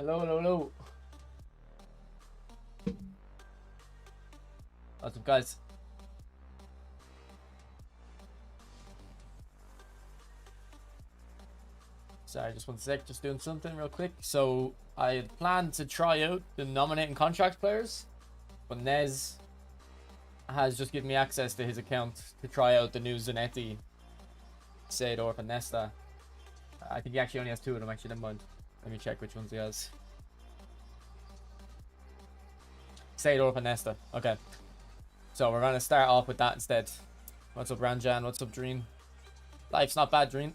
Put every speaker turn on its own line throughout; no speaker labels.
Hello, hello, hello. What's up, guys? Sorry, just one sec. Just doing something real quick. So I had planned to try out the nominating contract players, but Nez has just given me access to his account to try out the new Zanetti, SEEDORF, and NESTA. I think he actually only has two of them. Actually, never mind. Let me check which ones he has. SEEDORF and NESTA. Okay. So we're gonna start off with that instead. What's up, Ranjan? What's up, Dream? Life's not bad, Dream.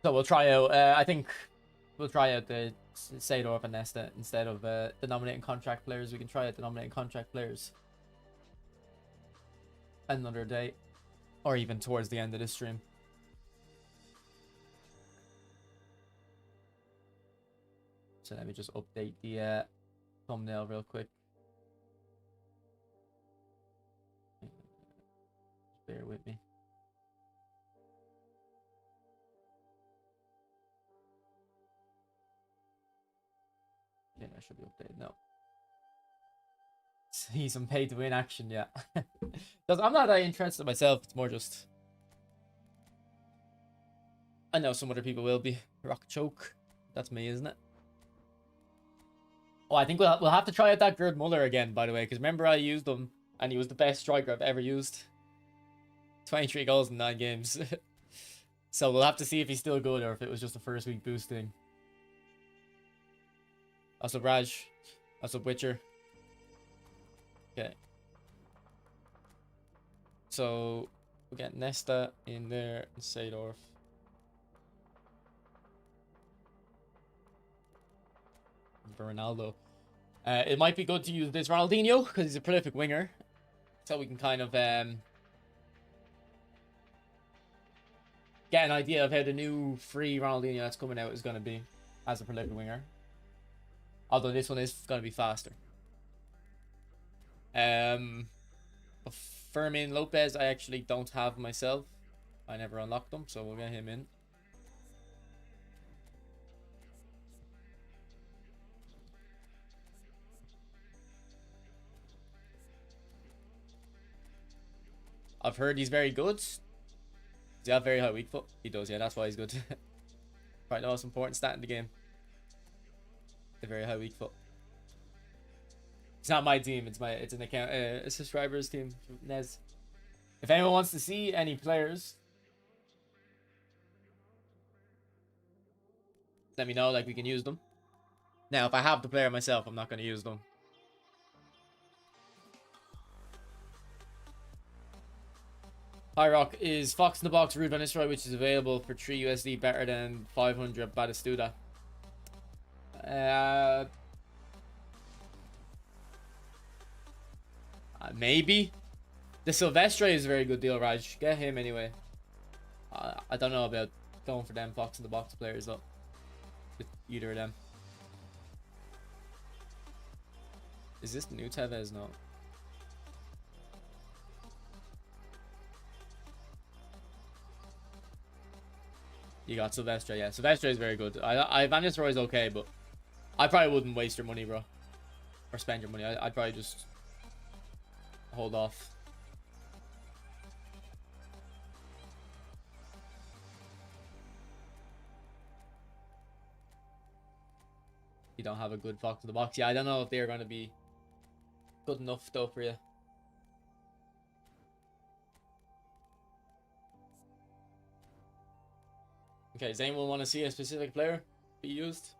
So we'll try out. I think we'll try out the SEEDORF and NESTA instead of the nominating contract players. We can try out the nominating contract players another day, or even towards the end of this stream. So let me just update the thumbnail real quick. Bear with me. Yeah, that should be updated now. See some pay to win action, yeah. I'm not that interested myself. It's more just I know some other people will be. Rock choke. That's me, isn't it? Oh, I think we'll have to try out that Gerd Muller again, by the way, because remember I used him and he was the best striker I've ever used. 23 goals in 9 games. So we'll have to see if he's still good or if it was just a first week boosting. What's up, Raj? What's up, Witcher? Okay. So we get Nesta in there and SEEDORF. Ronaldo. It might be good to use this Ronaldinho because he's a prolific winger. So we can kind of get an idea of how the new free Ronaldinho that's coming out is going to be as a prolific winger. Although this one is going to be faster. Fermin Lopez, I actually don't have myself. I never unlocked them, so we'll get him in. I've heard he's very good. Does he have very high weak foot? He does, yeah, that's why he's good. Probably the most important stat in the game. The very high weak foot. It's not my team, it's an account a subscribers team, Nez. If anyone wants to see any players, let me know, like we can use them. Now if I have the player myself, I'm not gonna use them. High Rock is Fox in the Box Rude Van Nistelrooy, which is available for 3 USD, better than 500 Batistuta. Maybe. The Silvestre is a very good deal, Raj. Get him anyway. I don't know about going for them Fox in the Box players though. With either of them. Is this the new Tevez? No. You got Silvestre, yeah. Silvestre is very good. Van Nistelrooy is okay, but I probably wouldn't waste your money, bro. Or spend your money. I'd probably just hold off. You don't have a good Fox in the Box. Yeah, I don't know if they're going to be good enough, though, for you. Okay, does anyone want to see a specific player be used?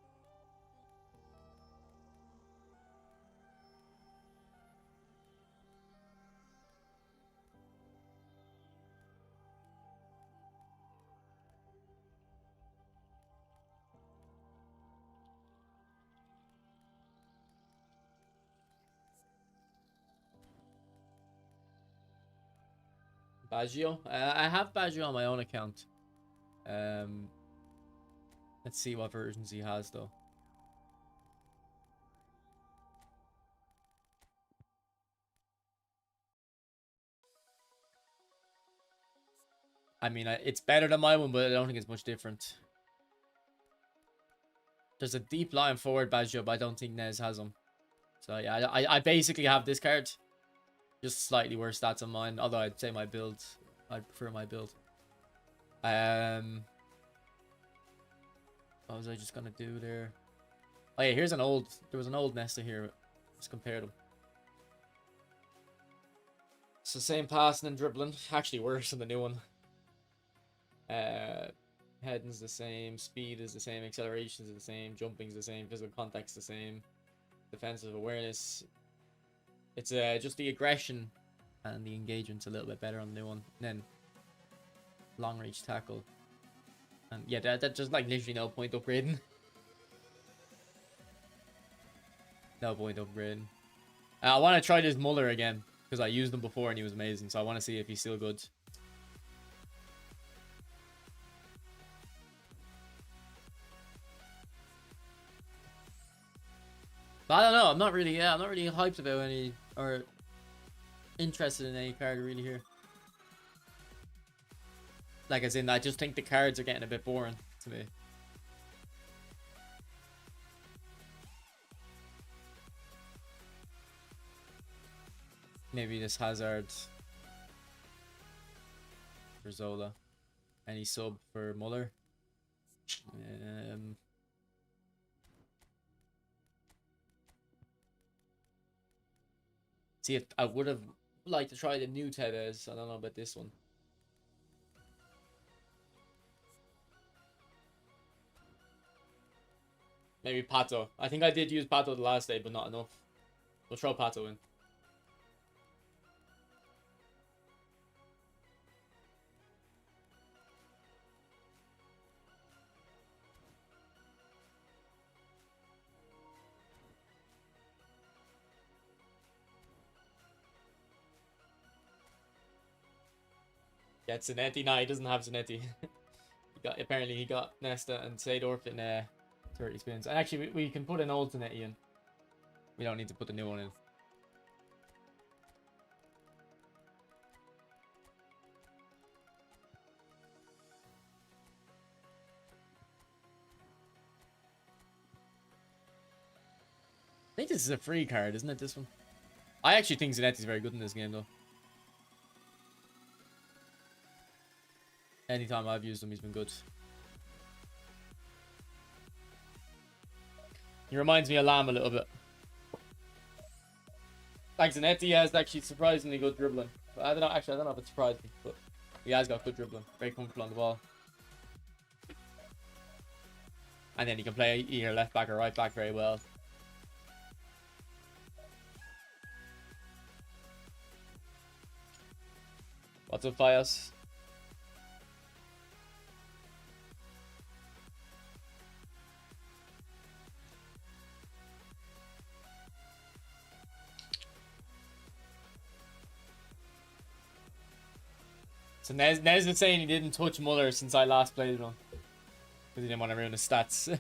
Baggio? I have Baggio on my own account. Let Let's see what versions he has, though. I mean, it's better than my one, but I don't think it's much different. There's a deep line forward badge up. I don't think Nez has them. So yeah, I basically have this card. Just slightly worse stats on mine. Although I'd say my build, I'd prefer my build. What was I just gonna do there? Oh yeah, here's an old. There was an old Nesta here. Let's compare them. So same passing and dribbling. Actually worse than the new one. Heading's the same, speed is the same, acceleration is the same, jumping's the same, physical contact's the same, defensive awareness. It's just the aggression and the engagement's a little bit better on the new one. And then long range tackle. And yeah, that just like literally no point upgrading. No point upgrading. I want to try this Muller again because I used him before and he was amazing. So I want to see if he's still good. But I don't know. I'm not really hyped about any or interested in any card really here. Like as in, I just think the cards are getting a bit boring to me. Maybe this Hazard for Zola. Any sub for Muller? See, if I would have liked to try the new Tevez. I don't know about this one. Maybe Pato. I think I did use Pato the last day, but not enough. We'll throw Pato in. Yeah, Zanetti. No, he doesn't have Zanetti. Apparently he got Nesta and SEEDORF in 30 spins. And actually, we can put an old Zanetti in. We don't need to put the new one in. I think this is a free card, isn't it, this one? I actually think Zanetti's very good in this game, though. Anytime I've used him, he's been good. He reminds me of Lamb a little bit. Like Zanetti has actually surprisingly good dribbling. But I don't know, actually, I don't know if it surprised me, but he has got good dribbling. Very comfortable on the ball. And then he can play either left back or right back very well. What's up, Fias? So Nez is saying he didn't touch Muller since I last played with him. Because he didn't want to ruin his stats.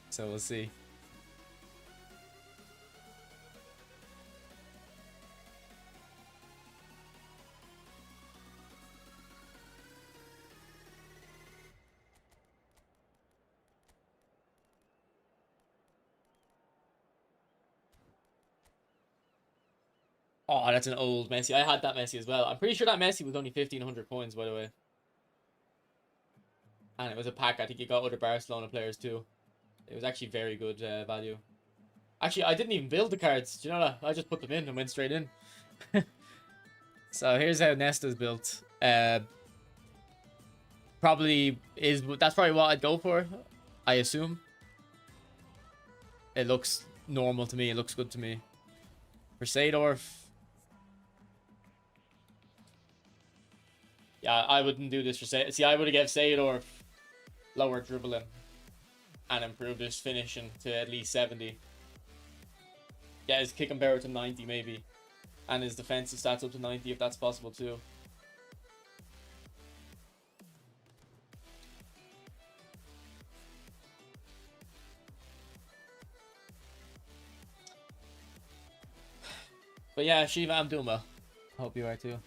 So we'll see. Oh, that's an old Messi. I had that Messi as well. I'm pretty sure that Messi was only 1,500 coins, by the way. And it was a pack. I think you got other Barcelona players too. It was actually very good value. Actually, I didn't even build the cards. Do you know that? I just put them in and went straight in. So here's how Nesta's built. That's probably what I'd go for, I assume. It looks normal to me. It looks good to me. For SEEDORF, yeah, I wouldn't do this for See, I would have given SEEDORF lower dribbling and improved his finishing to at least 70. Yeah, his kick and barrel to 90 maybe. And his defensive stats up to 90 if that's possible too. But yeah, Shiva, I'm doing well. Hope you are too.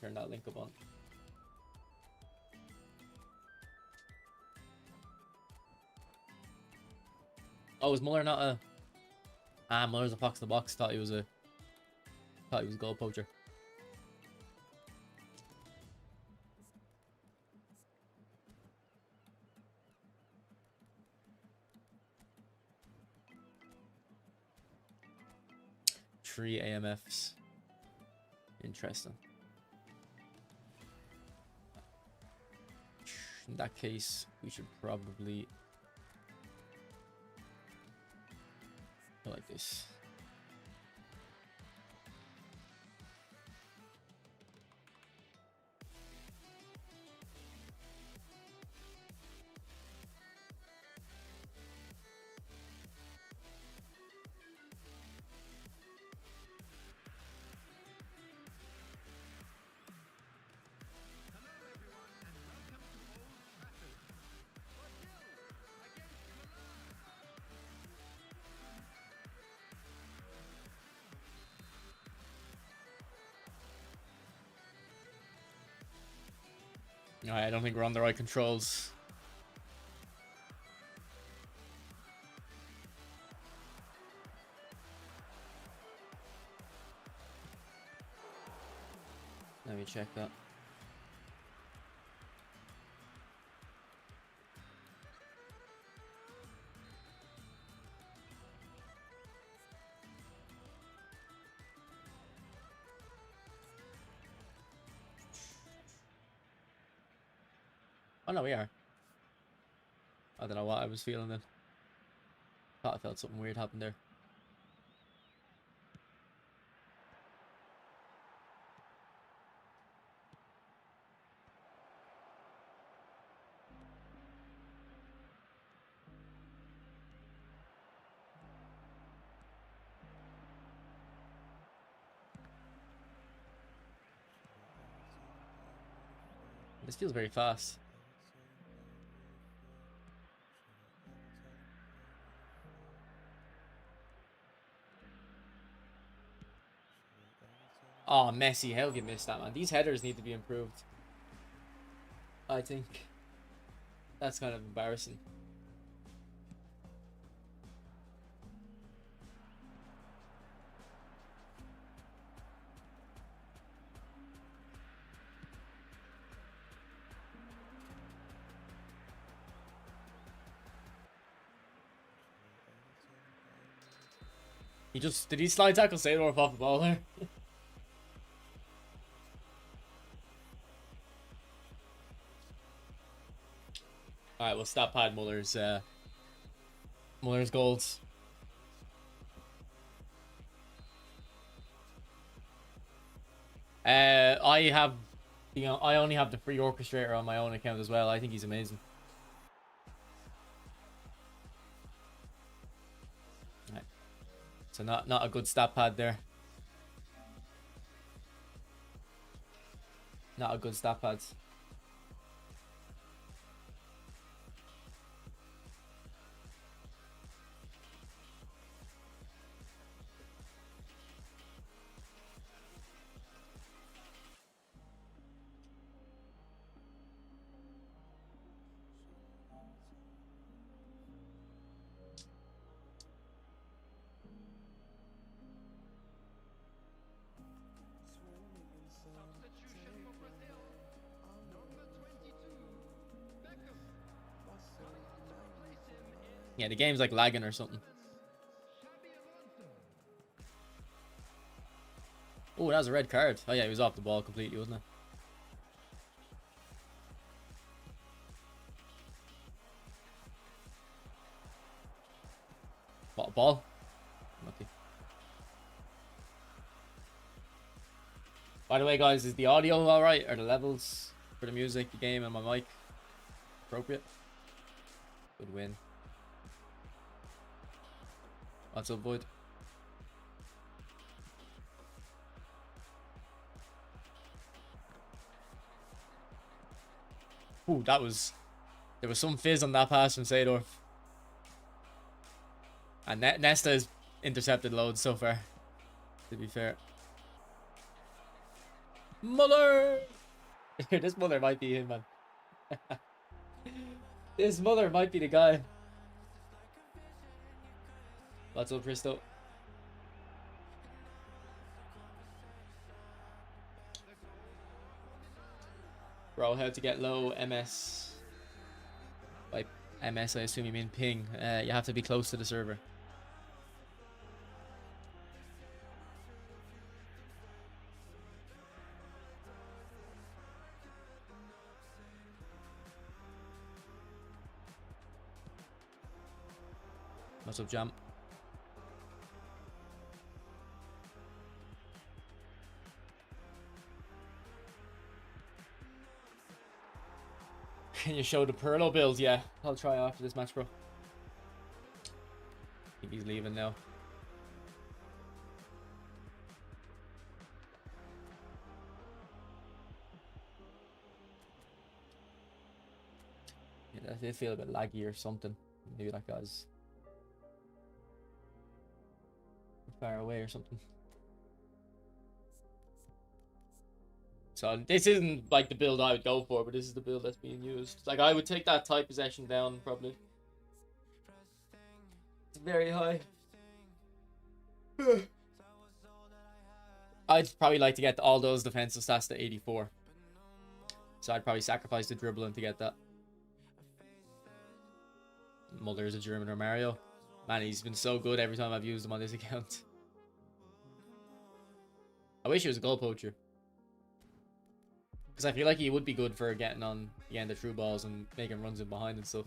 Turn that link up on. Oh, is Muller not a... Ah, Muller's a fox in the box. Thought he was a goal poacher. Three AMFs. Interesting. In that case, we should probably go like this. I don't think we're on the right controls. Let me check that. Oh no, we are. I don't know what I was feeling then. Thought I felt something weird happen there. This feels very fast. Oh, Messi, how you missed that, man? These headers need to be improved. I think that's kind of embarrassing. Did he slide tackle SEEDORF off the ball there? Alright, we'll stop pad Muller's goals. I only have the free orchestrator on my own account as well. I think he's amazing. Right. So not a good stat pad there. Not a good stat pad. Yeah, the game's like lagging or something. Oh, that was a red card. Oh yeah, he was off the ball completely, wasn't it? What, ball? Lucky. By the way, guys, is the audio alright? Are the levels for the music, the game, and my mic appropriate? Good win. What's up, Void? Ooh, there was some fizz on that pass from SEEDORF. And NESTA is intercepted loads so far, to be fair. Muller! This Muller might be him, man. This Muller might be the guy. What's up, Bristow? Bro, how to get low MS? By MS, I assume you mean ping. You have to be close to the server. What's up, Jam? Can you show the Perlo build? Yeah, I'll try after this match, bro. I think he's leaving now. Yeah, they feel a bit laggy or something. Maybe that guy's far away or something. So this isn't like the build I would go for, but this is the build that's being used. Like I would take that tight possession down probably. It's very high. I'd probably like to get all those defensive stats to 84. So I'd probably sacrifice the dribbling to get that. Muller's a German or Mario. Man, he's been so good every time I've used him on this account. I wish he was a goal poacher. Because I feel like he would be good for getting on the end of through balls and making runs in behind and stuff.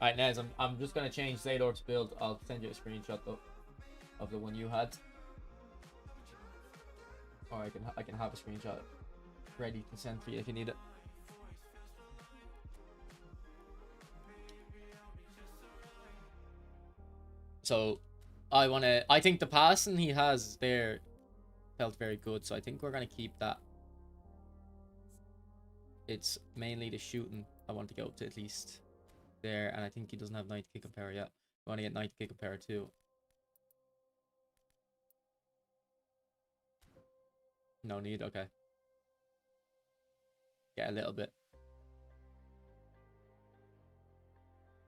Alright, Nez, I'm just going to change SEEDORF's build. I'll send you a screenshot though of the one you had. Or I can have a screenshot ready to send for you if you need it. So I think the passing he has there felt very good, so I think we're gonna keep that. It's mainly the shooting I want to get up to at least there, and I think he doesn't have 90 kick and power yet. I want to get 90 kick and power too. No need, okay. Get a little bit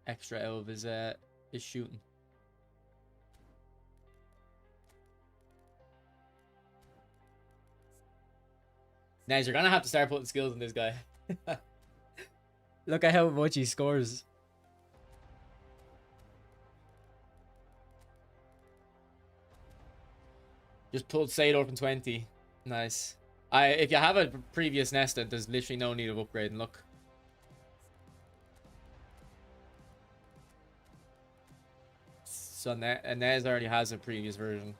extra out of his shooting. Nice, you're gonna have to start putting skills in this guy. Look at how much he scores. Just pulled SEEDORF in 20. Nice. If you have a previous NESTA, there's literally no need of upgrading. Look. So Nez already has a previous version.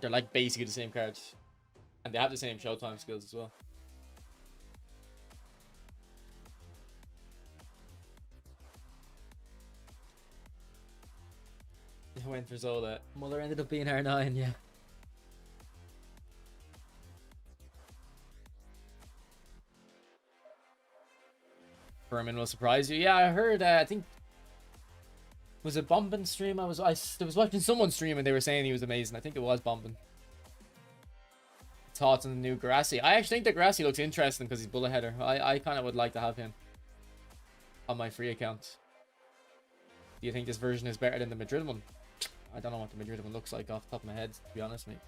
They're like basically the same cards. And they have the same showtime skills as well. I went for Zola. Muller ended up being R9, yeah. Furman will surprise you. Yeah, I heard, I think... Was it Bombin stream? I was watching someone stream and they were saying he was amazing. I think it was Bombin. Thoughts on the new Garassi? I actually think the Garassi looks interesting because he's bullet header. I kind of would like to have him on my free account. Do you think this version is better than the Madrid one? I don't know what the Madrid one looks like off the top of my head, to be honest, mate.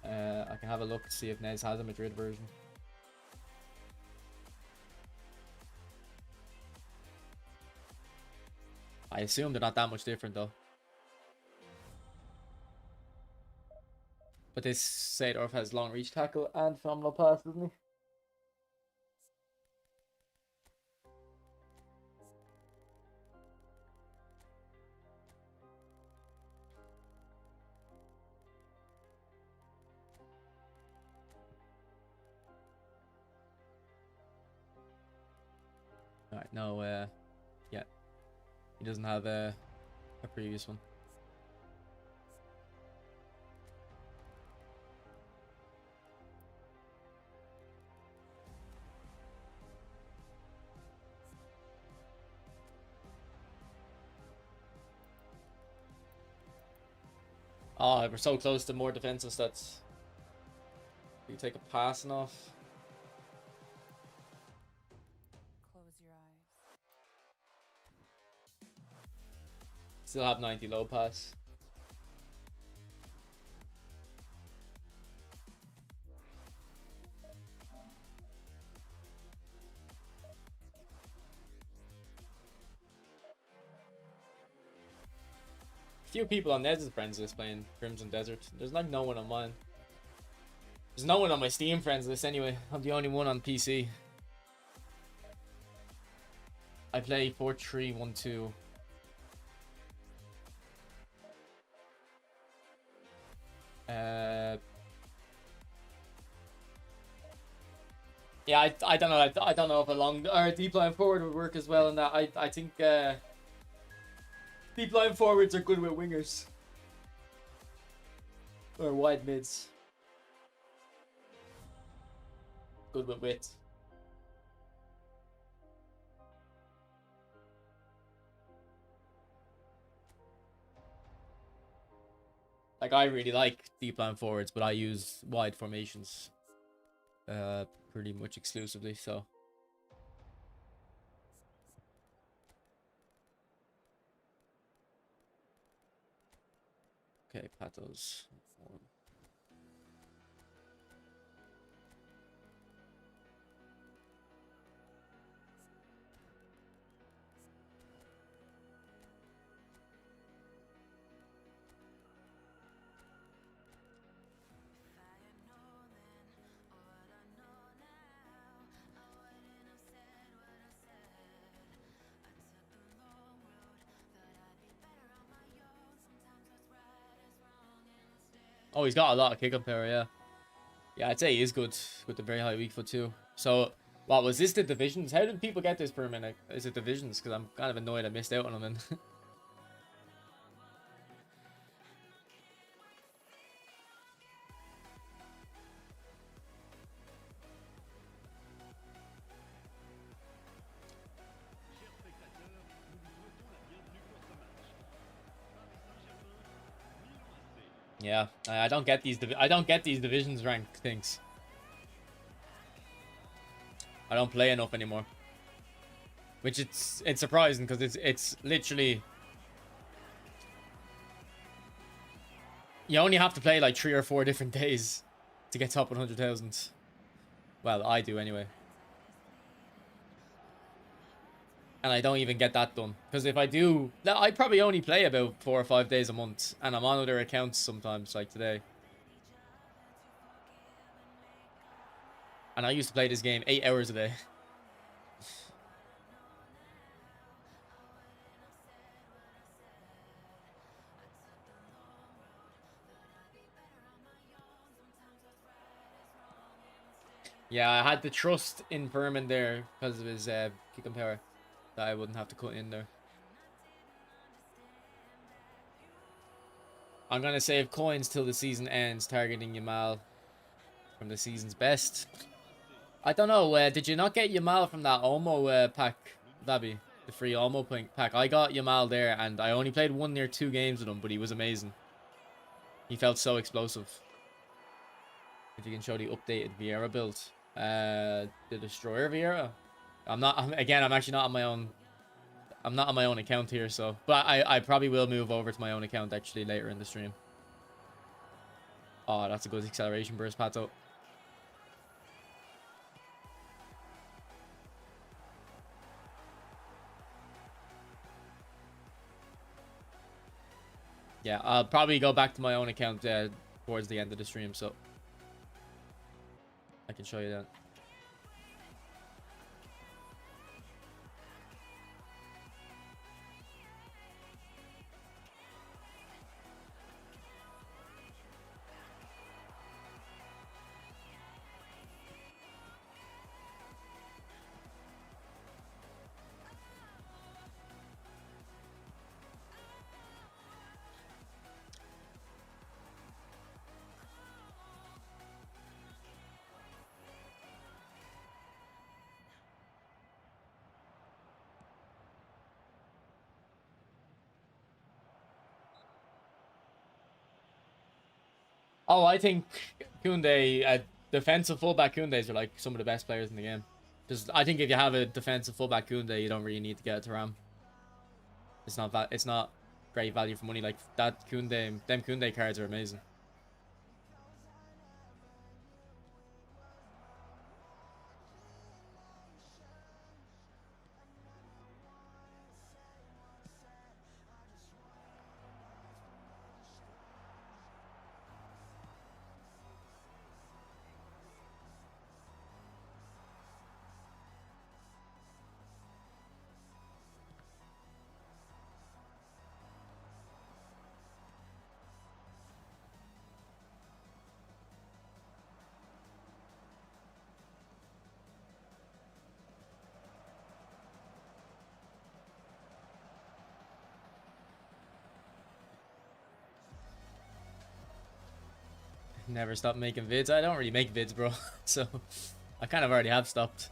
I can have a look to see if Nez has a Madrid version. I assume they're not that much different, though. But this SEEDORF has long reach tackle and phenomenal pass, doesn't he? Alright, no, yeah. He doesn't have a previous one. Oh, we're so close to more defensive stats. You take a passing off.
Close your eyes.
Still have 90 low pass. Few people on Ned's friends list playing Crimson Desert. There's like no one on mine. There's no one on my Steam friends list anyway. I'm the only one on PC. I play 4-3-1-2. Yeah, I don't know. I don't know if a long or deep line forward would work as well in that. I think deep line forwards are good with wingers or wide mids. Good with width. Like I really like deep line forwards, but I use wide formations pretty much exclusively, so okay, Patos. Oh, he's got a lot of kick up power, yeah. Yeah, I'd say he is good with the very high weak foot too. So, what was this the divisions? How did people get this per minute? Is it divisions? Because I'm kind of annoyed I missed out on them. Yeah, I don't get these. I don't get these divisions rank things. I don't play enough anymore, which it's surprising because it's literally you only have to play like 3 or 4 different days to get top 100,000. Well, I do anyway. And I don't even get that done. Because if I do, I probably only play about 4 or 5 days a month. And I'm on other accounts sometimes, like today. And I used to play this game 8 hours a day. Yeah, I had to trust in Furman there because of his kick and power. That I wouldn't have to cut in there. I'm going to save coins till the season ends, targeting Yamal from the season's best. I don't know, did you not get Yamal from that Omo pack, Dabby? The free Omo pack. I got Yamal there, and I only played 1 or 2 games with him, but he was amazing. He felt so explosive. If you can show the updated Vieira build. The Destroyer Vieira? I'm actually not on my own. I'm not on my own account here, so. But I probably will move over to my own account, actually, later in the stream. Oh, that's a good acceleration burst, Pato. Yeah, I'll probably go back to my own account towards the end of the stream, so I can show you that. Oh, I think Koundé, defensive fullback Koundés are like some of the best players in the game. Because I think if you have a defensive fullback Koundé, you don't really need to get it to Ram. It's not great value for money. Like that Koundé, them Koundé cards are amazing. Never stop making vids. I don't really make vids, bro. So I kind of already have stopped.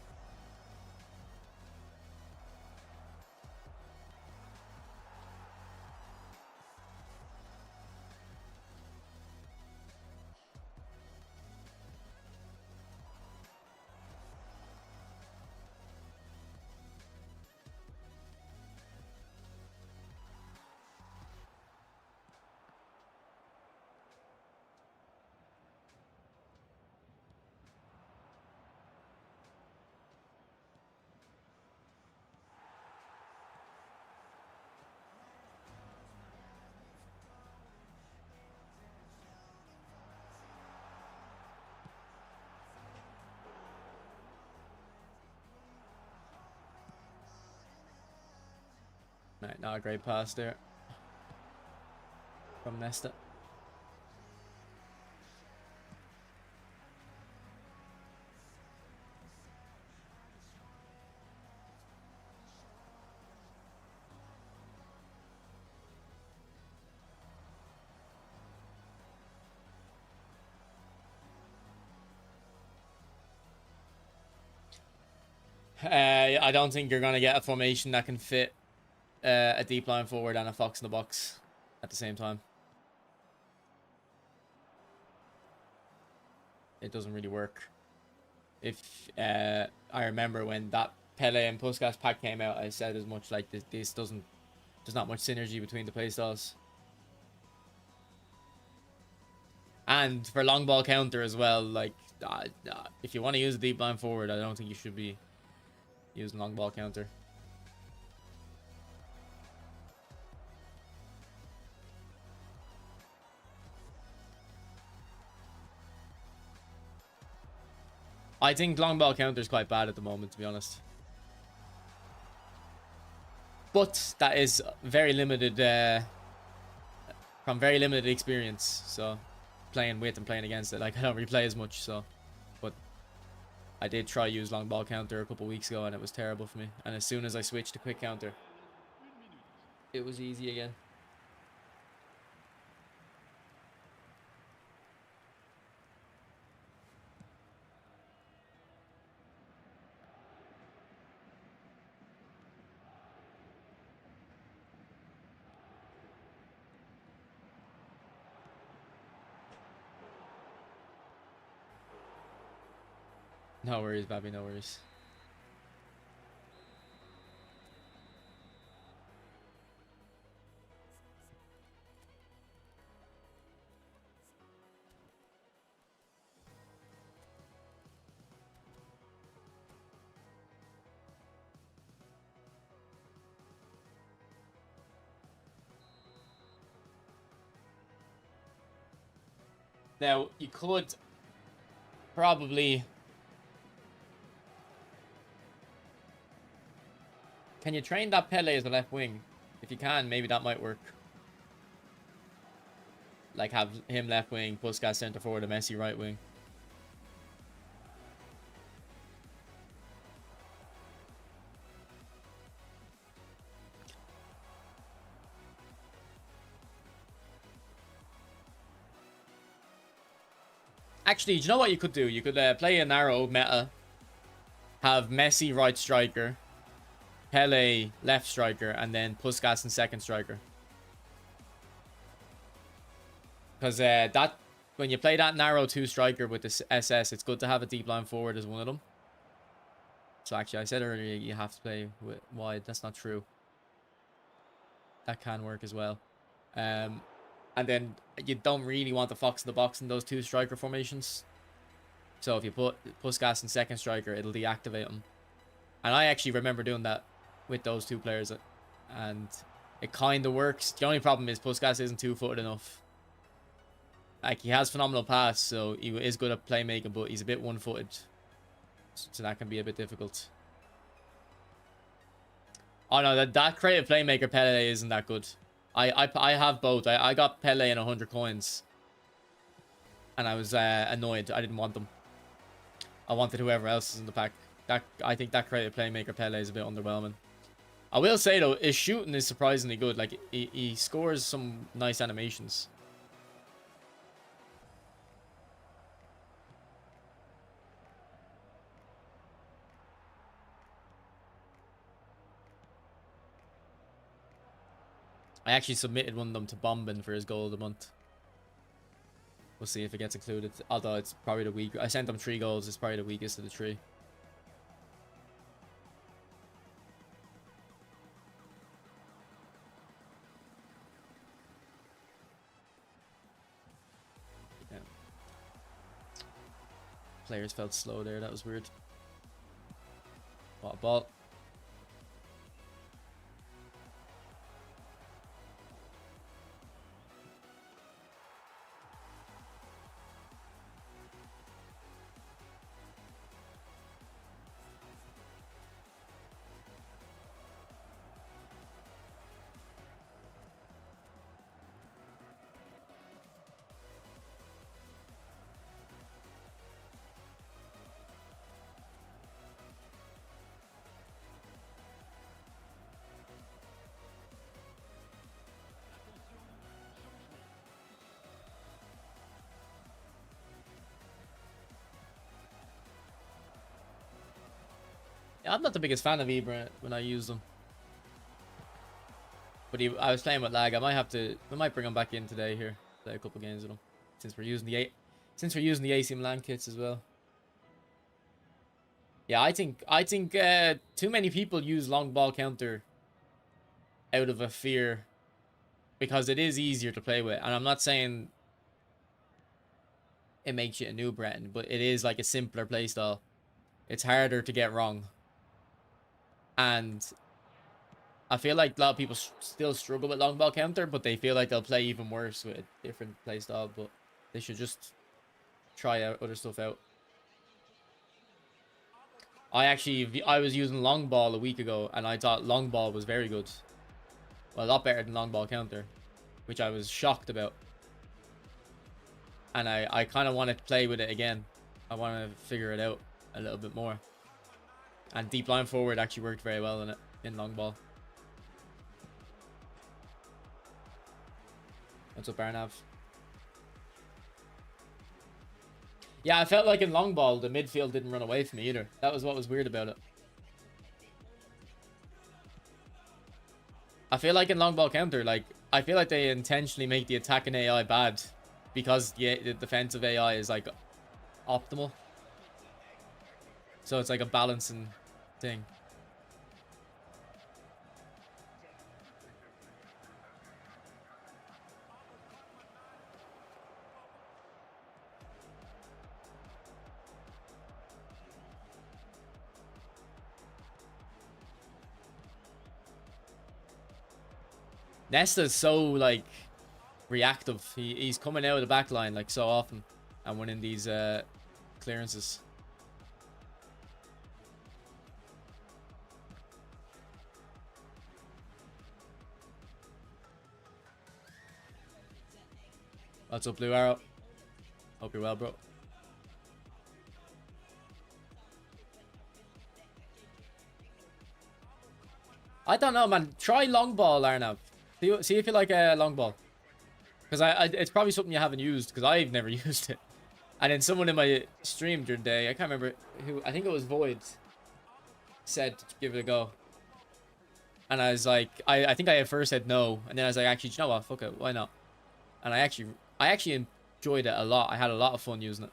Right, not a great pass there from NESTA. I don't think you're gonna get a formation that can fit a deep line forward and a fox in the box at the same time. It doesn't really work. If I remember when that Pele and Puskas pack came out, I said as much. Like this doesn't. There's not much synergy between the playstyles. And for long ball counter as well. Like if you want to use a deep line forward, I don't think you should be using long ball counter. I think long ball counter is quite bad at the moment, to be honest. But that is very limited, from very limited experience. So playing with and playing against it, like I don't really play as much. So, but I did try use long ball counter a couple weeks ago, and it was terrible for me. And as soon as I switched to quick counter, it was easy again. No worries, Babby, no worries. Now, you could probably... Can you train that Pele as a left wing? If you can, maybe that might work. Like have him left wing, Puskas center forward, and Messi right wing. Actually, do you know what you could do? You could play a narrow meta. Have Messi right striker, Pele left striker, and then Puskas in second striker. Because that when you play that narrow 2-striker with the SS, it's good to have a deep line forward as one of them. So actually, I said earlier you have to play with wide. That's not true. That can work as well. And then you don't really want the fox in the box in those 2-striker formations. So if you put Puskas in second striker, it'll deactivate him. And I actually remember doing that with those 2 players. And it kind of works. The only problem is Puskas isn't 2-footed enough. Like, he has phenomenal pass, so he is good at playmaking, but he's a bit 1-footed. So that can be a bit difficult. Oh no, that creative playmaker Pele isn't that good. I have both. I got Pele and 100 coins. And I was annoyed. I didn't want them. I wanted whoever else is in the pack. I think that creative playmaker Pele is a bit underwhelming. I will say though, his shooting is surprisingly good. Like, he scores some nice animations. I actually submitted one of them to Bombin for his goal of the month. We'll see if it gets included. Although it's probably the weak. I sent him 3 goals. It's probably the weakest of the 3. Yeah. Players felt slow there. That was weird. What a ball. Yeah, I'm not the biggest fan of Ibra when I use them. But I was playing with lag. We might bring him back in today here. Play a couple games with him. Since we're using the AC Milan kits as well. Yeah, I think too many people use long ball counter out of a fear, because it is easier to play with. And I'm not saying it makes you a noob, Breton, but it is like a simpler playstyle. It's harder to get wrong. And I feel like a lot of people still struggle with long ball counter, but they feel like they'll play even worse with a different playstyle. But they should just try out other stuff out. I was using long ball a week ago, and I thought long ball was very good. Well, a lot better than long ball counter, which I was shocked about. And I kind of want to play with it again. I want to figure it out a little bit more. And deep line forward actually worked very well in it, in long ball. What's up, Arnav? Yeah, I felt like in long ball, the midfield didn't run away from me either. That was what was weird about it. I feel like in long ball counter, like, I feel like they intentionally make the attacking AI bad, because the defensive AI is like optimal. So it's like a balancing thing. Nesta is so like reactive. He's coming out of the back line like so often and winning these clearances. What's up, Blue Arrow? Hope you're well, bro. I don't know, man. Try long ball, Arnav. See if you like a long ball. Because it's probably something you haven't used, because I've never used it. And then someone in my stream during the day, I can't remember who, I think it was Void, said to give it a go. And I was like, I think I at first said no. And then I was like, actually, do you know what? Fuck it. Why not? And I actually enjoyed enjoyed it a lot. I had a lot of fun using it.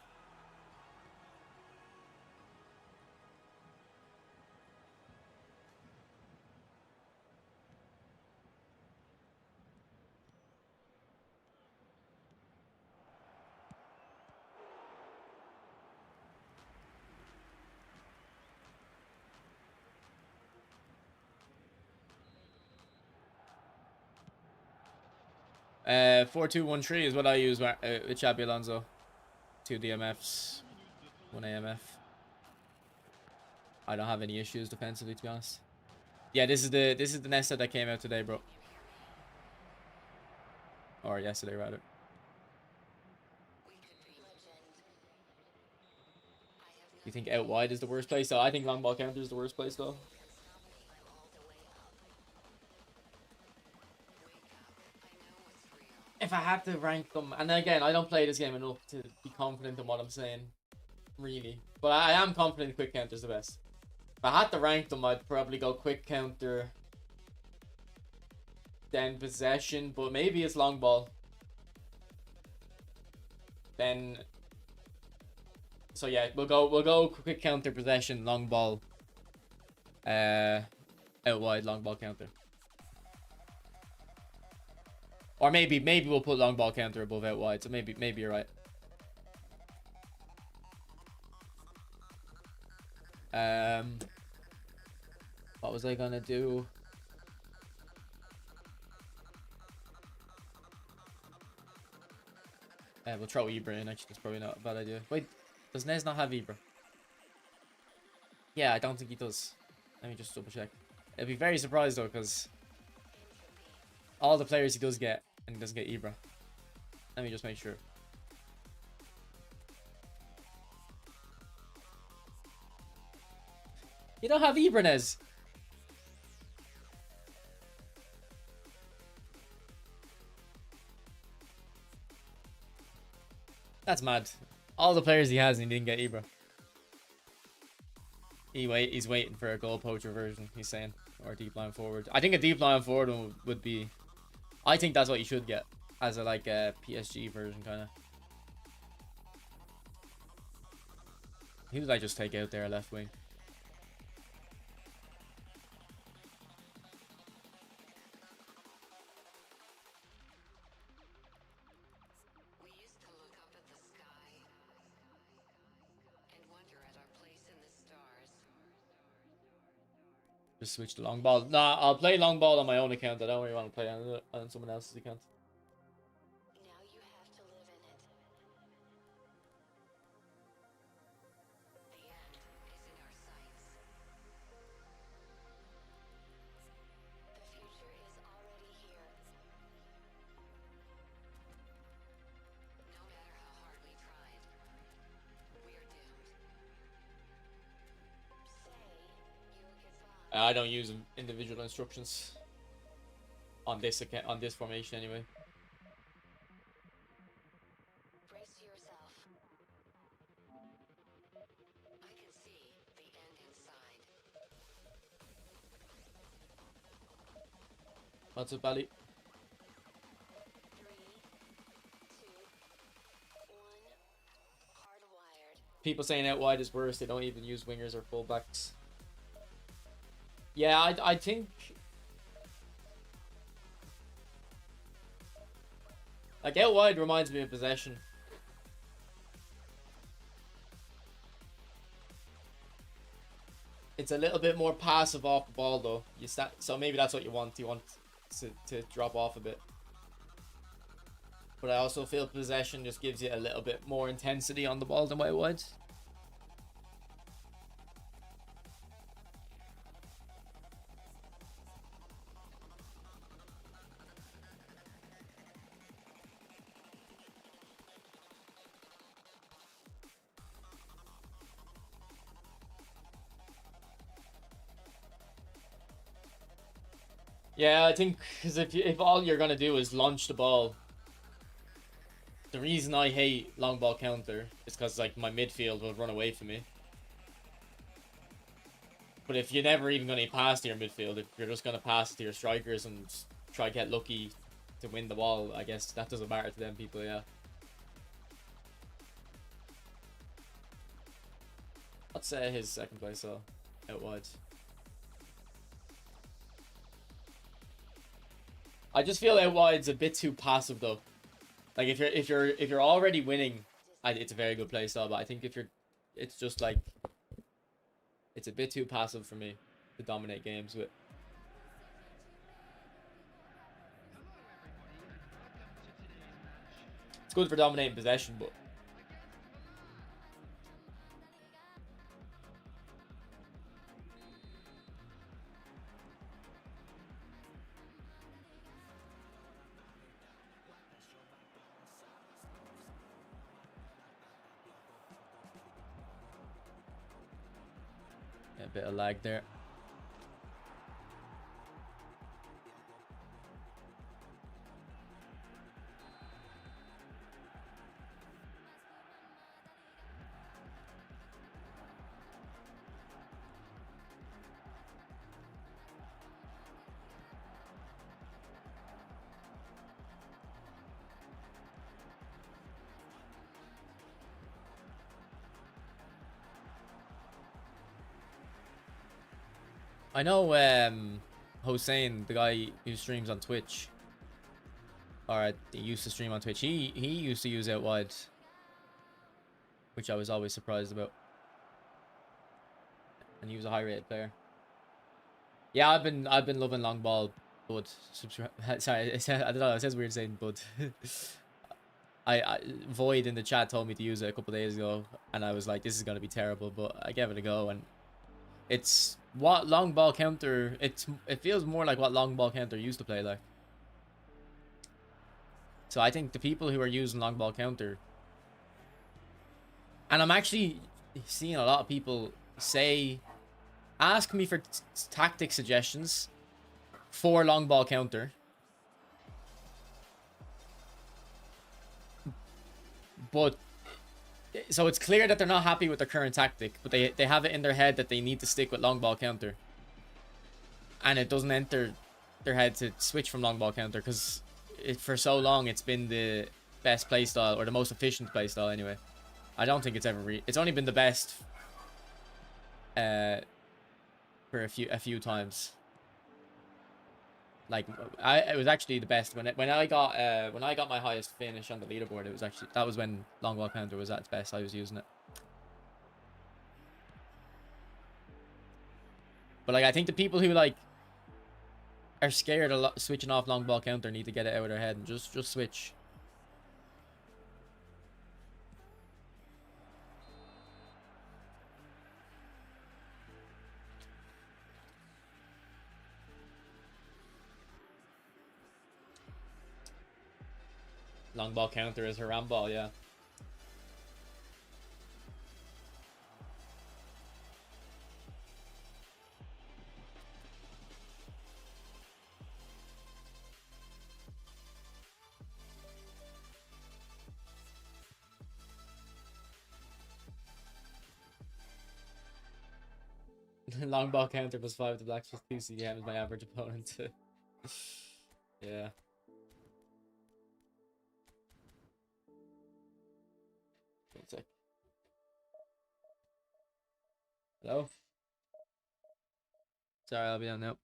Uh, 4-2-1-3 is what I use with Xabi Alonso. 2 DMFs, 1 AMF. I don't have any issues defensively, to be honest. Yeah, this is the NESTA that came out today, bro. Or yesterday, rather. You think out wide is the worst place? So I think long ball counter is the worst place, though. If I had to rank them, and again, I don't play this game enough to be confident in what I'm saying, really. But I am confident quick counter is the best. If I had to rank them, I'd probably go quick counter, then possession, but maybe it's long ball. Then, so yeah, we'll go quick counter, possession, long ball, out wide, long ball counter. Or maybe we'll put long ball counter above out wide. So maybe you're right. What was I gonna do? We'll throw Ibra in. Actually, that's probably not a bad idea. Wait, does Nez not have Ibra? Yeah, I don't think he does. Let me just double check. I'd be very surprised though, because all the players he does get, and he doesn't get Ibra. Let me just make sure. You don't have Ibra, Nez. That's mad. All the players he has and he didn't get Ibra. He's waiting for a goal poacher version, he's saying. Or a deep line forward. I think a deep line forward one would be... I think that's what you should get. As a like a PSG version, kind of. Who did I just take out there, left wing? Just switch to long ball. Nah, I'll play long ball on my own account. I don't really want to play on someone else's account.
Now you have to live in it. The end is in our sights. The future is already here. No matter how hard we tried, we are doomed. Say your goodbye.
I don't use individual instructions on this account, on this formation anyway.
Brace yourself. I can see the end inside.
What's up, Ali?
3, 2, 1. Hardwired.
People saying out wide is worse. They don't even use wingers or fullbacks. Yeah, I think... Like, out wide reminds me of possession. It's a little bit more passive off the ball, though. So maybe that's what you want. You want to drop off a bit. But I also feel possession just gives you a little bit more intensity on the ball than out wide. Yeah, I think because if all you're gonna do is launch the ball, the reason I hate long ball counter is because like my midfield will run away from me. But if you're never even gonna pass to your midfield, if you're just gonna pass to your strikers and try to get lucky to win the ball, I guess that doesn't matter to them people. Yeah. What's his second place though? Out wide. I just feel out wide's a bit too passive though. Like if you're already winning, it's a very good play style. But I think if you're, it's just like it's a bit too passive for me to dominate games with. It's good for dominating possession, but a bit of lag there. I know Hossein, the guy who streams on Twitch, or he used to stream on Twitch, he used to use out wide, which I was always surprised about. And he was a high rated player. Yeah, I've been loving long ball, bud. Sorry, I don't know, it says weird saying bud. I Void in the chat told me to use it a couple days ago, and I was like, this is gonna be terrible, but I gave it a go, and it's what long ball counter. It feels more like what long ball counter used to play like. So I think the people who are using long ball counter, and I'm actually seeing a lot of people ask me for tactic suggestions for long ball counter, but so it's clear that they're not happy with their current tactic, but they have it in their head that they need to stick with long ball counter, and it doesn't enter their head to switch from long ball counter because for so long it's been the best playstyle, or the most efficient playstyle anyway. I don't think it's ever it's only been the best for a few times. Like it was actually the best when I got my highest finish on the leaderboard. It was actually, that was when long ball counter was at its best. I was using it. But like I think the people who like are scared of switching off long ball counter need to get it out of their head and just switch. Long ball counter is her ram ball, yeah. Long ball counter +5 to black 2 CDM is my average opponent. Yeah. One sec. Hello? Sorry, I'll be on now.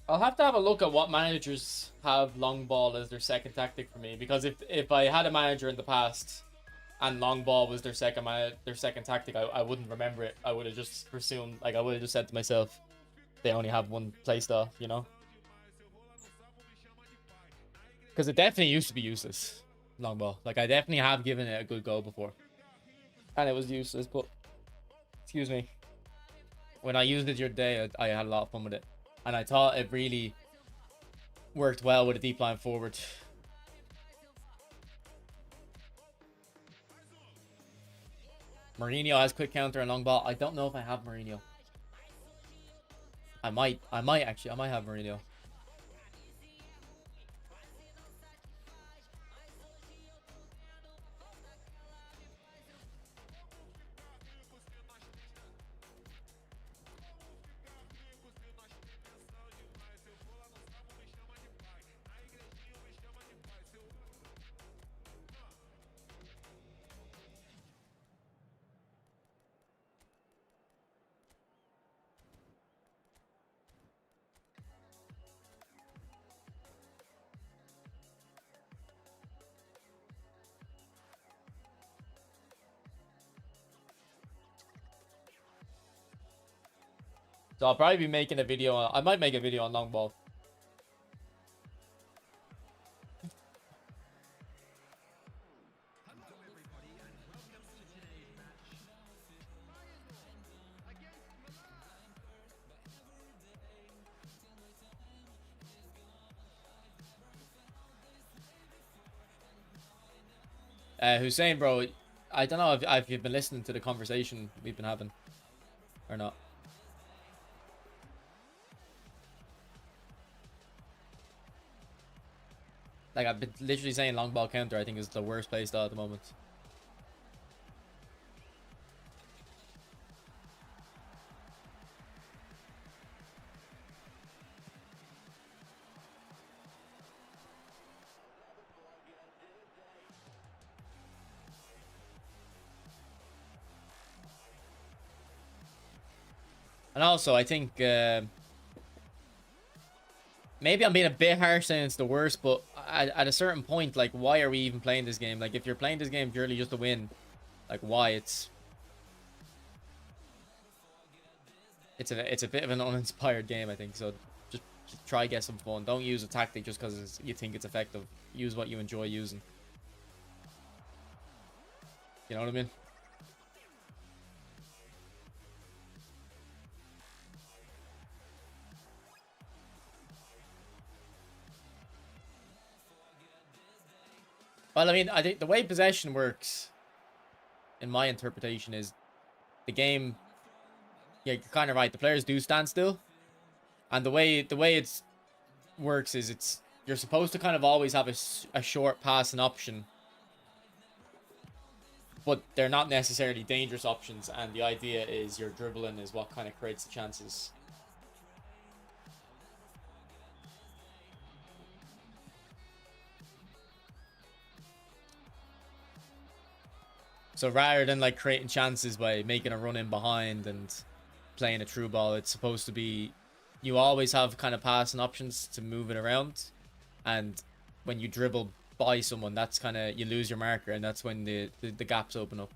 I'll have to have a look at what managers have long ball as their second tactic for me, because if I had a manager in the past and long ball was their second tactic, I wouldn't remember it. I would have just presumed, like I would have just said to myself, they only have one playstyle, you know? Because it definitely used to be useless, long ball. Like I definitely have given it a good go before. and it was useless. But excuse me, when I used it your day, I had a lot of fun with it, and I thought it really worked well with a deep line forward. Mourinho has quick counter and long ball. I don't know if I have Mourinho. I might actually. I might have Mourinho. So I'll probably be making a video on, I might make a video on long ball. Hussein, bro, I don't know if you've been listening to the conversation we've been having or not. Like, I've been literally saying long ball counter, I think, is the worst play style at the moment. And also, I think maybe I'm being a bit harsh saying it's the worst, but at a certain point, like, why are we even playing this game? Like, if you're playing this game purely just to win, like, why? It's a bit of an uninspired game, I think. So just try get some fun. Don't use a tactic just because you think it's effective. Use what you enjoy using. You know what I mean? Well, I mean, I think the way possession works, in my interpretation, is the game. Yeah, you're kind of right. The players do stand still, and the way it works is you're supposed to kind of always have a short passing option, but they're not necessarily dangerous options. And the idea is your dribbling is what kind of creates the chances. So rather than like creating chances by making a run in behind and playing a true ball, it's supposed to be you always have kind of passing options to move it around, and when you dribble by someone, that's kind of you lose your marker, and that's when the gaps open up.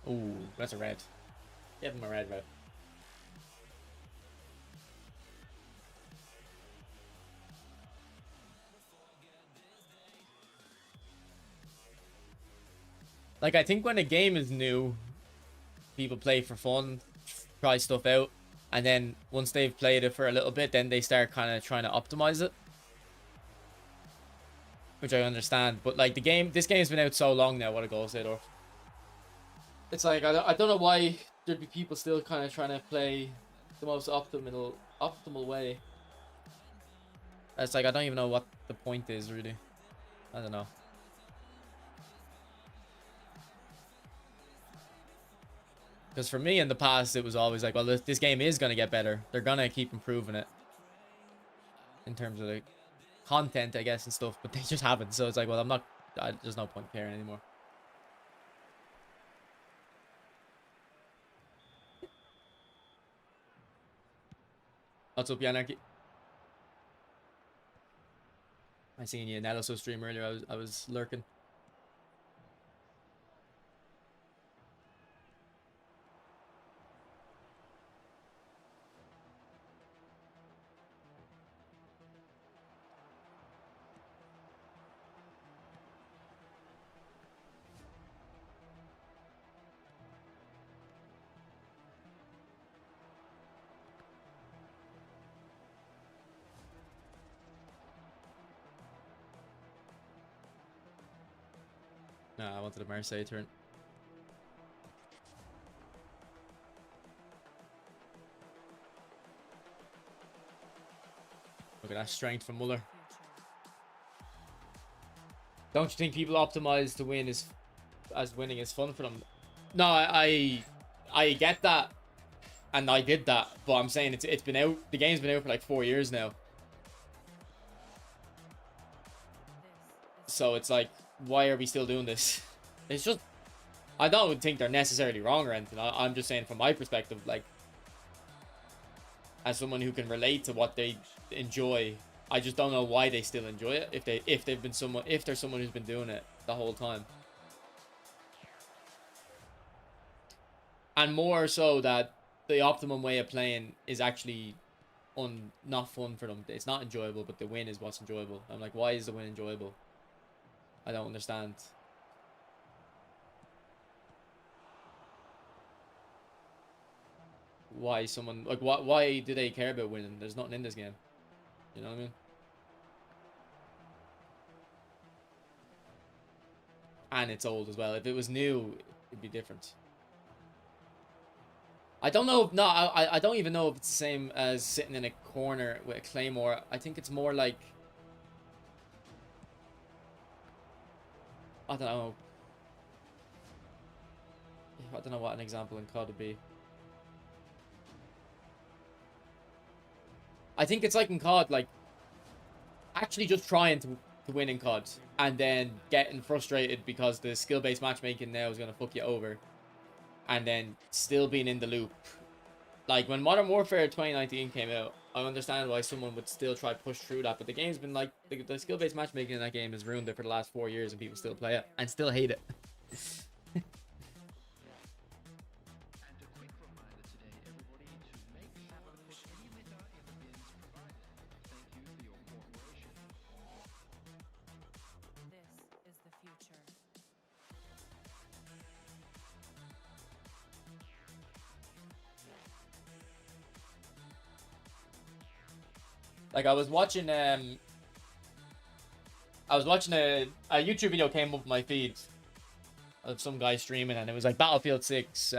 Ooh, that's a red. Give him a red. Like, I think when a game is new, people play for fun, try stuff out, and then once they've played it for a little bit, then they start kind of trying to optimize it. Which I understand, but like this game's been out so long now. What a goal, SEEDORF. It's like, I don't know why there'd be people still kind of trying to play the most optimal way. It's like, I don't even know what the point is, really. I don't know. Because for me in the past, it was always like, well, this game is going to get better. They're going to keep improving it. In terms of the content, I guess, and stuff. But they just haven't. So it's like, well, there's no point caring anymore. What's up, Yanaki? I seen you in Eloso stream earlier. I was lurking. No, I wanted a Marseille turn. Look at that strength from Muller. Don't you think people optimize to win as winning is fun for them? No, I get that, and I did that, but I'm saying it's been out. The game's been out for like 4 years now, so it's like, why are we still doing this? It's just, I don't think they're necessarily wrong or anything. I'm just saying from my perspective, like, as someone who can relate to what they enjoy, I just don't know why they still enjoy it if there's someone who's been doing it the whole time. And more so that the optimum way of playing is actually not fun for them. It's not enjoyable, but the win is what's enjoyable. I'm like, why is the win enjoyable? I don't understand. Why someone like why do they care about winning? There's nothing in this game. You know what I mean? And it's old as well. If it was new, it'd be different. I don't know. No, I don't even know if it's the same as sitting in a corner with a claymore. I think it's more like, I don't know. I don't know what an example in COD would be. I think it's like in COD, like actually just trying to win in COD and then getting frustrated because the skill-based matchmaking now is going to fuck you over, and then still being in the loop. Like when Modern Warfare 2019 came out, I understand why someone would still try to push through that, but the game's been like, the skill-based matchmaking in that game has ruined it for the last 4 years, and people still play it and still hate it. Like I was watching a YouTube video came up my feed of some guy streaming, and it was like Battlefield 6,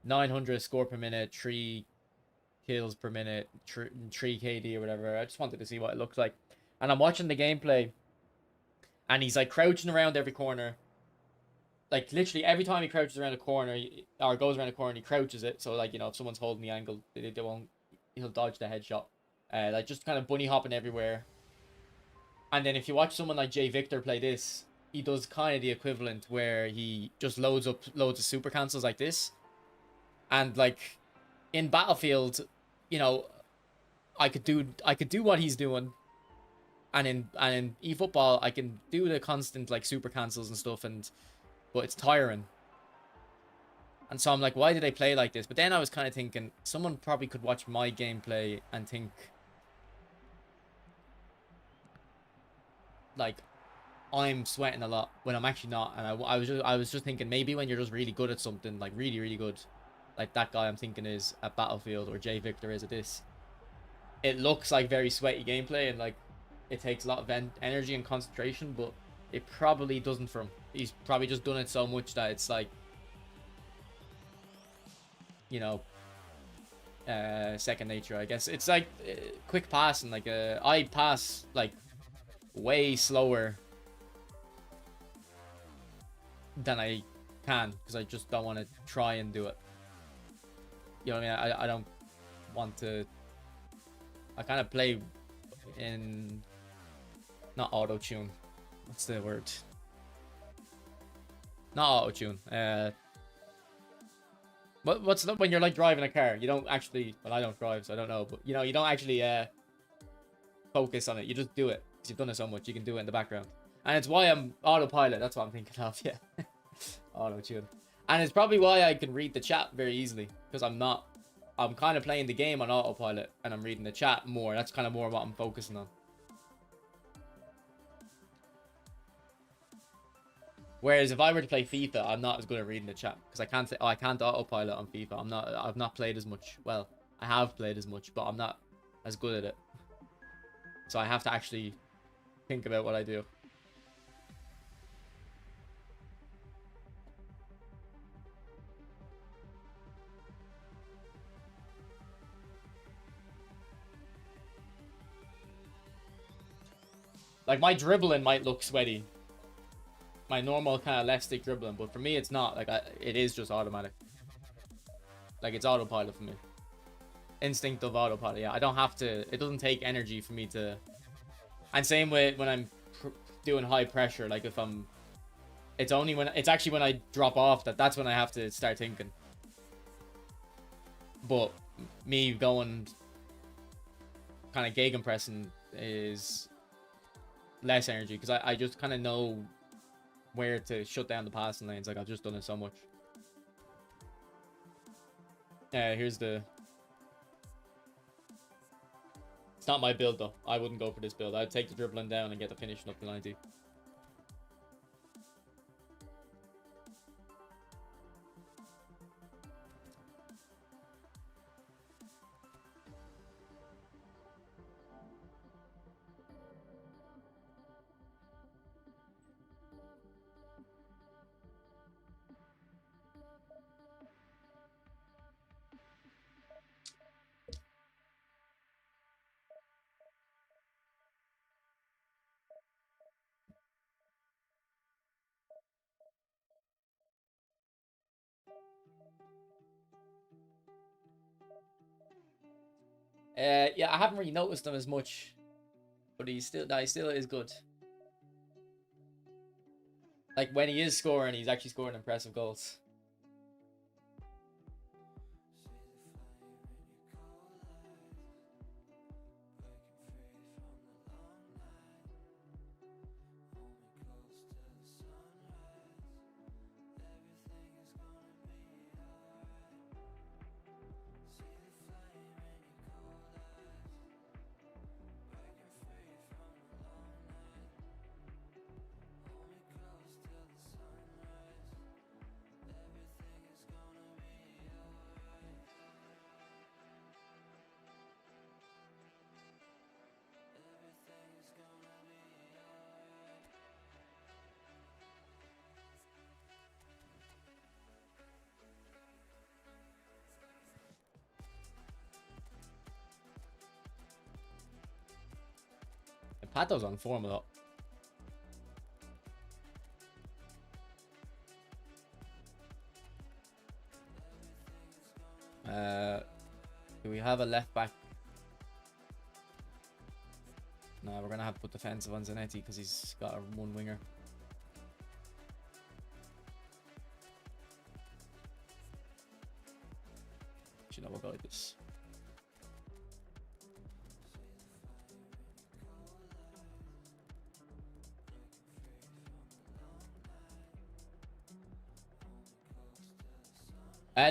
900 score per minute, 3 kills per minute, 3 KD or whatever. I just wanted to see what it looked like. And I'm watching the gameplay, and he's like crouching around every corner. Like literally every time he crouches around a corner or goes around a corner, he crouches it. So like, you know, if someone's holding the angle, he'll dodge the headshot. Like just kind of bunny hopping everywhere. And then if you watch someone like Jay Victor play this, he does kind of the equivalent where he just loads up loads of super cancels like this. And like in Battlefield, you know, I could do what he's doing. And in eFootball, I can do the constant like super cancels and stuff, but it's tiring. And so I'm like, why do they play like this? But then I was kind of thinking, someone probably could watch my gameplay and think, like, I'm sweating a lot when I'm actually not. And I was just thinking, maybe when you're just really good at something, like really, really good, like that guy I'm thinking is at Battlefield, or Jay Victor is at this, it looks like very sweaty gameplay, and like it takes a lot of energy and concentration, but it probably doesn't for him. He's probably just done it so much that it's like, you know, second nature, I guess. It's like quick passing. Like I pass like way slower than I can because I just don't want to try and do it. You know what I mean? I don't want to. I kind of play in not auto tune. What's the word? Not auto tune. What's the, when you're like driving a car? You don't actually. Well, I don't drive, so I don't know. But you know, you don't actually focus on it. You just do it. You've done it so much, you can do it in the background. And it's why I'm autopilot. That's what I'm thinking of. Yeah. Auto tune. And it's probably why I can read the chat very easily, because I'm kind of playing the game on autopilot and I'm reading the chat more. That's kind of more what I'm focusing on. Whereas if I were to play FIFA, I'm not as good at reading the chat, because I can't autopilot on FIFA. I've not played as much. Well, I have played as much, but I'm not as good at it. So I have to actually think about what I do. Like, my dribbling might look sweaty. My normal kind of left stick dribbling, but for me it's not. Like, it is just automatic. Like, it's autopilot for me. Instinctive autopilot, yeah. I don't have to, it doesn't take energy for me to. And same with when I'm doing high pressure, like if I'm, it's actually when I drop off that's when I have to start thinking. But me going kind of gegenpressing is less energy, because I just kind of know where to shut down the passing lanes. Like, I've just done it so much. Here's the... It's not my build though. I wouldn't go for this build. I'd take the dribbling down and get the finishing up to 90. Yeah, I haven't really noticed him as much, but he still is good. Like, when he is scoring, he's actually scoring impressive goals. Pato's on form a lot. Do we have a left back? No, we're gonna have to put defensive on Zanetti because he's got a one winger. You know, we'll go like this.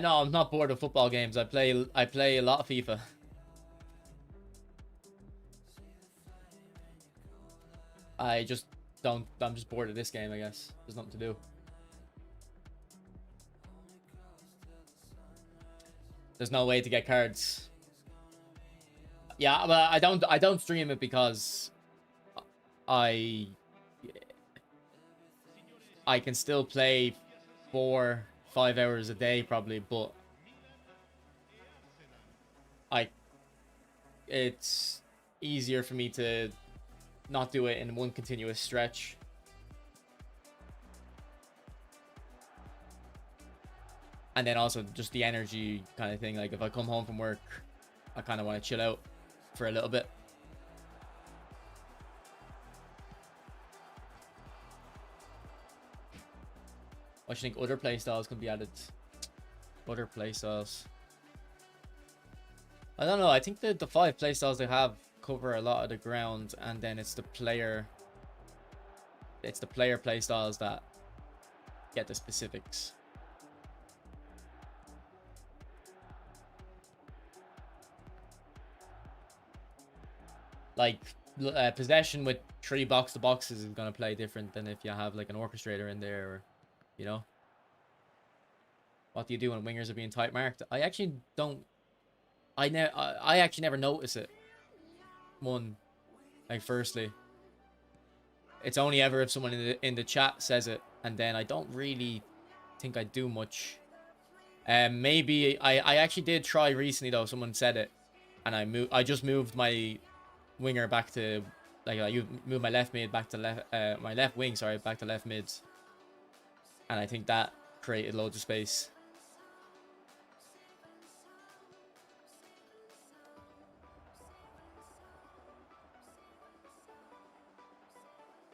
No, I'm not bored of football games. I play a lot of FIFA. I just don't. I'm just bored of this game, I guess. There's nothing to do. There's no way to get cards. Yeah, but I don't stream it because I can still play 4-5 hours a day probably, but it's easier for me to not do it in one continuous stretch. And then also just the energy kind of thing. Like, if I come home from work, I kind of want to chill out for a little bit. What do you think other playstyles can be added? Other playstyles. I don't know. I think the 5 playstyles they have cover a lot of the ground, and then it's the player play styles that get the specifics. Like possession with 3 box to boxes is gonna play different than if you have like an orchestrator in there, or you know. What do you do when wingers are being tight marked? I actually don't. I actually never notice it. Like firstly, it's only ever if someone in the chat says it, and then I don't really think I do much. Maybe I actually did try recently though. Someone said it, and I just moved my winger back to, like, I moved my left mid back to left, my left wing, sorry, back to left mid, and I think that created loads of space.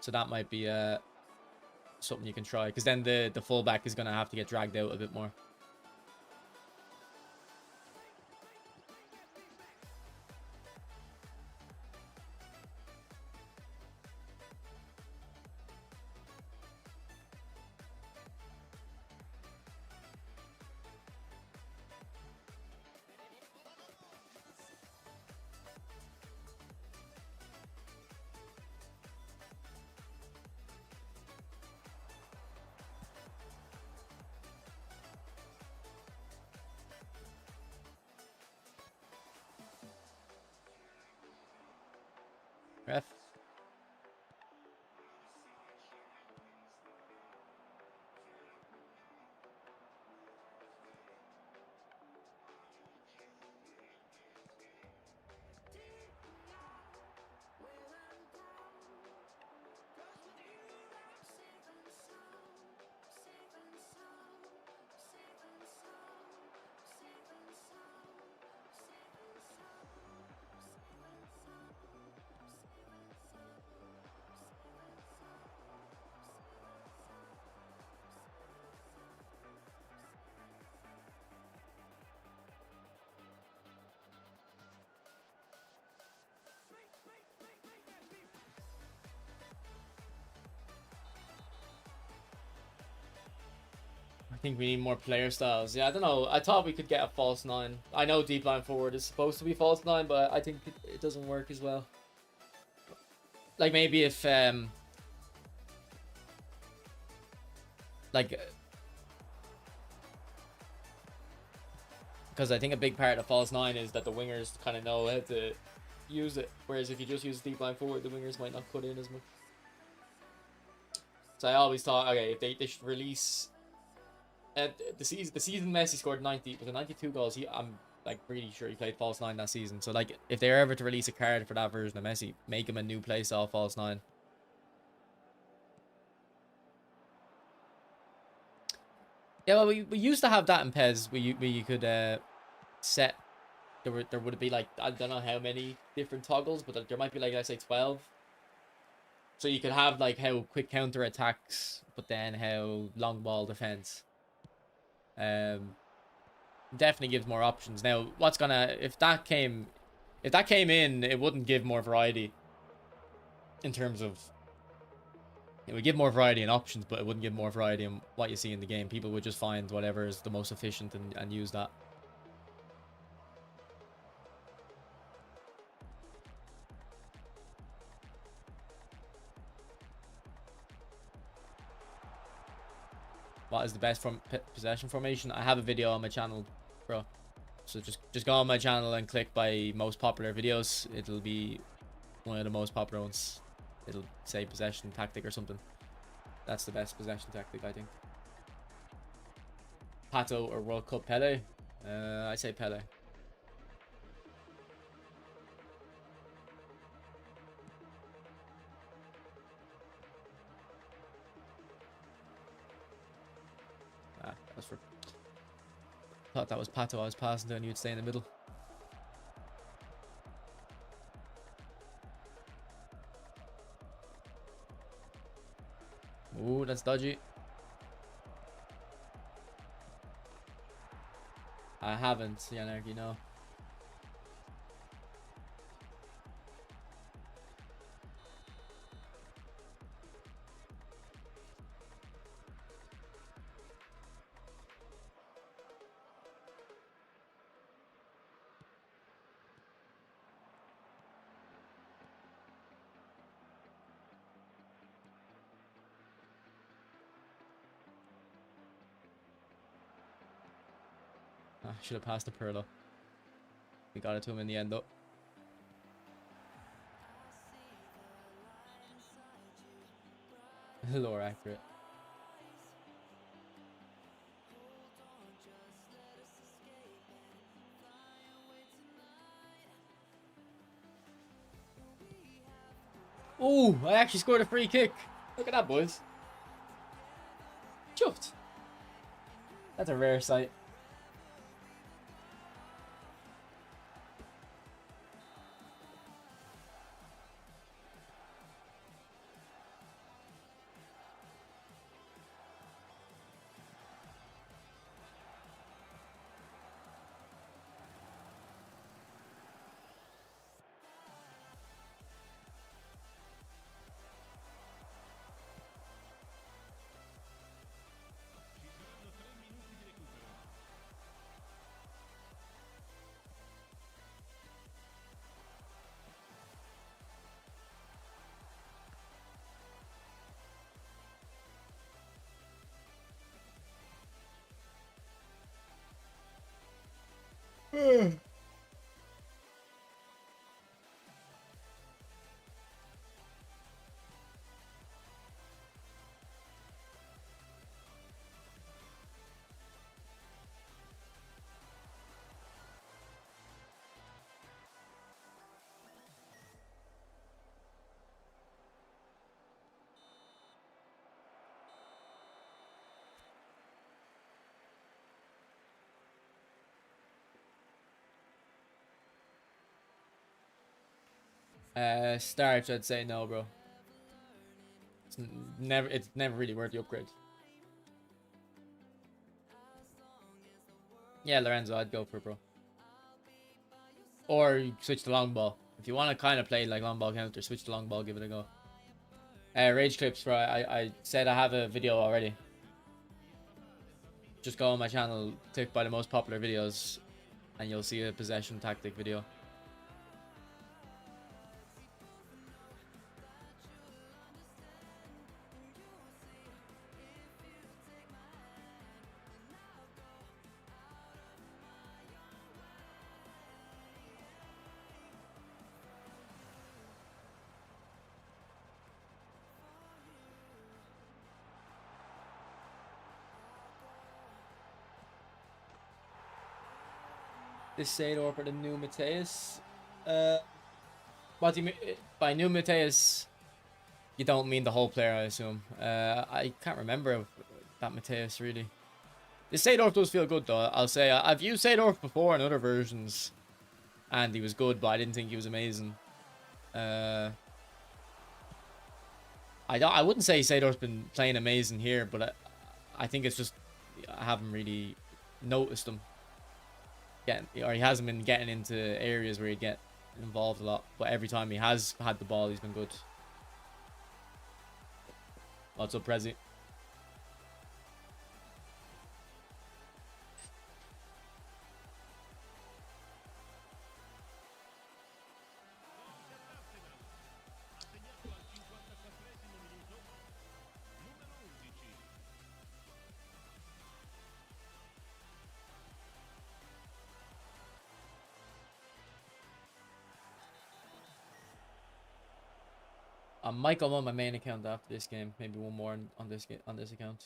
So that might be something you can try, because then the fullback is gonna have to get dragged out a bit more. Ref. I think we need more player styles. Yeah, I don't know. I thought we could get a false 9. I know deep line forward is supposed to be false 9, but I think it doesn't work as well. Like maybe if like, because I think a big part of false 9 is that the wingers kind of know how to use it, whereas if you just use deep line forward, the wingers might not cut in as much. So I always thought, okay, if they should release the season Messi scored 90, was it 92 goals? I'm like really sure he played false 9 that season. So like if they're ever to release a card for that version of Messi, make him a new playstyle false 9. Yeah, well, we used to have that in PES where you could set, there would be like, I don't know how many different toggles, but there might be like, let's say 12. So you could have like how quick counter attacks, but then how long ball defense. Definitely gives more options. Now, what's gonna, if that came in, it wouldn't give more variety in terms of, it would give more variety in options, but it wouldn't give more variety in what you see in the game. People would just find whatever is the most efficient and use that. What is the best possession formation? I have a video on my channel, bro. So just go on my channel and click by most popular videos. It'll be one of the most popular ones. It'll say possession tactic or something. That's the best possession tactic, I think. Pato or World Cup Pele? I say Pele. That was for... Thought that was Pato I was passing to and you'd stay in the middle. Ooh, that's dodgy. I haven't, Yanarchy, no. should have passed the Perlo. We got it to him in the end though. Lower accurate. Oh, I actually scored a free kick. Look at that, boys. Chuffed. That's a rare sight. Starch, I'd say no, bro. It's never really worth the upgrade. Yeah, Lorenzo, I'd go for it, bro. Or you switch to long ball. If you want to kind of play like long ball counter, switch to long ball, give it a go. Rage clips, bro. I said I have a video already. Just go on my channel, click by the most popular videos, and you'll see a possession tactic video. This SEEDORF or the new Mateus? What do you mean by new Mateus? You don't mean the whole player, I assume. I can't remember that Mateus really. This SEEDORF does feel good though. I'll say I've used SEEDORF before in other versions, and he was good, but I didn't think he was amazing. I wouldn't say SEEDORF's been playing amazing here, but I think it's just I haven't really noticed him. Or he hasn't been getting into areas where he'd get involved a lot, but every time he has had the ball, he's been good. What's up, Prezi? I might go on my main account after this game. Maybe one more on this account.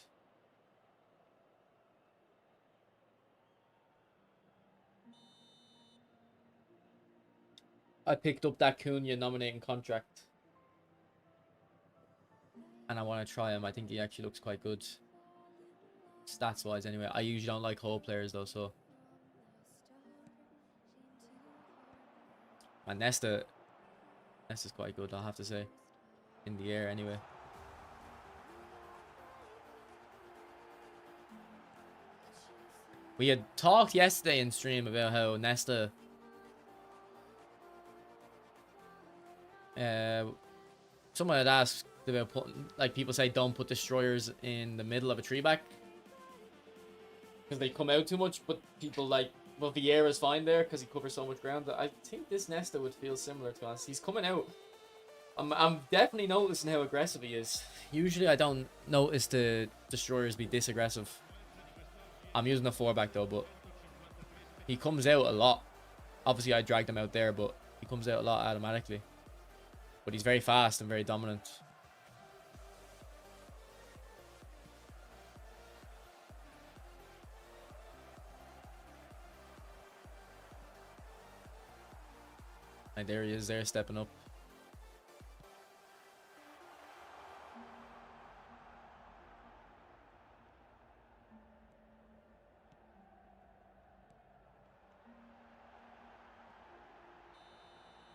I picked up that Cunha nominating contract, and I want to try him. I think he actually looks quite good, stats wise. Anyway, I usually don't like whole players though, so. And Nesta's quite good, I'll have to say. In the air, anyway. We had talked yesterday in stream about how Nesta someone had asked about putting, like, people say don't put destroyers in the middle of a tree back because they come out too much, but people like, well, Vieira's fine there because he covers so much ground. I think this Nesta would feel similar to us. He's coming out. I'm definitely noticing how aggressive he is. Usually I don't notice the destroyers be this aggressive. I'm using a 4-back though, but He comes out a lot. Obviously, I dragged him out there, but he comes out a lot automatically. But he's very fast and very dominant. And there he is there, stepping up.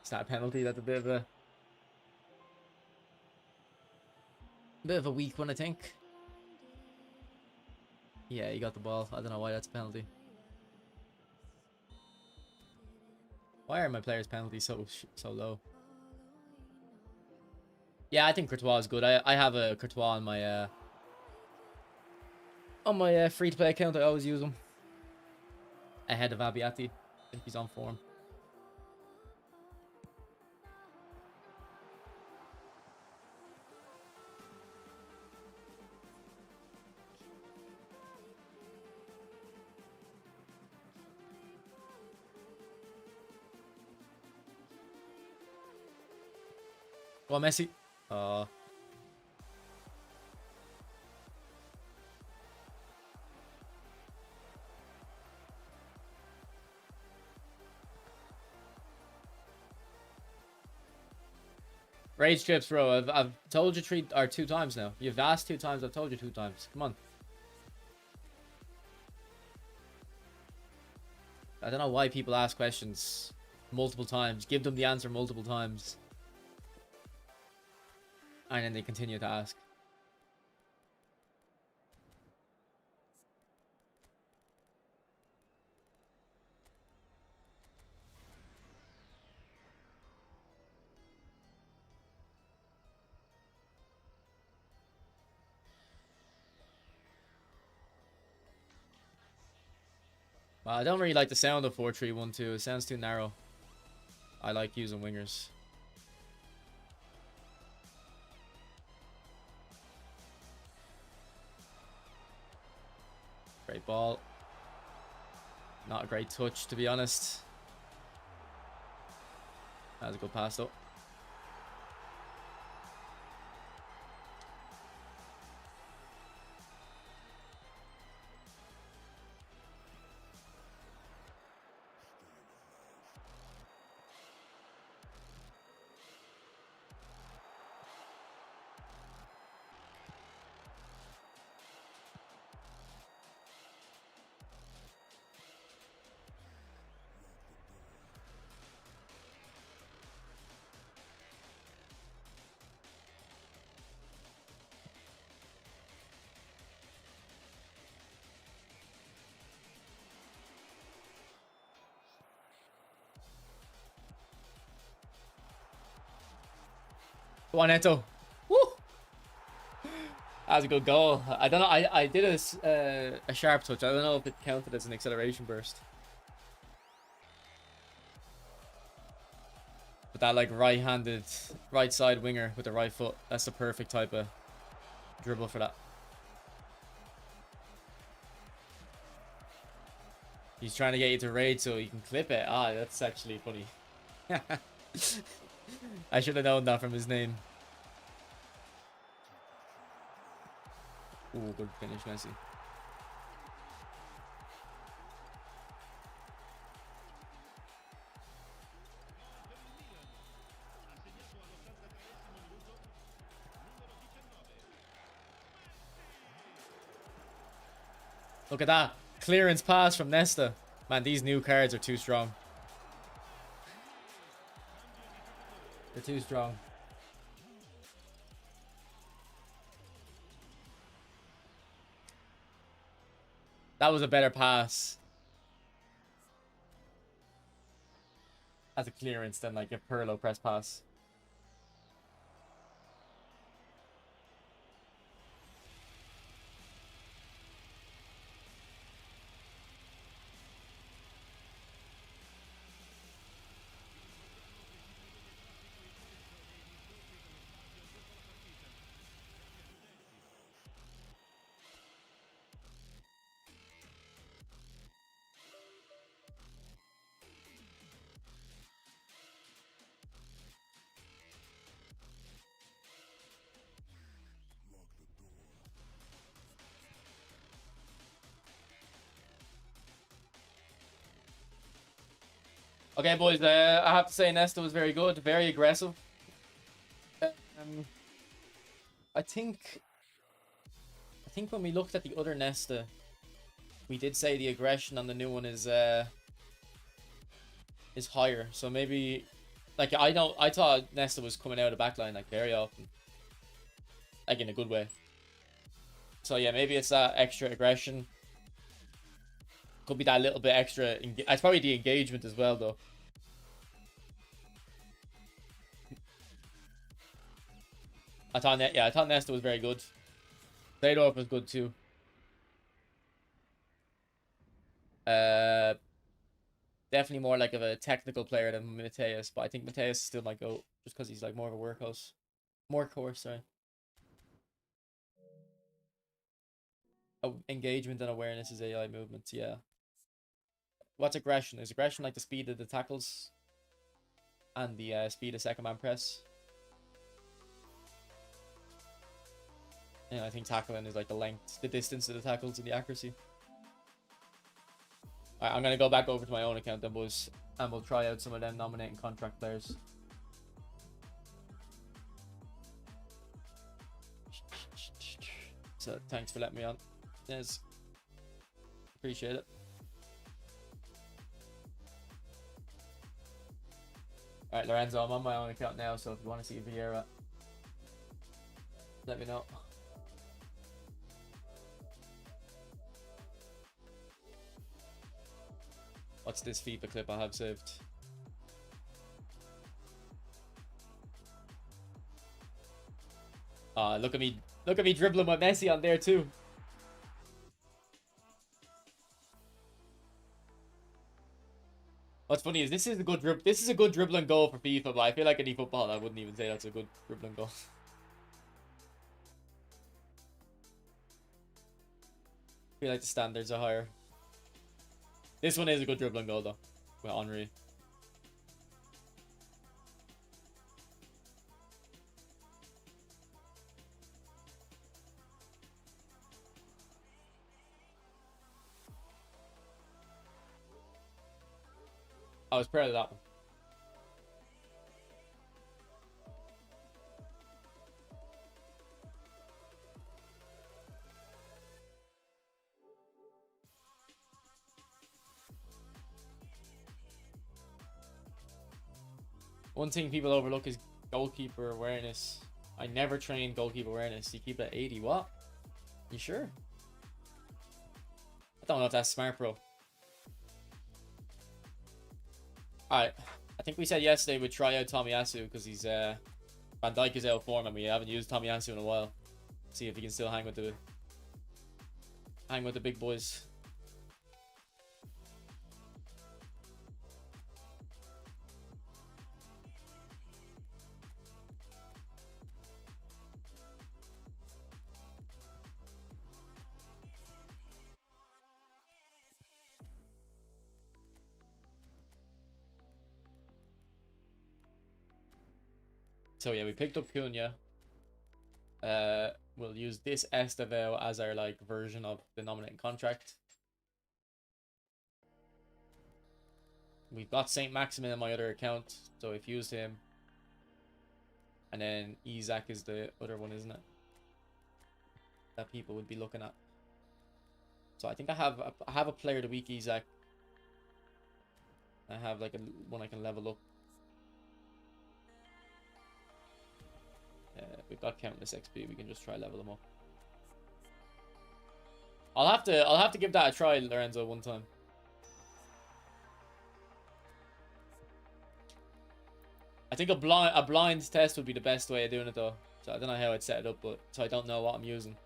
Is that a penalty? That's a bit of a weak one, I think. Yeah, he got the ball. I don't know why that's a penalty. Why are my players' penalties so low? Yeah, I think Courtois is good. I have a Courtois on my free-to-play account. I always use him ahead of Abiati. I think he's on form. Go on, Messi. Rage trips, bro. I've told you 2 times now. You've asked 2 times. I've told you 2 times. Come on. I don't know why people ask questions multiple times. Give them the answer multiple times. And then they continue to ask. Well, I don't really like the sound of 4-3-1-2. It sounds too narrow. I like using wingers. Great ball. Not a great touch, to be honest. That was a good pass, though. Go on, Eto. Woo! That was a good goal. I don't know. I did a sharp touch. I don't know if it counted as an acceleration burst. But that like right-handed, right side winger with the right foot. That's the perfect type of dribble for that. He's trying to get you to raid so you can clip it. Ah, that's actually funny. I should have known that from his name. Ooh, good finish, Messi. Look at that. Clearance pass from Nesta. Man, these new cards are too strong. They're too strong. That was a better pass. As a clearance than like a Pirlo press pass. Okay, boys. I have to say Nesta was very good, very aggressive. I think when we looked at the other Nesta, we did say the aggression on the new one is higher. So maybe, like, I thought Nesta was coming out of the backline like very often, like in a good way. So yeah, maybe it's that extra aggression. Could be that little bit extra. It's probably the engagement as well, though. I thought Nesta was very good. SEEDORF was good too. Definitely more like of a technical player than Mateus, but I think Mateus still might go just because he's like more of a workhorse. Sorry. Oh, engagement and awareness is AI movements, yeah. What's aggression? Is aggression like the speed of the tackles and the speed of second man press? And I think tackling is like the length, the distance of the tackles and the accuracy. Alright, I'm going to go back over to my own account then, boys. And we'll try out some of them nominating contract players. So, thanks for letting me on. Yes. Appreciate it. Alright, Lorenzo, I'm on my own account now, so if you want to see Vieira, let me know. What's this FIFA clip I have saved? Look at me dribbling with Messi on there too. What's funny is this is a good dribbling goal for FIFA, but I feel like any football I wouldn't even say that's a good dribbling goal. I feel like the standards are higher. This one is a good dribbling goal though, with Henry. I was proud of that one. One thing people overlook is goalkeeper awareness. I never train goalkeeper awareness. You keep it at 80. What? You sure? I don't know if that's smart, bro. Alright. I think we said yesterday we'd try out Tomiyasu because he's Van Dijk is out of form and we haven't used Tomiyasu in a while. See if he can still hang with the big boys. So yeah, we picked up Cunha. We'll use this Estevao as our like version of the nominating contract. We've got Saint Maximin in my other account, so we've used him. And then Isaac is the other one, isn't it? That people would be looking at. So I think I have a player of the week, Isaac. I have like one I can level up. We've got countless XP. We can just try level them up. I'll have to give that a try, Lorenzo, one time. I think a blind test would be the best way of doing it though. So I don't know how I'd set it up, but so I don't know what I'm using.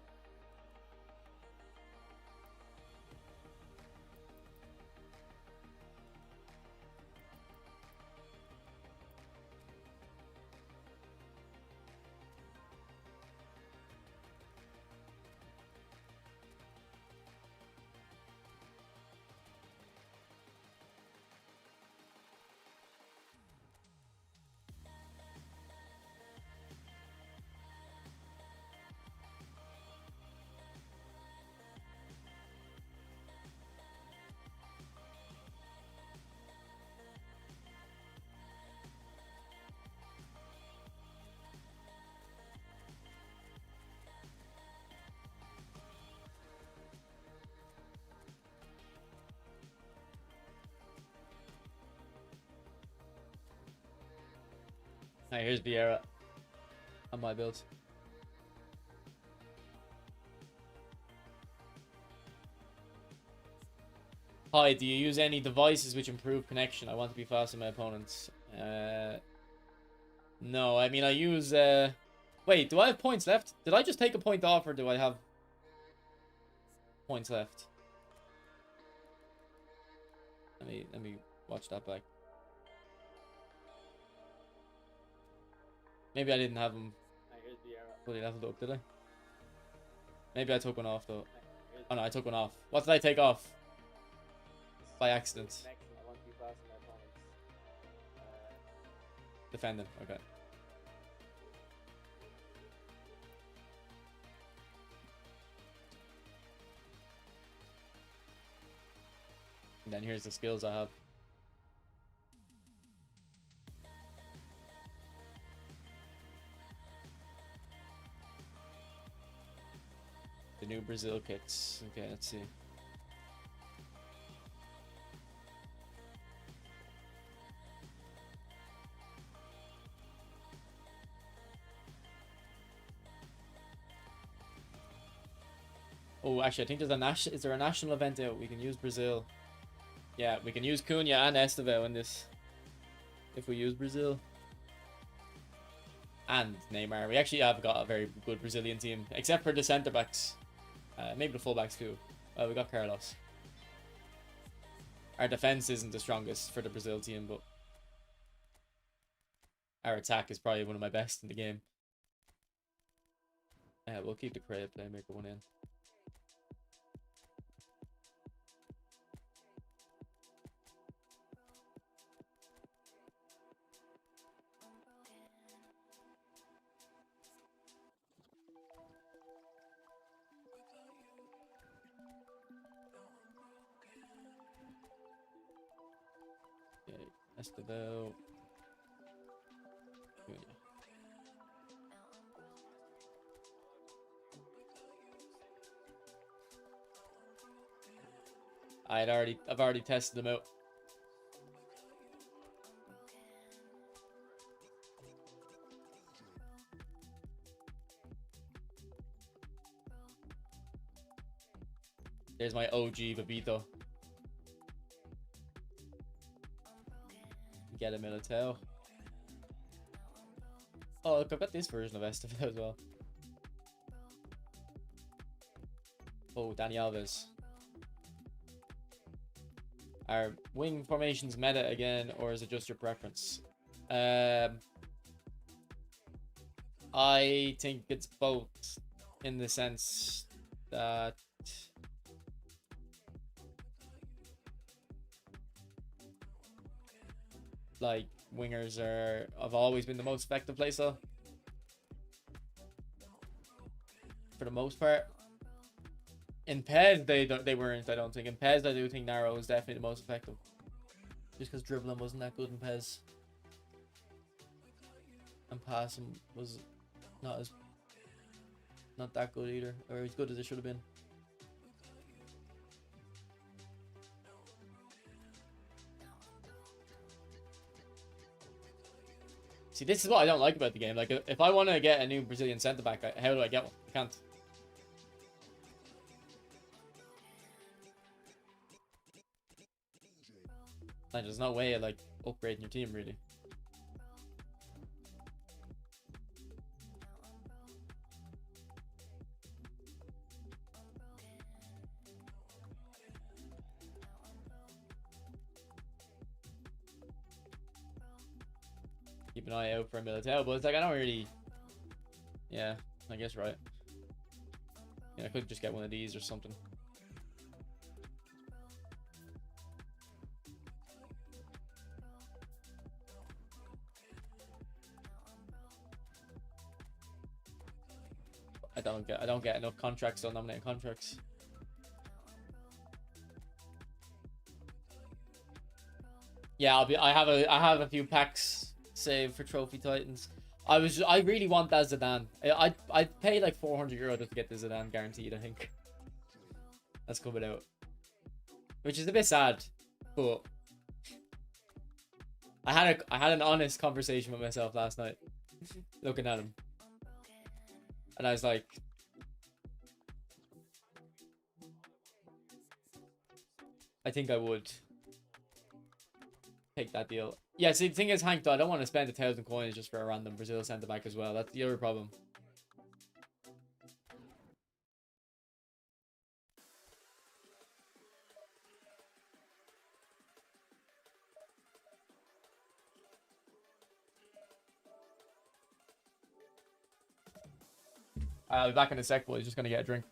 Alright, here's Vieira on my build. Hi, do you use any devices which improve connection? I want to be fast on my opponents. No, I mean I use wait, do I have points left? Did I just take a point off or do I have points left? Let me watch that back. Maybe I didn't have them fully leveled up, did I? Maybe I took one off though. Oh no, I took one off. What did I take off? By accident. Defending, okay. And then here's the skills I have. The new Brazil kits. Okay, let's see. Oh, actually, I think there's a national. Is there a national event out? We can use Brazil. Yeah, we can use Cunha and Estevao in this. If we use Brazil. And Neymar. We actually have got a very good Brazilian team. Except for the centre backs. Maybe the full backs too. We got Carlos. Our defense isn't the strongest for the Brazil team, but our attack is probably one of my best in the game. Yeah, we'll keep the Correa playmaker one in. Okay, Estevao. I've already tested them out. There's my OG Babito. Get a Militao. Oh, look, I've got this version of Estevao as well. Oh, Dani Alves. Are wing formations meta again, or is it just your preference? I think it's both, in the sense that like wingers have always been the most effective playstyle for the most part. In PES, they weren't. I don't think. In PES, I do think narrow was definitely the most effective, just because dribbling wasn't that good in PES, and passing was not that good either, or as good as it should have been. See, this is what I don't like about the game. Like, if I want to get a new Brazilian centre back, how do I get one? I can't. Like, there's no way of like upgrading your team really. Keep an eye out for a Militao, but it's like I don't really. Yeah, I guess right. Yeah, I could just get one of these or something. I don't get enough contracts on nominating contracts. Yeah, I have a few packs saved for Trophy Titans. I really want that Zidane. I'd pay like €400 to get the Zidane guaranteed, I think. That's coming out. Which is a bit sad, but I had an honest conversation with myself last night. looking at him. And I was like, I think I would take that deal. Yeah, see, the thing is, Hank, though, I don't want to spend 1,000 coins just for a random Brazil centre back as well. That's the other problem. I'll be back in a sec, boys. Just gonna get a drink.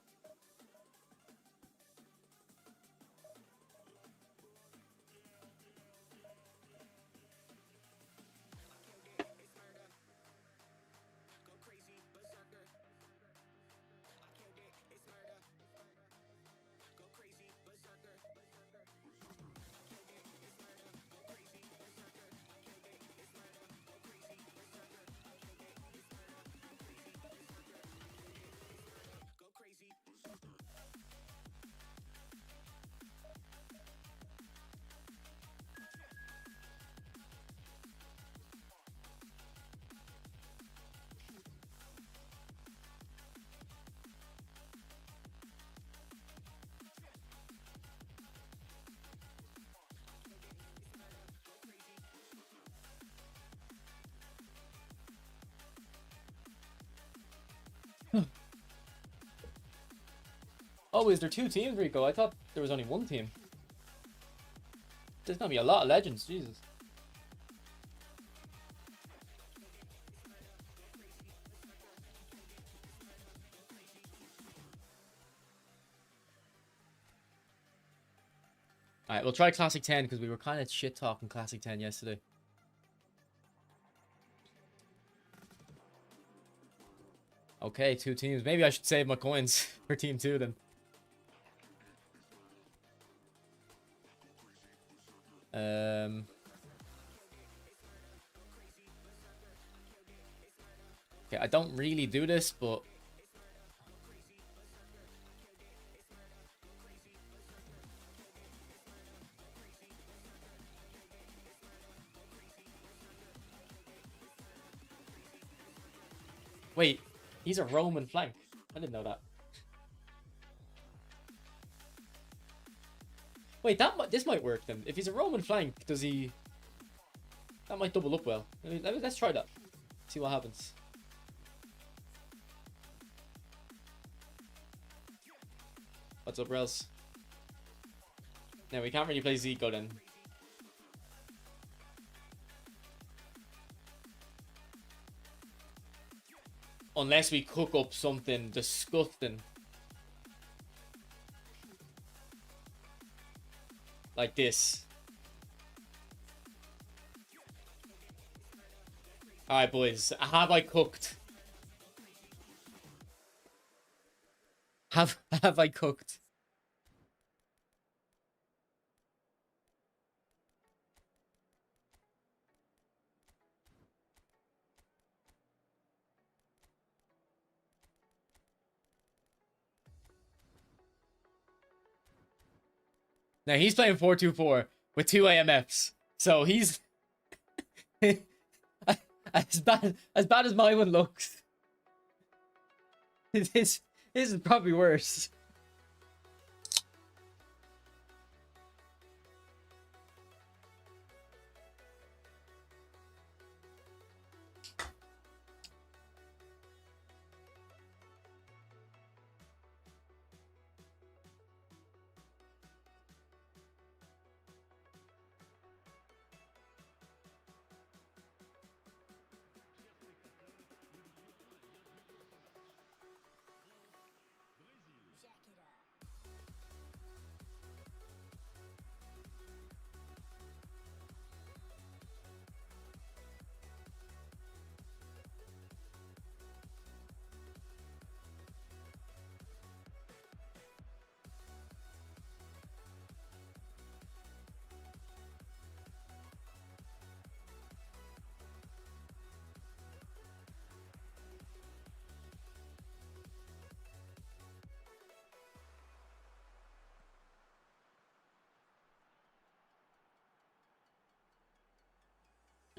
Oh, is there 2 teams, Rico? I thought there was only 1 team. There's gonna be a lot of legends, Jesus. Alright, we'll try Classic 10 because we were kind of shit talking Classic 10 yesterday. Okay, 2 teams. Maybe I should save my coins for team 2 then. Okay, I don't really do this, but wait, he's a Roman flank. I didn't know that. Wait, this might work then. If he's a Roman flank, does he? That might double up well. Let's try that. See what happens. What's up, Rels? Now we can't really play Zico then. Unless we cook up something disgusting. Like this. Alright, boys. Have I cooked? Have I cooked? Now he's playing 4-2-4 with 2 AMFs. So he's as bad as my one looks. This is probably worse.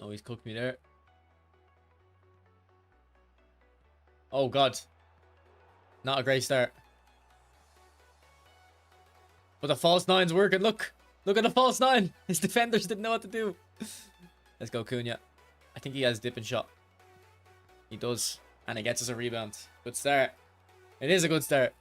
Oh, he's cooked me there. Oh, God. Not a great start. But the false nine's working. Look. Look at the false nine. His defenders didn't know what to do. Let's go, Cunha. I think he has dipping shot. He does. And it gets us a rebound. Good start. It is a good start.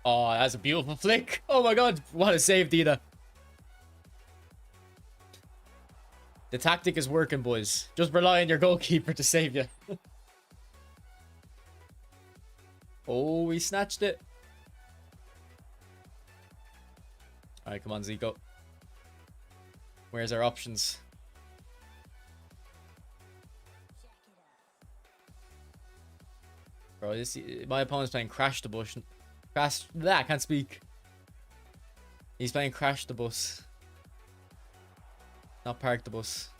Oh, that's a beautiful flick. Oh my god. What a save, Dita. The tactic is working, boys. Just rely on your goalkeeper to save you. Oh, we snatched it. Alright, come on, Zico. Where's our options? Bro, this, my opponent's playing Crash the Bush. Crash... I can't speak. He's playing Crash the Bus. Not Park the Bus.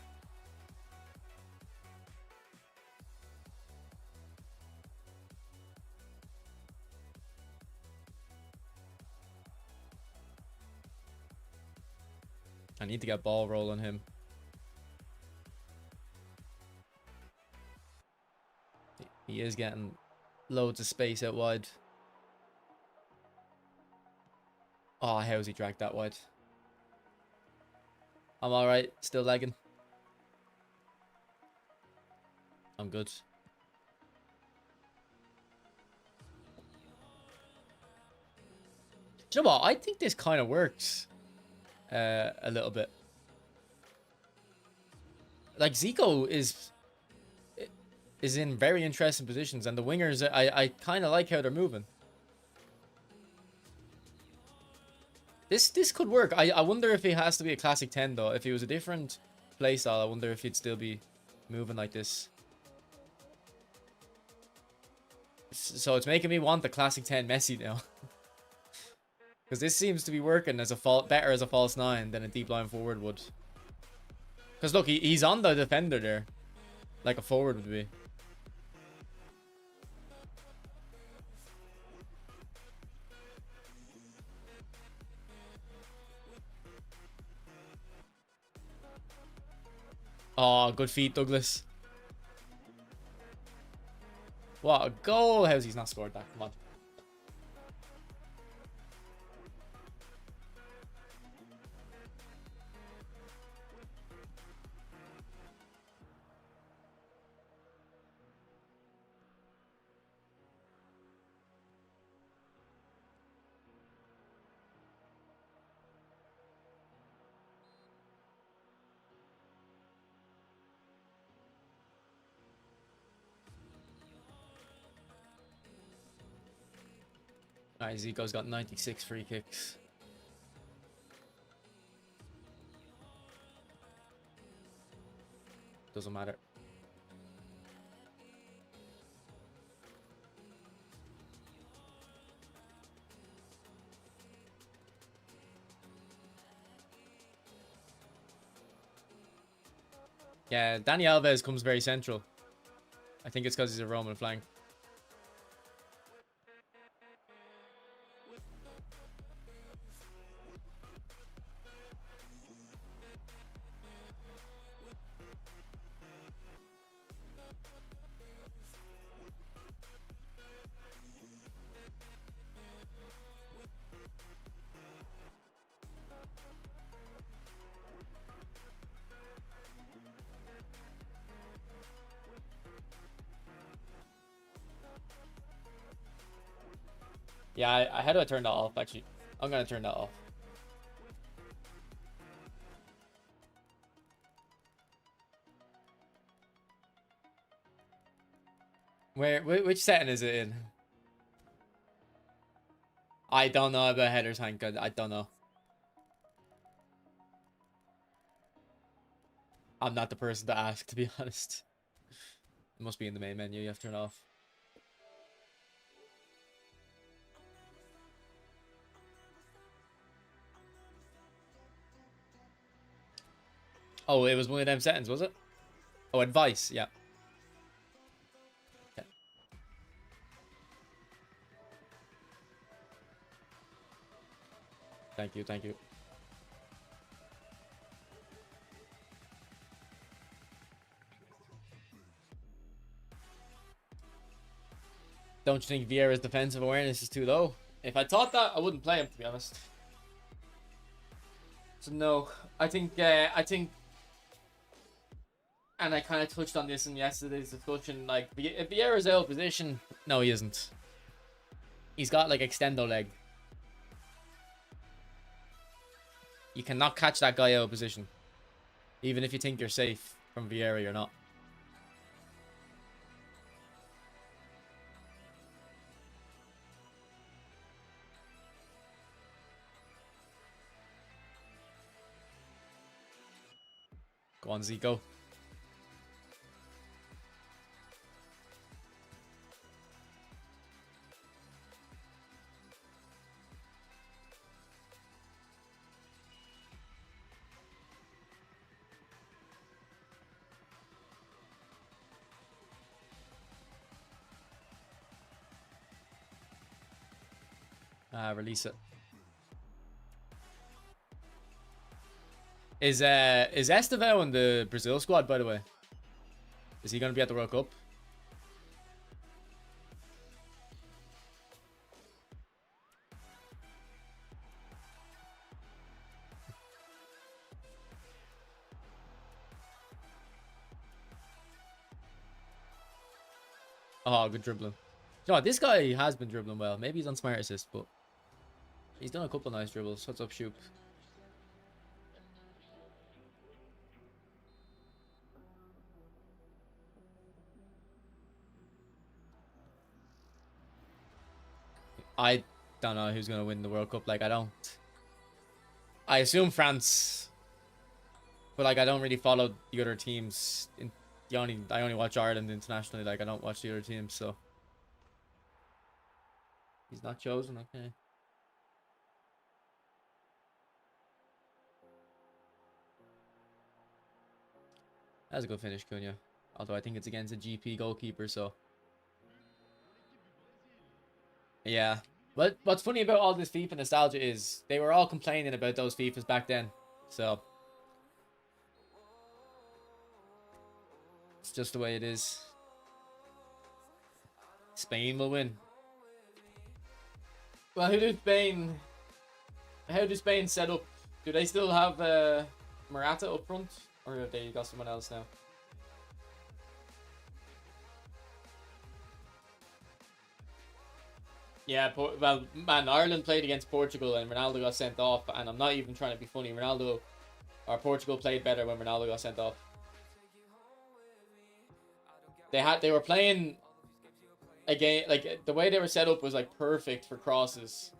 I need to get ball roll on him. He is getting loads of space out wide. Oh, how's he dragged that wide? I'm alright. Still lagging. I'm good. Do you know what? I think this kind of works. A little bit. Like, Zico is in very interesting positions, and the wingers, I kind of like how they're moving. This could work. I wonder if he has to be a classic 10 though. If he was a different playstyle, I wonder if he'd still be moving like this. So it's making me want the classic 10 Messi now. Because this seems to be working as a better as a false 9 than a deep line forward would. Because look, he's on the defender there. Like a forward would be. Oh, good feet, Douglas. What a goal. How's he's not scored that? Come on. Alright, Zico's got 96 free kicks. Doesn't matter. Yeah, Dani Alves comes very central. I think it's because he's a Roman flank. Yeah, how do I turn that off, actually? I'm gonna turn that off. Which setting is it in? I don't know about headers, Hank. I don't know. I'm not the person to ask, to be honest. It must be in the main menu. You have to turn it off. Oh, it was one of them settings, was it? Oh, advice, yeah. Okay. Thank you, thank you. Don't you think Vieira's defensive awareness is too low? If I thought that, I wouldn't play him, to be honest. So no, I think, and I kind of touched on this in yesterday's discussion, like, if Vieira's out of position, no, he isn't. He's got, like, extendo leg. You cannot catch that guy out of position. Even if you think you're safe from Vieira, you're not. Go on, Zico. Release it. Is Estevão in the Brazil squad, by the way? Is he going to be at the World Cup? Oh, good dribbling. You know what, this guy has been dribbling well. Maybe he's on smart assist, but he's done a couple of nice dribbles. What's up, Shoop? I don't know who's going to win the World Cup. Like, I assume France, but like, I don't really follow the other teams. I only watch Ireland internationally. Like, I don't watch the other teams, so he's not chosen. Okay. That's a good finish, Cunha. Although I think it's against a GP goalkeeper, so yeah. But what's funny about all this FIFA nostalgia is they were all complaining about those FIFAs back then, so it's just the way it is. Spain will win. Well, how do Spain set up? Do they still have Morata up front, or have they got someone else now? Yeah, well, man, Ireland played against Portugal and Ronaldo got sent off, and I'm not even trying to be funny. Portugal played better when Ronaldo got sent off. They were playing again, like the way they were set up was like perfect for crosses,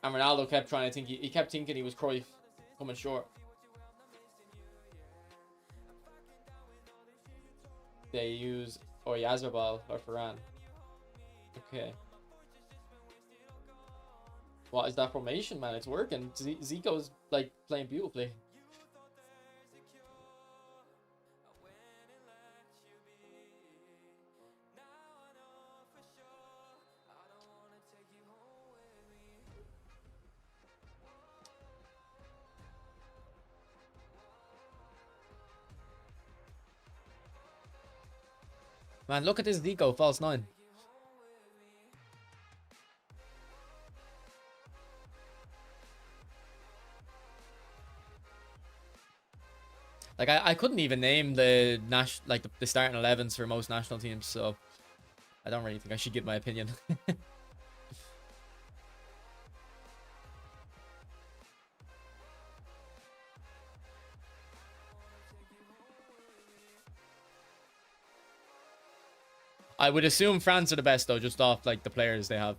and Ronaldo kept trying to think. He kept thinking he was Cruyff, coming short. They use Oyarzabal or Varane. Okay. What is that formation, man? It's working. Zico's like playing beautifully. Man, look at this Zico, false 9. Like, I couldn't even name the the starting 11s for most national teams, so I don't really think I should give my opinion. I would assume France are the best though, just off like the players they have.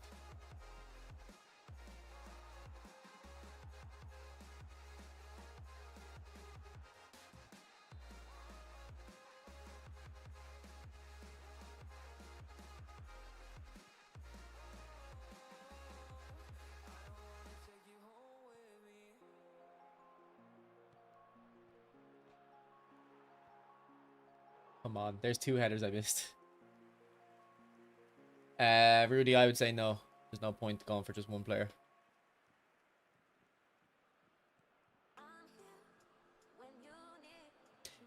Come on. There's 2 headers I missed. Rudy, I would say no. There's no point going for just one player.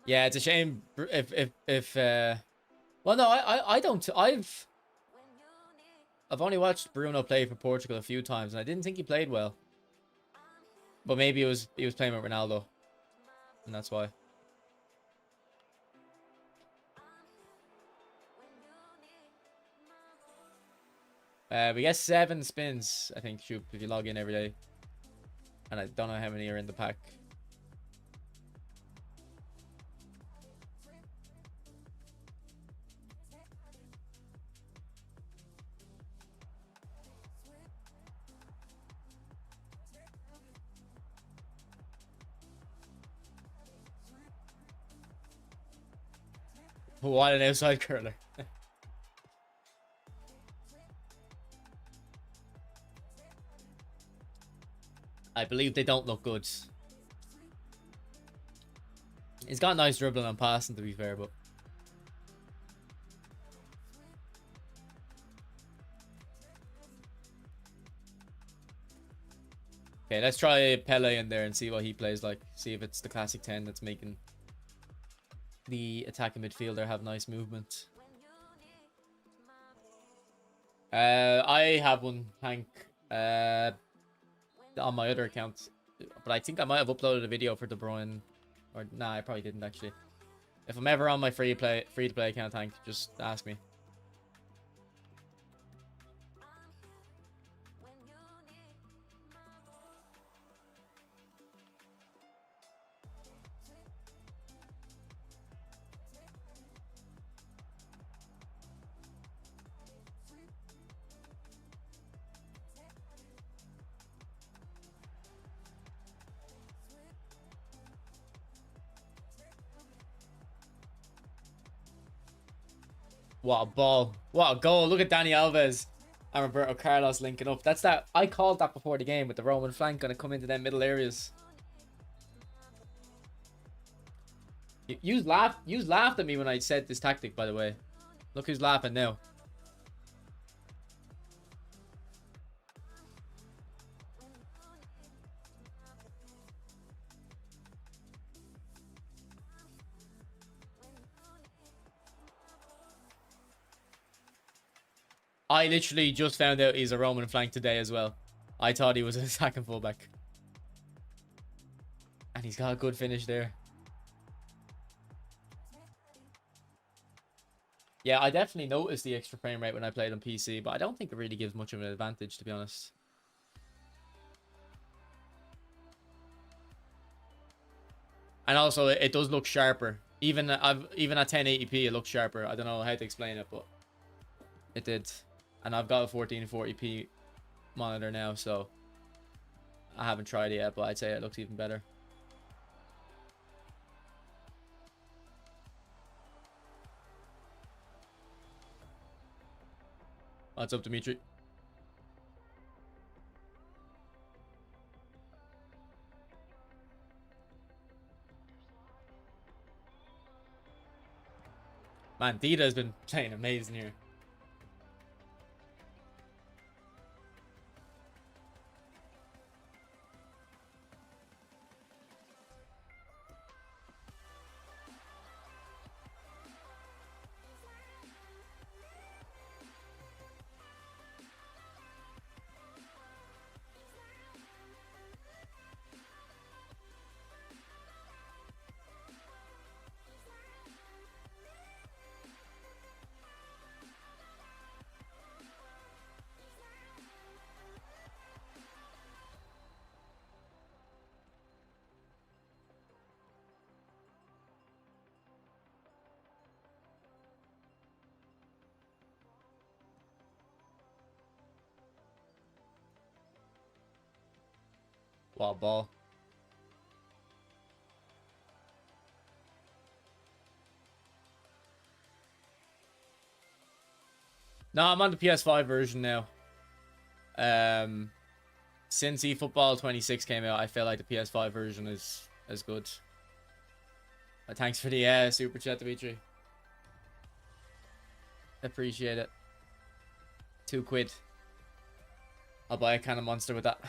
Yeah, it's a shame if well, no, I don't. I've only watched Bruno play for Portugal a few times, and I didn't think he played well. But maybe he was playing with Ronaldo, and that's why. We get 7 spins, I think, Shoop, if you log in every day. And I don't know how many are in the pack. What an outside curler. I believe they don't look good. He's got nice dribbling and passing, to be fair, but... Okay, let's try Pele in there and see what he plays like. See if it's the classic 10 that's making the attacking midfielder have nice movement. I have one, Hank, on my other account, but I think I might have uploaded a video for De Bruyne, or nah, I probably didn't actually. If I'm ever on my free to play account, Hank, just ask me. What a ball. What a goal. Look at Dani Alves and Roberto Carlos linking up. That's that. I called that before the game with the Roman flank going to come into them middle areas. You laughed at me when I said this tactic, by the way. Look who's laughing now. I literally just found out he's a Roman flank today as well. I thought he was an attacking fullback. And he's got a good finish there. Yeah, I definitely noticed the extra frame rate when I played on PC, but I don't think it really gives much of an advantage, to be honest. And also, it does look sharper. Even at 1080p, it looks sharper. I don't know how to explain it, but it did. And I've got a 1440p monitor now, so I haven't tried it yet, but I'd say it looks even better. What's up, Dimitri? Man, Dida has been playing amazing here. Wow, ball. No, I'm on the PS5 version now. Since eFootball 26 came out, I feel like the PS5 version is good. Thanks for the super chat, Dimitri. Appreciate it. £2. I'll buy a can of Monster with that.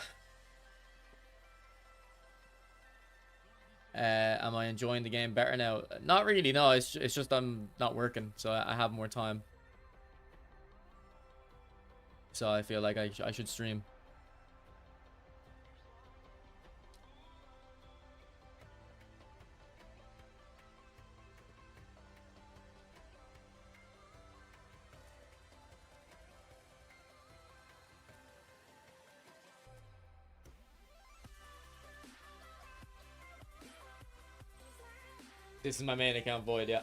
Am I enjoying the game better now? Not really, no. It's just I'm not working, so I have more time. So I feel like I should stream. This is my main account, Void, yeah.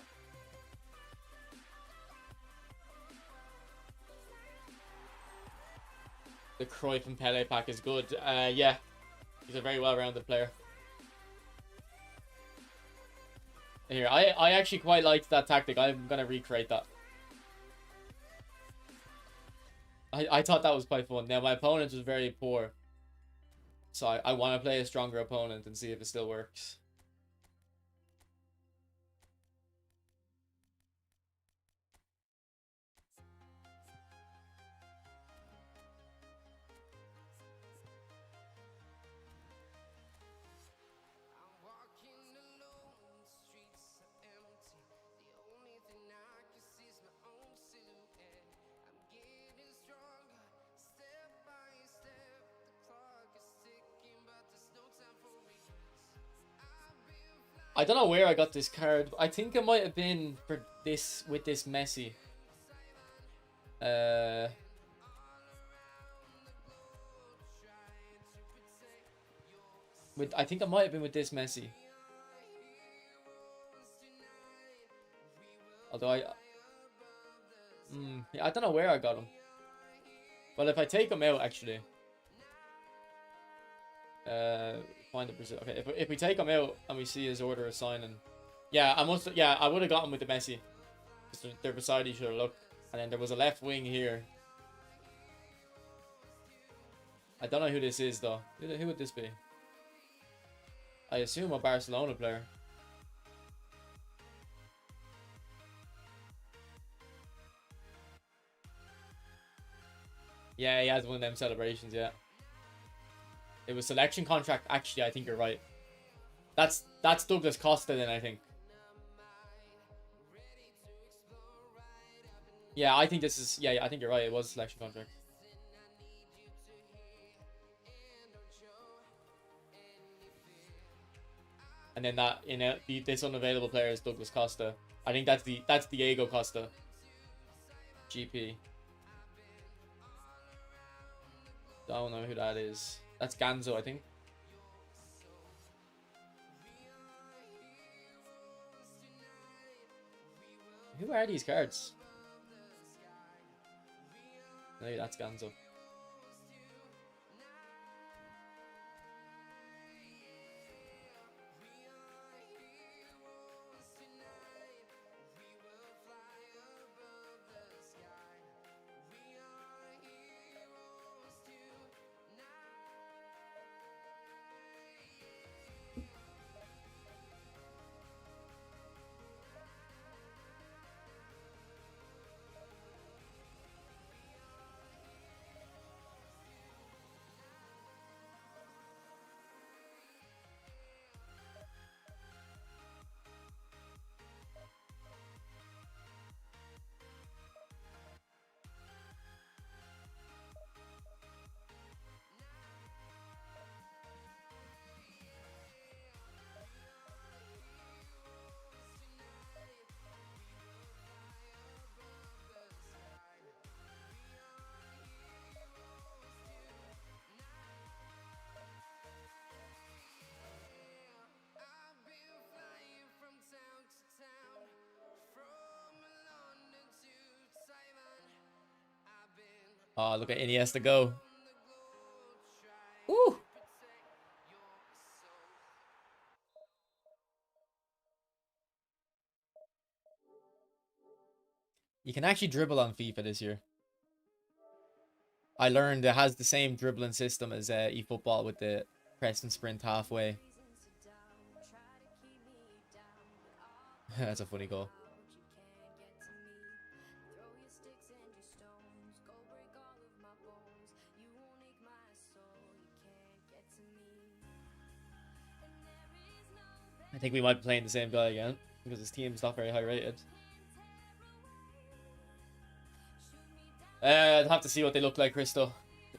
The Cruyff and Pele pack is good. Yeah. He's a very well-rounded player. Here, I actually quite liked that tactic. I'm gonna recreate that. I thought that was quite fun. Now, my opponent was very poor. So I want to play a stronger opponent and see if it still works. I don't know where I got this card. I think it might have been for this with this Messi. I think it might have been with this Messi. Although yeah, I don't know where I got him. But if I take him out, actually, find the Brazil. Okay, if we take him out and we see his order of signing, yeah, I would have got him with the Messi. They're beside each other. Look, and then there was a left wing here. I don't know who this is though. Who would this be? I assume a Barcelona player. Yeah, he has one of them celebrations, yeah. It was selection contract. Actually, I think you're right. That's Douglas Costa then, I think. Yeah, I think this is... Yeah, I think you're right. It was a selection contract. And then that, you know, this unavailable player is Douglas Costa. I think that's Diego Costa. GP. Don't know who that is. That's Ganzo, I think. Who are these cards? Maybe that's Ganzo. Oh, look at NESTA go. Woo! You can actually dribble on FIFA this year. I learned it has the same dribbling system as eFootball with the press and sprint halfway. That's a funny goal. think we might be playing the same guy again because his team's not very high rated. I'd have to see what they look like, Crystal.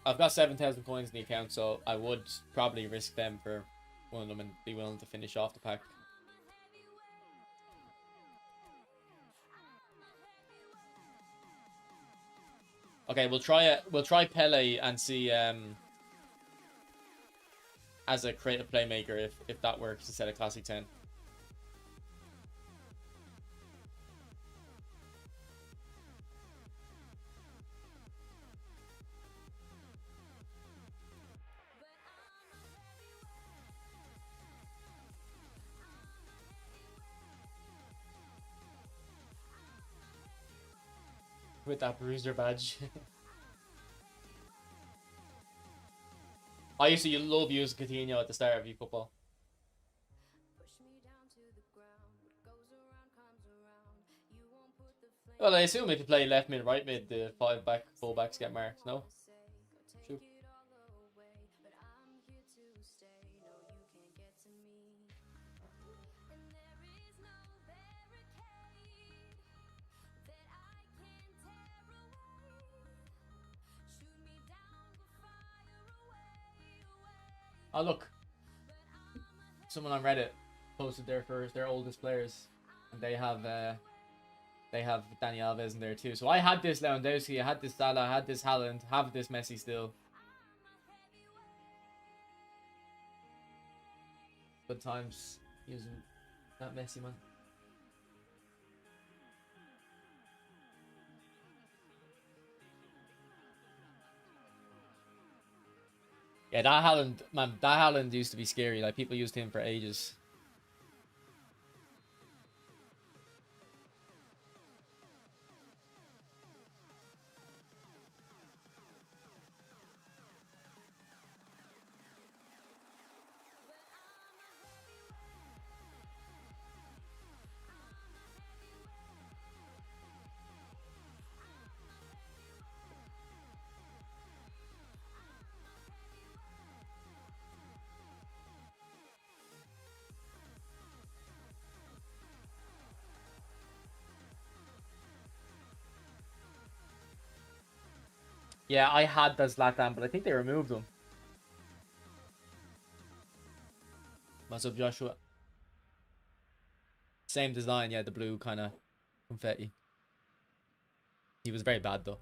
I've got 7,000 coins in the account, so I would probably risk them for one of them and be willing to finish off the pack. Okay, we'll try it. We'll try Pele and see as a creative playmaker if that works instead of Classic 10. With that bruiser badge. I used to love using Coutinho at the start of eFootball. Well, I assume if you play left mid, right mid, the full backs get marked, no? True. Oh look, someone on Reddit posted their oldest players, and they have Dani Alves in there too. So I had this Lewandowski, I had this Salah, I had this Haaland, have this Messi still. Good times using that Messi, man. Yeah, that Haaland, man, that Haaland used to be scary. Like, people used him for ages. Yeah, I had the Zlatan, but I think they removed him. What's up, Joshua? Same design, yeah, the blue kind of confetti. He was very bad, though.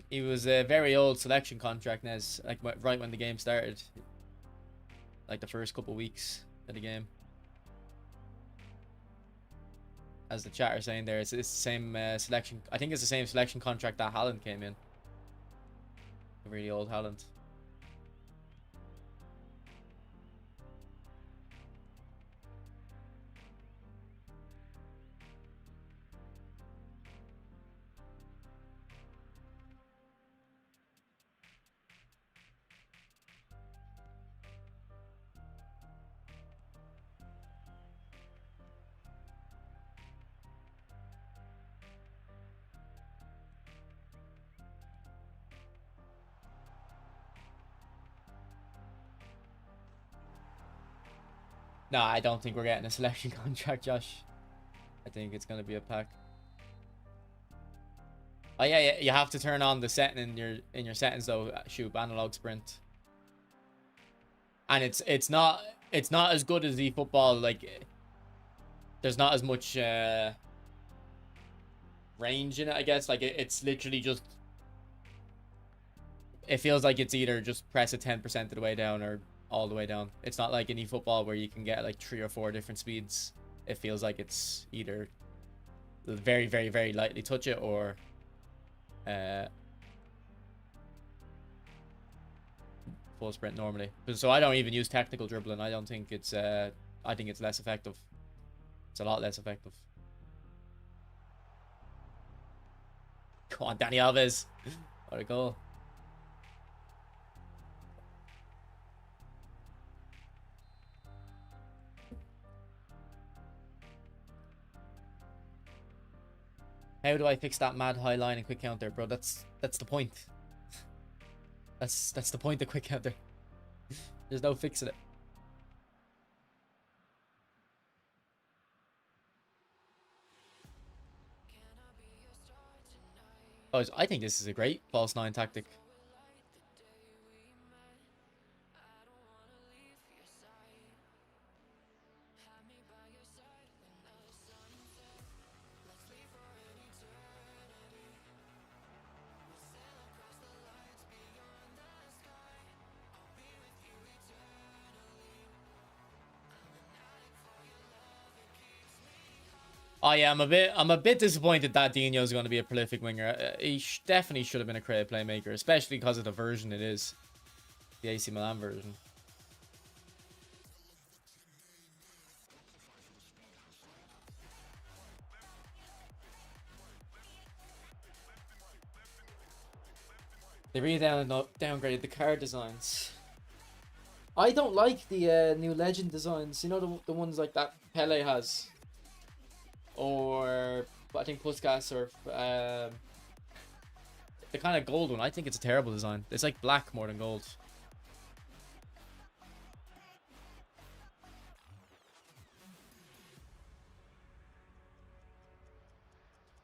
He was a very old selection contract, Nez, like right when the game started. Like the first couple weeks of the game. As the chat are saying there, it's the same selection. I think it's the same selection contract that Haaland came in. A really old Haaland. No, I don't think we're getting a selection contract, Josh. I think it's gonna be a pack. Oh yeah, you have to turn on the setting in your settings though. Shoot, analog sprint. And it's not as good as eFootball. Like, there's not as much range in it, I guess. Like, it's literally just, it feels like it's either just press it 10% of the way down or all the way down. It's not like in eFootball where you can get like 3 or 4 different speeds. It feels like it's either very, very, very lightly touch it or full sprint normally. So I don't even use technical dribbling. I don't think it's I think it's less effective. It's a lot less effective. Come on, Dani Alves. What a goal. How do I fix that mad high line and quick counter, bro? That's the point. That's the point of quick counter. There's no fixing it. Oh, I think this is a great false 9 tactic. Oh yeah, I'm a bit disappointed that Dino's going to be a prolific winger. He definitely should have been a creative playmaker, especially because of the version it is, the AC Milan version. They really downgraded the card designs. I don't like the new legend designs. You know, the ones like that Pele has, or I think Puskas, or the kind of gold one. I think it's a terrible design. It's like black more than gold.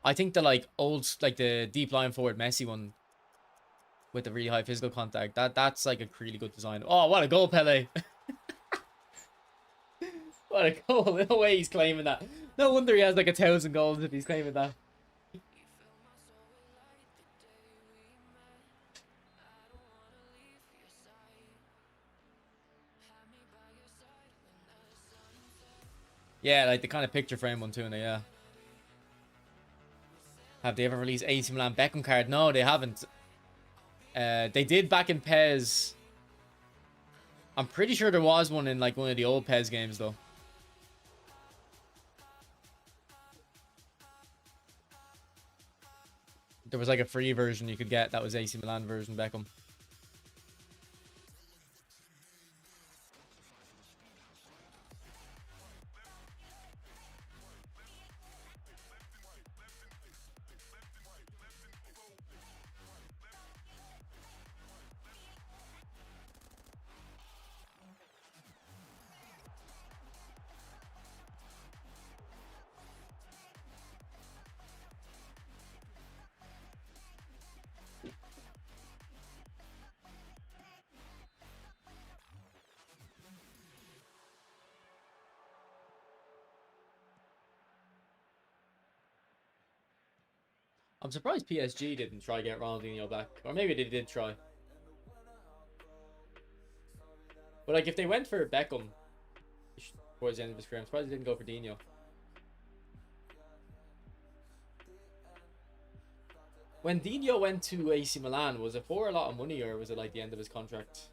I think the like the deep line forward Messi one with the really high physical contact, that's like a really good design. Oh, what a goal, Pele! What a goal! No way he's claiming that. No wonder he has like 1,000 goals if he's claiming that. Yeah, like the kind of picture frame one too, yeah. Have they ever released AC Milan Beckham card? No, they haven't. They did back in PES. I'm pretty sure there was one in like one of the old PES games though. There was like a free version you could get that was AC Milan version Beckham. I'm surprised PSG didn't try to get Ronaldinho back. Or maybe they did try. But like if they went for Beckham towards the end of his career, I'm surprised they didn't go for Dino. When Dino went to AC Milan, was it for a lot of money or was it like the end of his contract?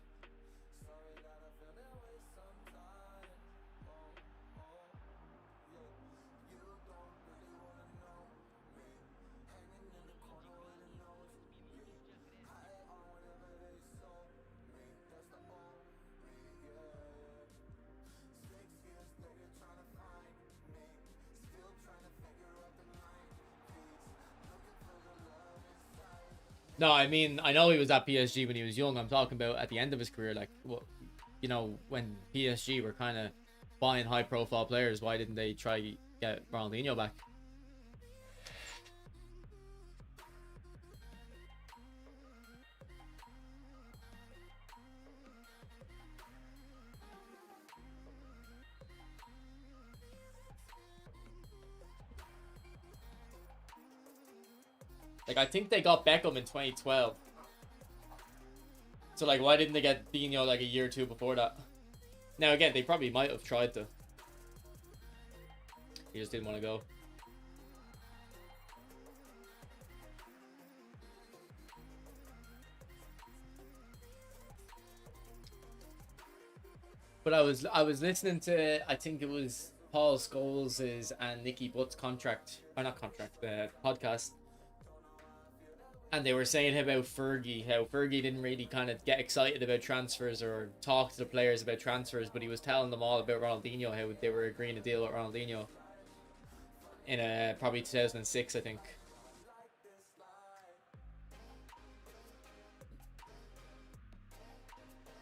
No, I mean, I know he was at PSG when he was young. I'm talking about at the end of his career. Like, what, you know, when PSG were kind of buying high-profile players, why didn't they try to get Ronaldinho back? Like, I think they got Beckham in 2012. So, like, why didn't they get Dino, like, a year or two before that? Now, again, they probably might have tried to. He just didn't want to go. But I was listening to, I think it was Paul Scholes' and Nicky Butt's contract, or not contract, the podcast. And they were saying about Fergie, how Fergie didn't really kind of get excited about transfers or talk to the players about transfers, but he was telling them all about Ronaldinho, how they were agreeing a deal with Ronaldinho in probably 2006, I think.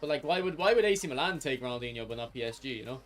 But like, why would AC Milan take Ronaldinho but not PSG? You know.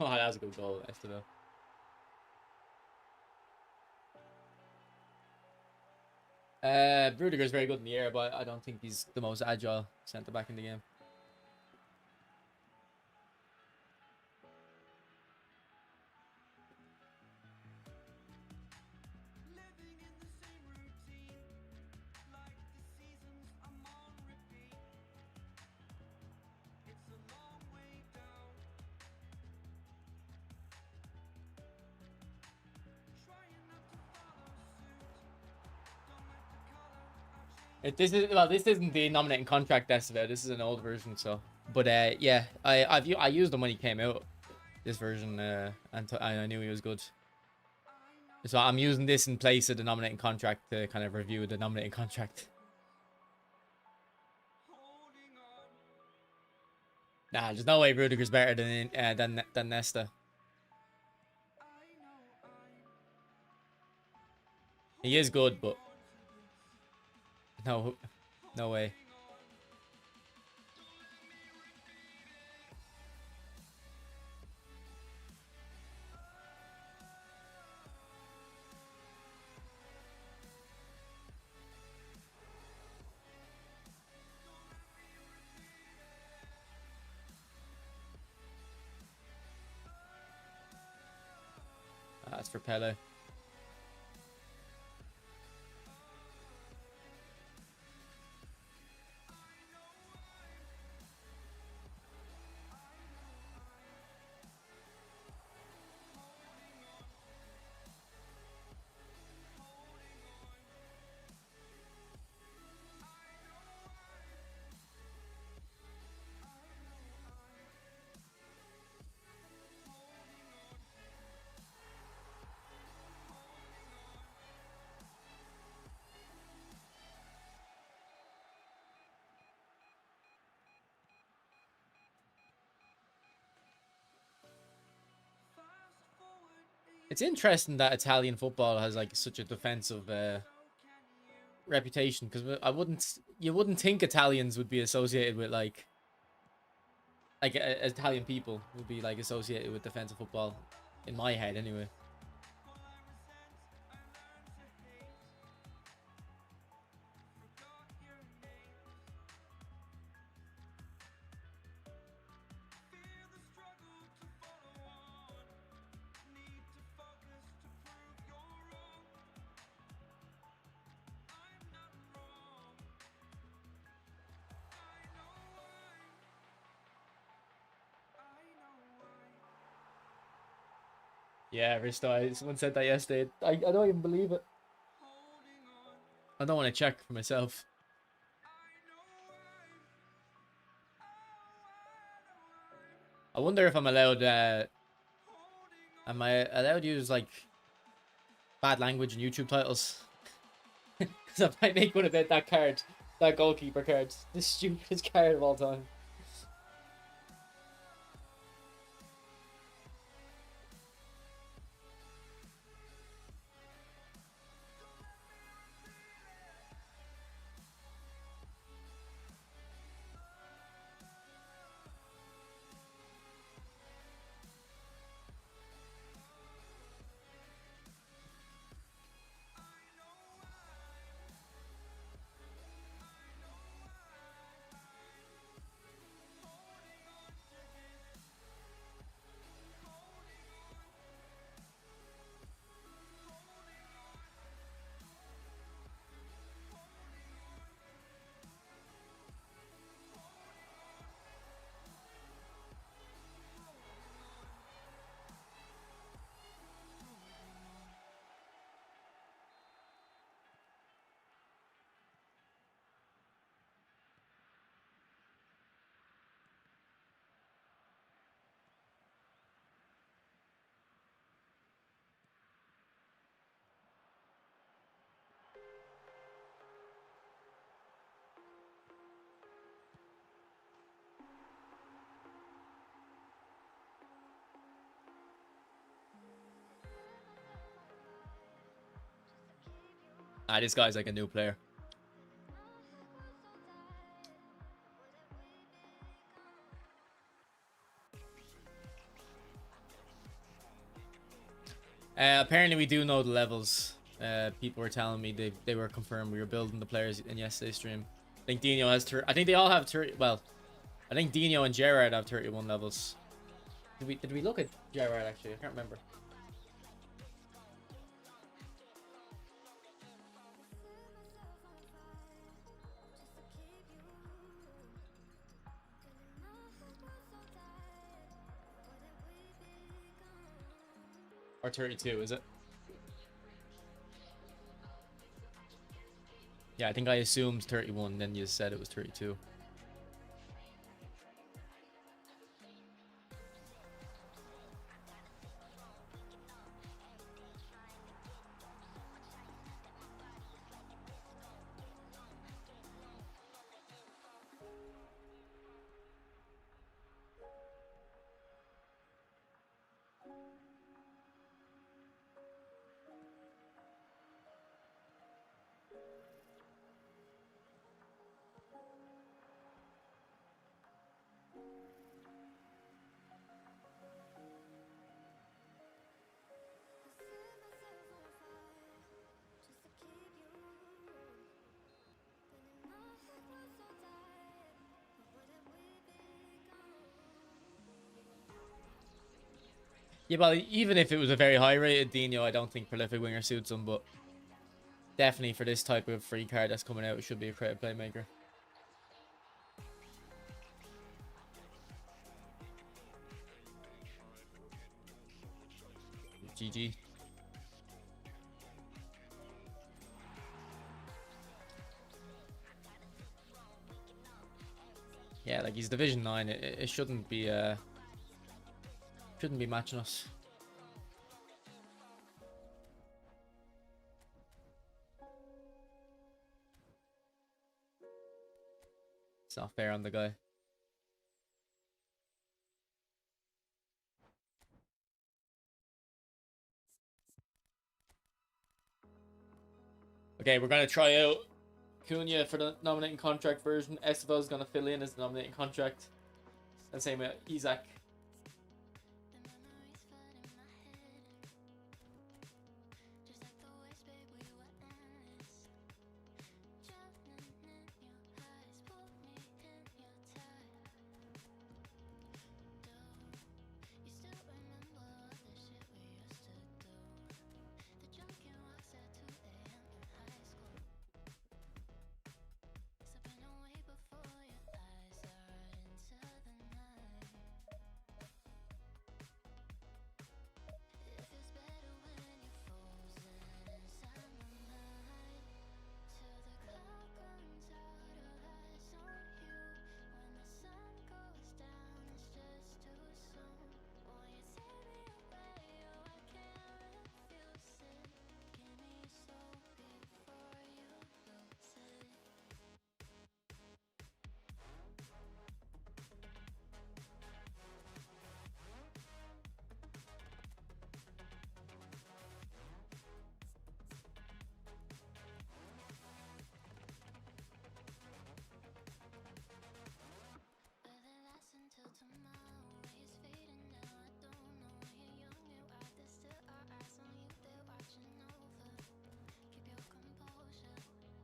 Oh, that was a good goal, Estevao. Rudiger's very good in the air, but I don't think he's the most agile centre back in the game. This isn't the nominating contract Estevao. This is an old version, so. But yeah, I used him when he came out. This version, and I knew he was good. So I'm using this in place of the nominating contract to kind of review the nominating contract. Nah, there's no way Rudiger's better than Nesta. He is good, but no way. That's for Pele. It's interesting that Italian football has like such a defensive reputation, because you wouldn't think Italians would be associated with like Italian people would be like associated with defensive football, in my head anyway. Yeah, Risto, someone said that yesterday. I don't even believe it. I don't want to check for myself. I wonder if I'm allowed, am I allowed to use, like, bad language in YouTube titles? Because I might make one about that card. That goalkeeper card. The stupidest card of all time. Ah, this guy's like a new player. Apparently we do know the levels. People were telling me they were confirmed. We were building the players in yesterday's stream. I think Dino has I think they all have 30. Well, I think Dino and Gerard have 31 levels. Did we look at Gerard actually? I can't remember. Or 32, is it? Yeah, I think I assumed 31, then you said it was 32. Yeah, well, even if it was a very high rated Dino, I don't think Prolific Winger suits him, but definitely for this type of free card that's coming out, it should be a creative playmaker. GG. Yeah, like he's Division 9. It shouldn't be matching us. It's not fair on the guy. Okay, we're gonna try out Cunha for the nominating contract version. Estevao is gonna fill in as the nominating contract. And same with Isaac.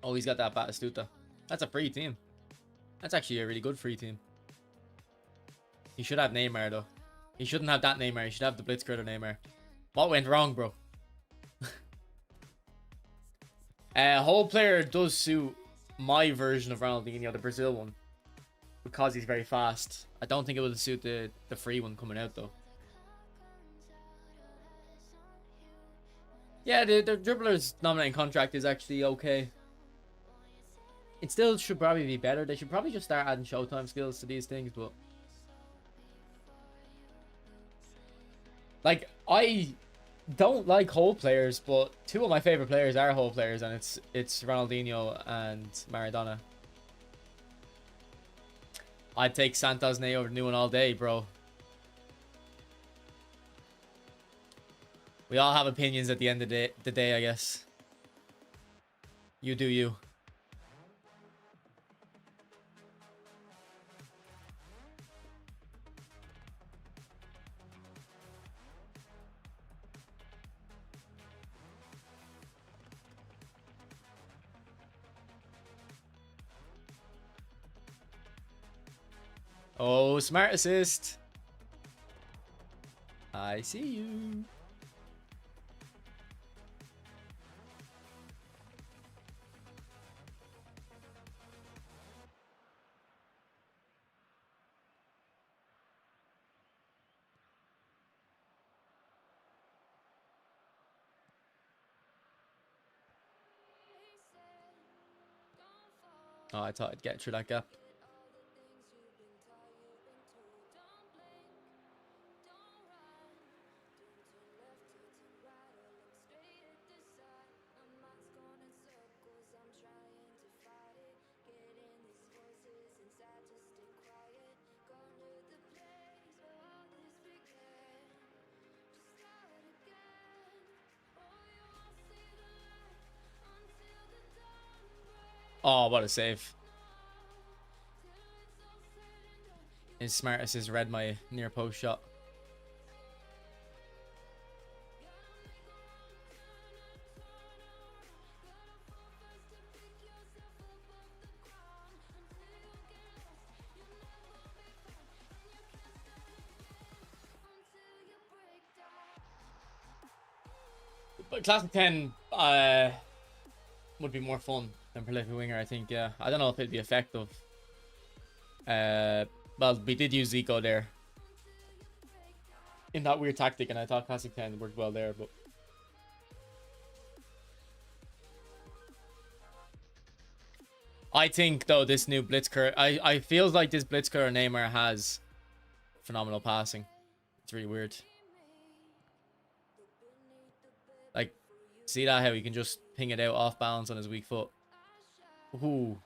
Oh, he's got that Batistuta. That's a free team. That's actually a really good free team. He should have Neymar, though. He shouldn't have that Neymar. He should have the Blitzkrieg Neymar. What went wrong, bro? Whole player does suit my version of Ronaldinho, the Brazil one. Because he's very fast. I don't think it would suit the free one coming out, though. Yeah, the dribbler's nominating contract is actually okay. It still should probably be better. They should probably just start adding showtime skills to these things, but like, I don't like whole players, but two of my favorite players are whole players, and it's Ronaldinho and Maradona. I'd take Santos Ney over Newen all day, bro. We all have opinions at the end of the day, I guess. You do you. Oh, smart assist. I see you. Oh, I thought I'd get through that gap. Oh, what a save. His smart assist read my near post shot. But Classic 10 would be more fun than Prolific Winger, I think, yeah. I don't know if it'd be effective. Well, we did use Zico there in that weird tactic, and I thought Classic 10 worked well there, but I think, though, this new Blitzker, I feels like this Blitzker Neymar has phenomenal passing. It's really weird. Like, see that, how he can just ping it out off balance on his weak foot. Ooh.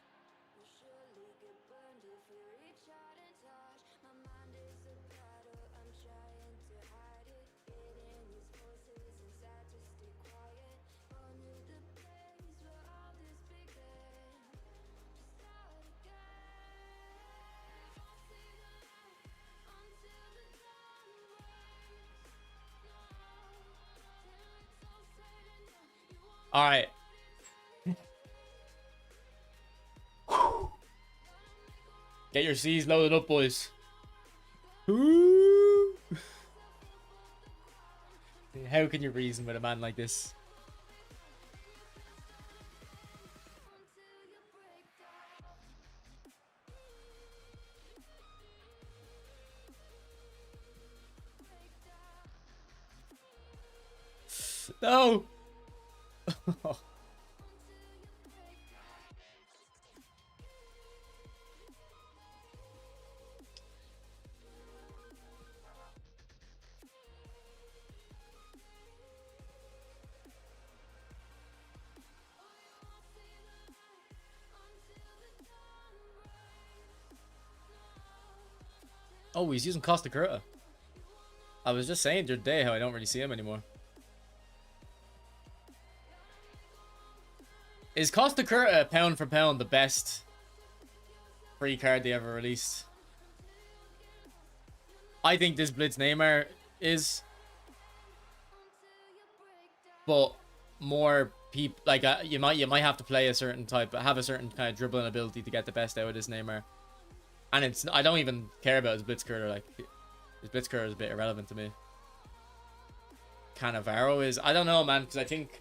All right. Get your C's loaded up, boys. Ooh. How can you reason with a man like this? No. Oh, he's using Costa Curta. I was just saying the other day how I don't really see him anymore. Is Costa Curta pound for pound the best free card they ever released? I think this Blitz Neymar is, but more people like you might have to play a certain type, have a certain kind of dribbling ability to get the best out of this Neymar. And it's, I don't even care about his Blitzkrieg. Like, his Blitzkrieg is a bit irrelevant to me. Cannavaro is, I don't know, man, because I think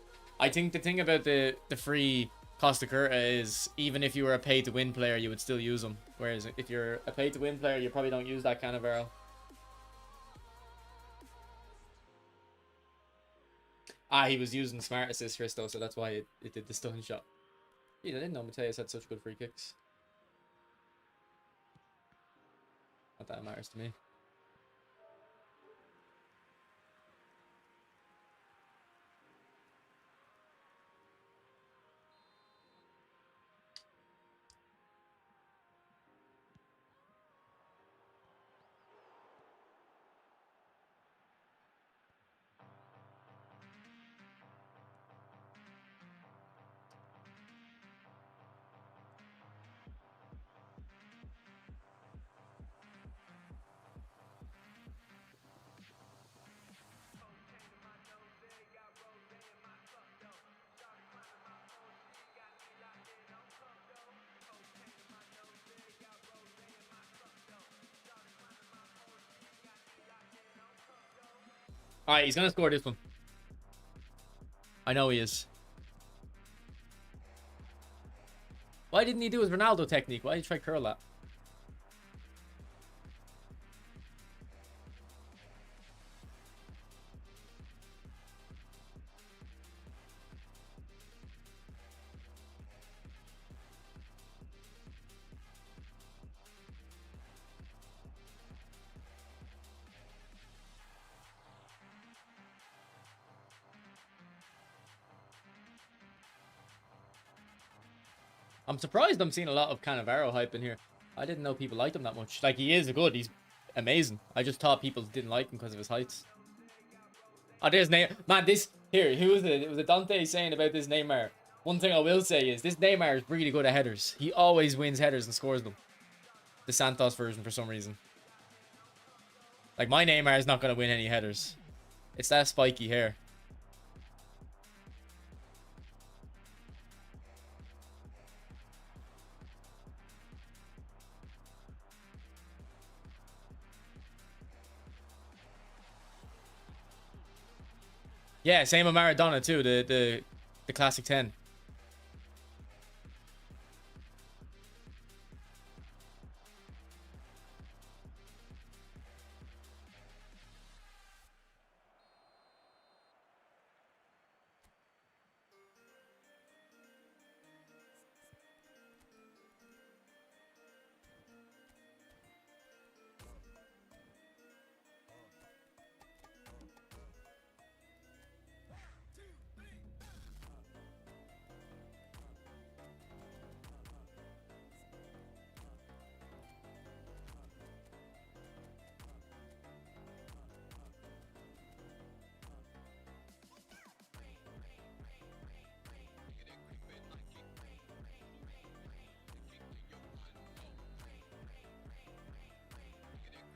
the thing about the free Costa Curta is, even if you were a pay to win player, you would still use them. Whereas if you're a pay to win player, you probably don't use that Cannavaro. Ah, he was using smart assist Christo, so that's why it did the stun shot. Yeah, I didn't know Mateus had such good free kicks. Not that it matters to me. Alright, he's gonna score this one. I know he is. Why didn't he do his Ronaldo technique? Why did he try curl that? I'm surprised I'm seeing a lot of Cannavaro hype in here. I didn't know people liked him that much. Like, he is good. He's amazing. I just thought people didn't like him because of his heights. Oh, there's Neymar. Man, this... Here, who was it? It was a Dante saying about this Neymar. One thing I will say is this Neymar is really good at headers. He always wins headers and scores them. The Santos version for some reason. Like, my Neymar is not going to win any headers. It's that spiky hair. Yeah, same with Maradona too, the classic 10.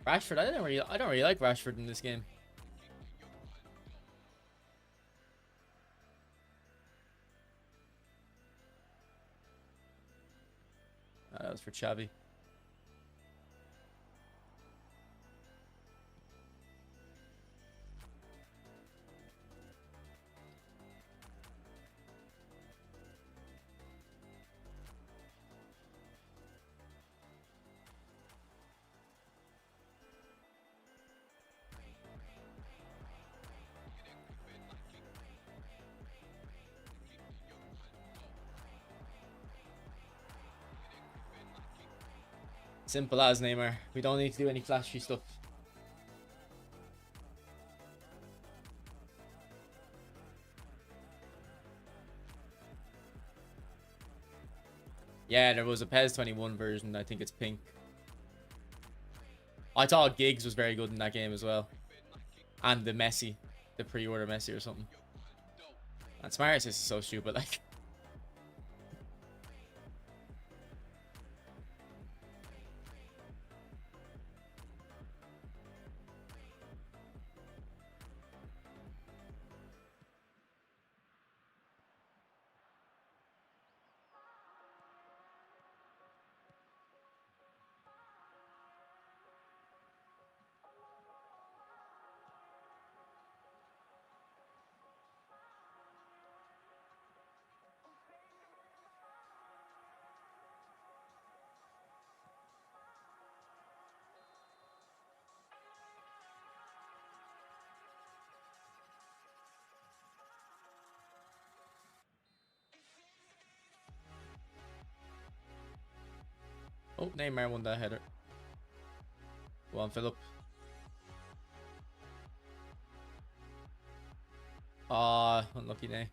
Rashford, I don't really like Rashford in this game. That was for Xavi. Simple as, Neymar. We don't need to do any flashy stuff. Yeah, there was a PES 21 version. I think it's pink. I thought Giggs was very good in that game as well. And the Messi. The pre-order Messi or something. And Smart Assist is so stupid, like... Oh, Neymar won that header. Go on, Philip. Ah, unlucky day.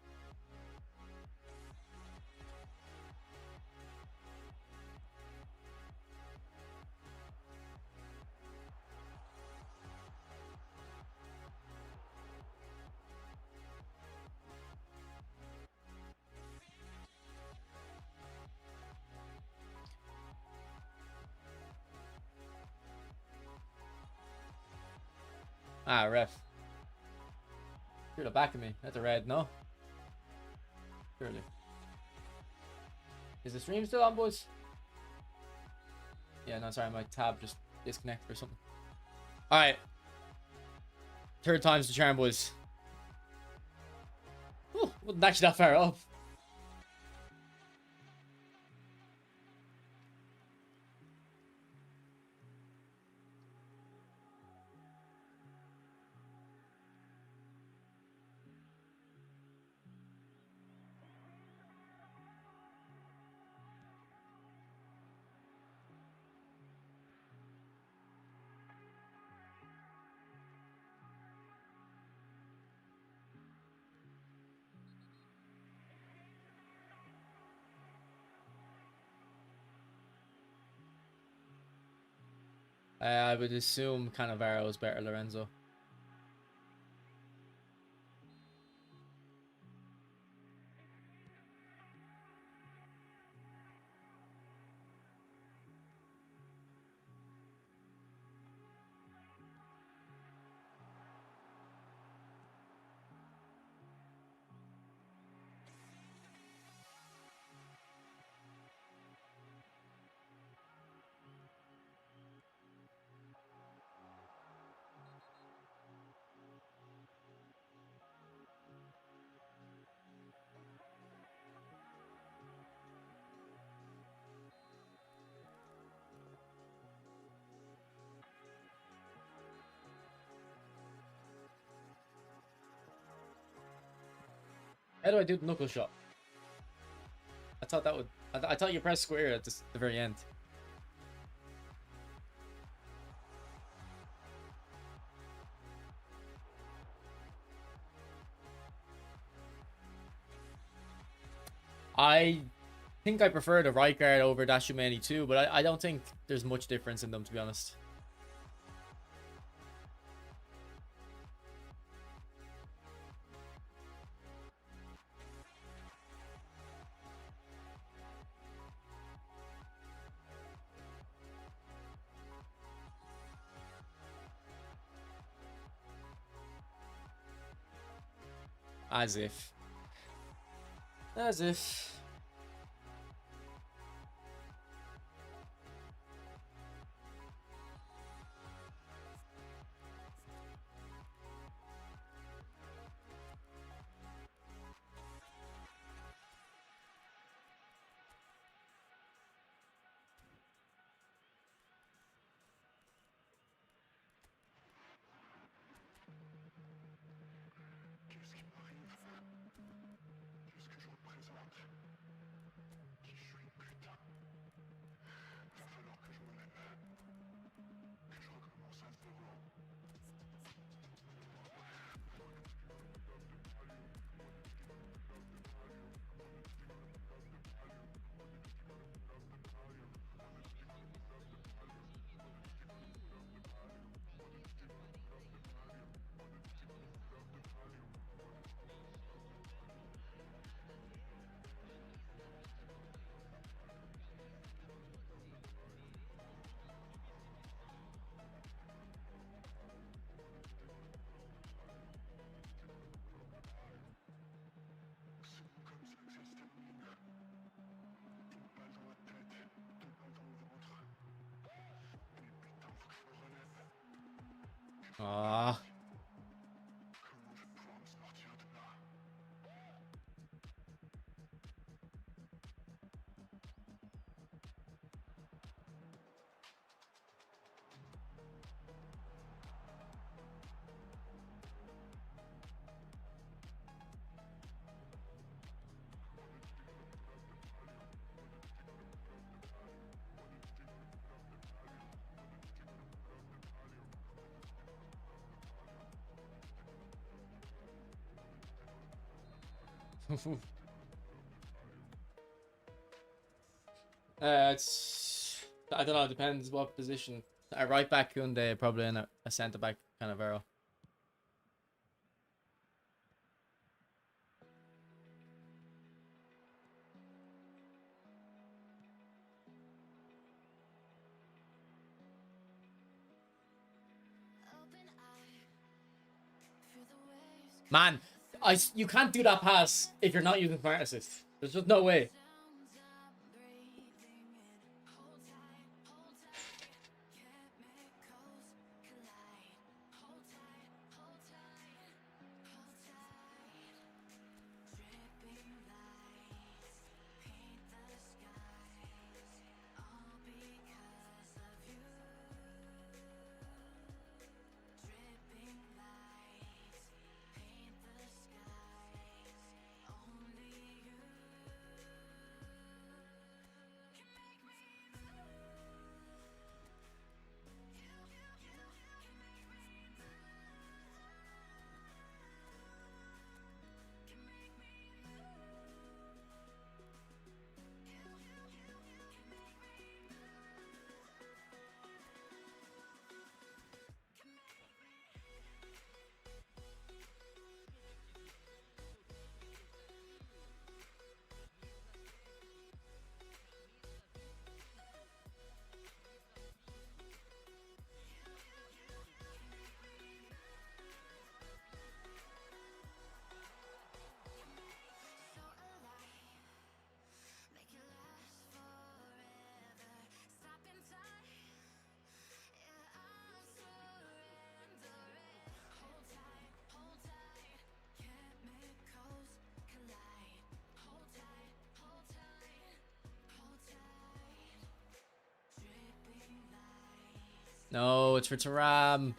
Ah, ref. You're the back of me. That's a red, no? Surely. Is the stream still on, boys? Yeah, no, sorry, my tab just disconnected or something. Alright. Third time's the charm, boys. Oh, wasn't actually that far up. I would assume Cannavaro is better, Lorenzo. How do I do the knuckle shot? I thought that would. I thought you press square at the very end. I think I prefer the right guard over Dashumeni too, but I don't think there's much difference in them, to be honest. As if. As if. Ah. It's I don't know. It depends what position. A right back Kunde, probably in a centre back kind of arrow. Man, you can't do that pass if you're not using smart assist. There's just no way. No, it's for Taram.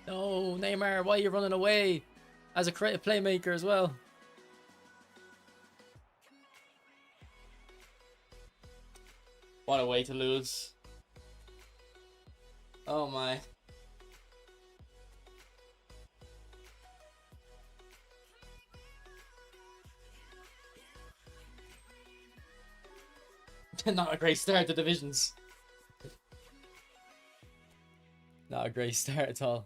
No, Neymar, why are you running away? As a creative playmaker as well. What a way to lose. Oh my. Not a great start to divisions. Not a great start at all.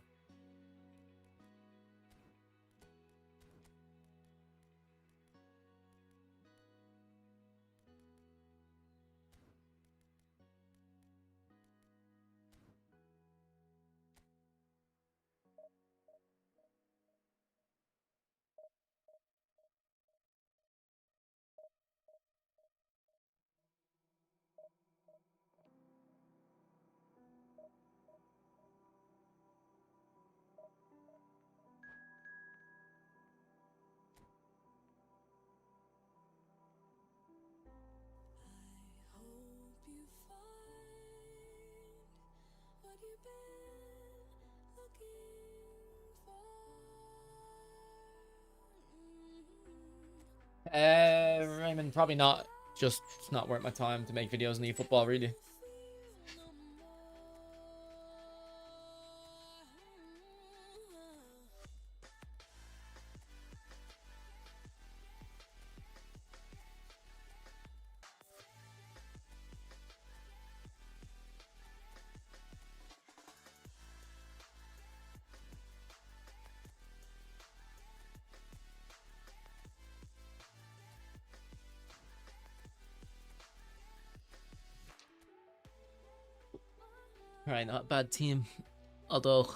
Hope you find what you've been looking for.
Raymond, probably not. Just, it's not worth my time to make videos on eFootball, really.
Feel no more.
Alright, not a bad team. Although,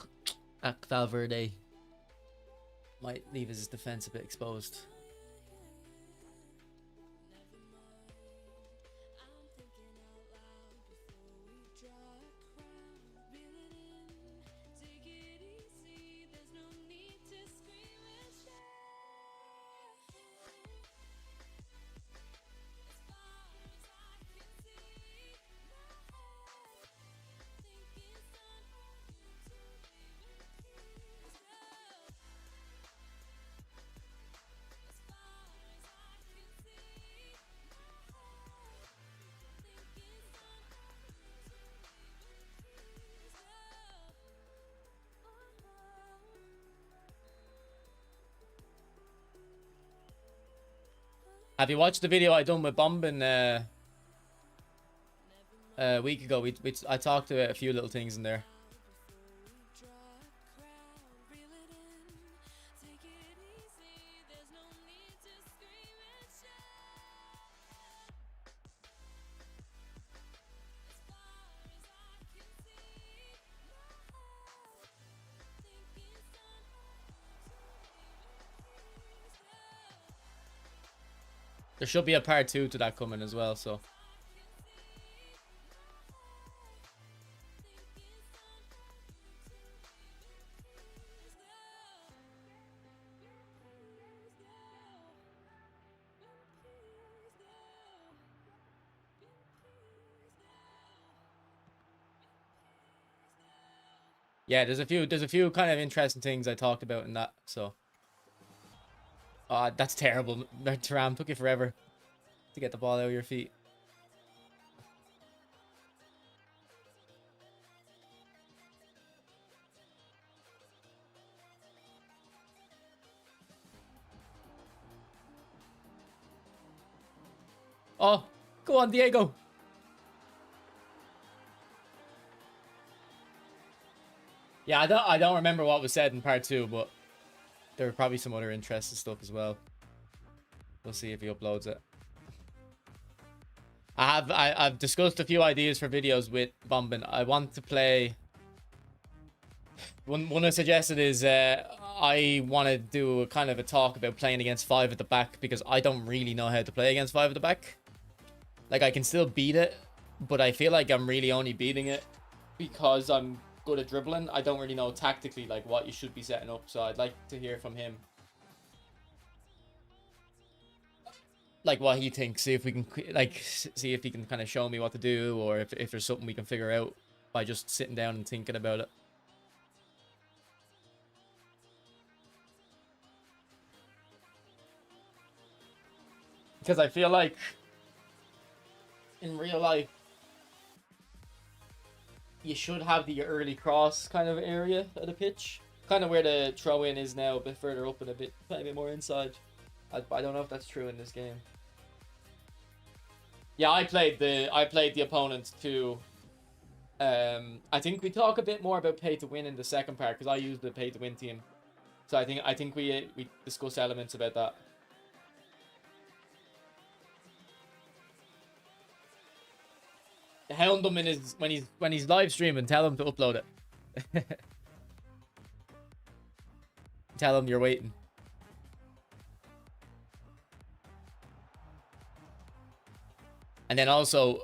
Valverde might leave his defense a bit exposed. Have you watched the video I done with Bombin a week ago? I talked about a few little things in there. There should be a part 2 to that coming as well, so. Yeah, there's a few kind of interesting things I talked about in that, so. That's terrible. Taram took you forever to get the ball out of your feet. Oh, go on, Diego. Yeah, I don't remember what was said in part 2, but there were probably some other interesting stuff as well. We'll see if he uploads it. I've discussed a few ideas for videos with Bombin. I want to play One I suggested is I want to do a kind of a talk about playing against 5 at the back, because I don't really know how to play against 5 at the back. Like, I can still beat it, but I feel like I'm really only beating it because I'm good at dribbling. I don't really know tactically like what you should be setting up, so I'd like to hear from him. Like what he thinks, see if we can see if he can kind of show me what to do, or if there's something we can figure out by just sitting down and thinking about it. Because I feel like in real life you should have the early cross kind of area of the pitch, kind of where the throw in is now, a bit further up and a bit more inside. I don't know if that's true in this game. Yeah, I played the opponent too. I think we talk a bit more about pay to win in the second part, because I used the pay to win team. So I think we discuss elements about that. Hound him in his when he's live streaming. Tell him to upload it. Tell him you're waiting. And then also,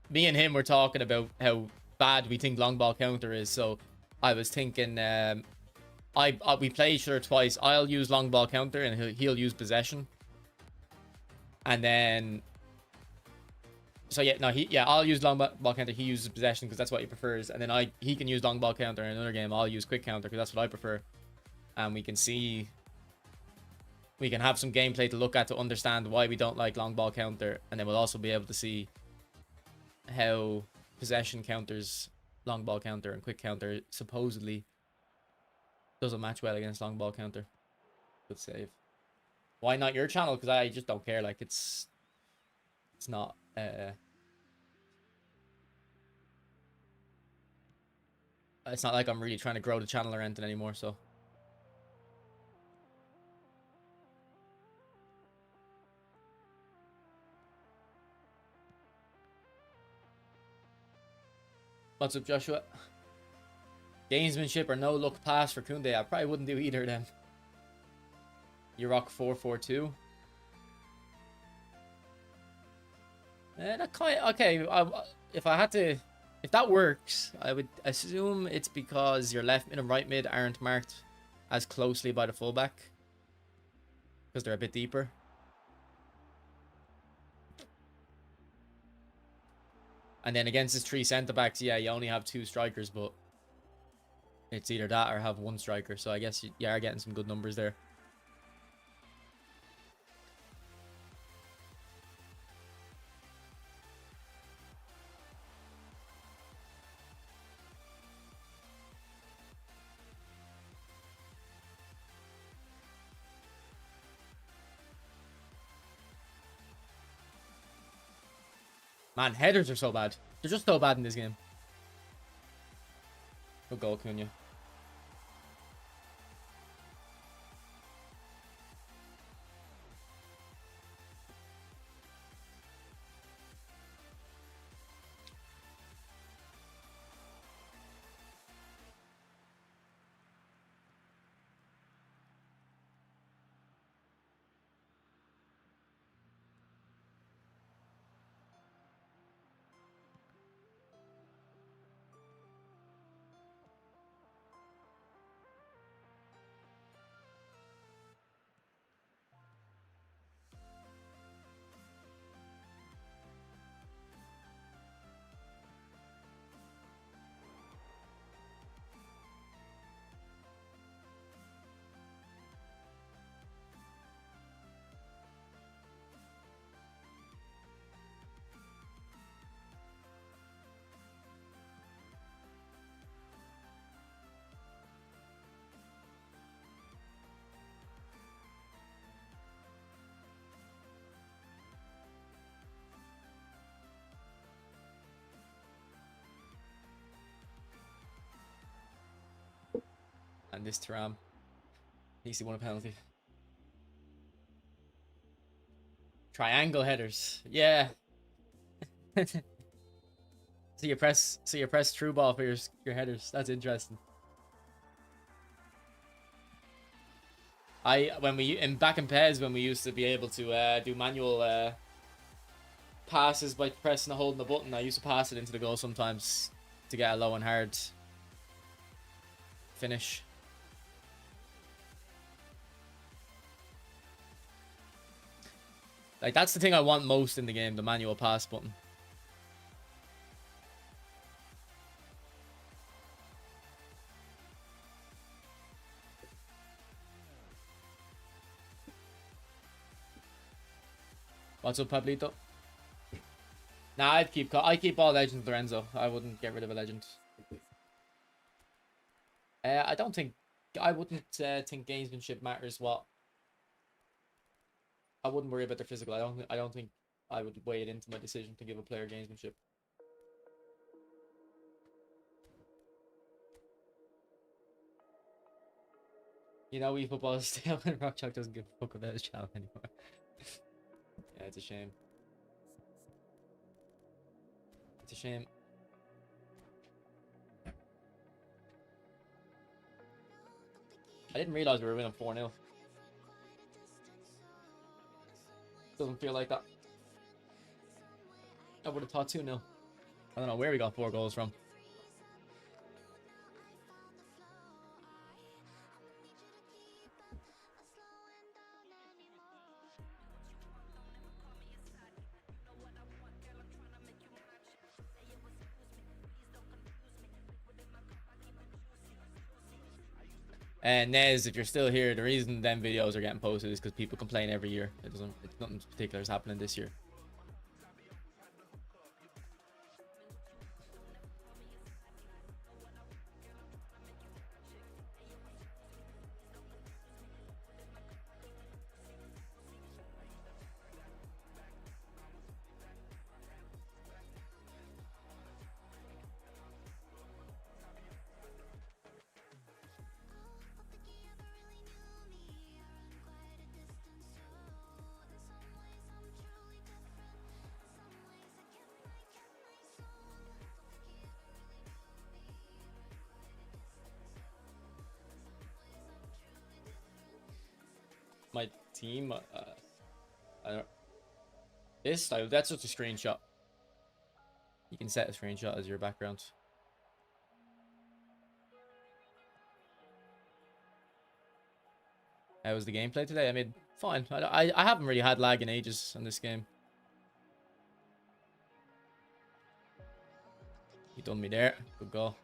me and him were talking about how bad we think long ball counter is. So I was thinking, we play each other twice. I'll use long ball counter and he'll use possession. And then, so yeah, no, I'll use long ball counter. He uses possession because that's what he prefers. And then he can use long ball counter in another game. I'll use quick counter because that's what I prefer. And we can have some gameplay to look at to understand why we don't like long ball counter, and then we'll also be able to see how possession counters long ball counter and quick counter supposedly doesn't match well against long ball counter. Good save. Why not your channel? Because I just don't care. Like, it's not it's not like I'm really trying to grow the channel or anything anymore, so. What's up, Joshua? Gamesmanship or no look pass for Koundé. I probably wouldn't do either of them. You rock 4-4-2. That kind of, okay. If that works, I would assume it's because your left mid and right mid aren't marked as closely by the fullback, because they're a bit deeper. And then against his 3 centre-backs, yeah, you only have 2 strikers, but it's either that or have 1 striker. So I guess you are getting some good numbers there. Man, headers are so bad. They're just so bad in this game. Good goal, Cunha. And this Thuram. He won a penalty. Triangle headers. Yeah. So you press true ball for your headers. That's interesting. Back in PES when we used to be able to do manual passes by pressing and holding the button, I used to pass it into the goal sometimes to get a low and hard finish. Like, that's the thing I want most in the game, the manual pass button. What's up, Pablito? Nah, I'd keep all legends, Lorenzo. I wouldn't get rid of a legend. I don't think I wouldn't think gamesmanship matters. What I wouldn't worry about their physical. I don't think I would weigh it into my decision to give a player gamesmanship. You know, eFootball is stale and Rockchalk doesn't give a fuck about his channel anymore. Yeah, it's a shame. It's a shame. I didn't realize we were winning 4-0. Doesn't feel like that. I would have thought 2-0. I don't know where we got 4 goals from. And Nez, if you're still here, the reason them videos are getting posted is because people complain every year. It's nothing particular is happening this year. My team, I don't. That's just a screenshot. You can set a screenshot as your background. How was the gameplay today? I mean, fine. I haven't really had lag in ages on this game. You done me there. Good goal.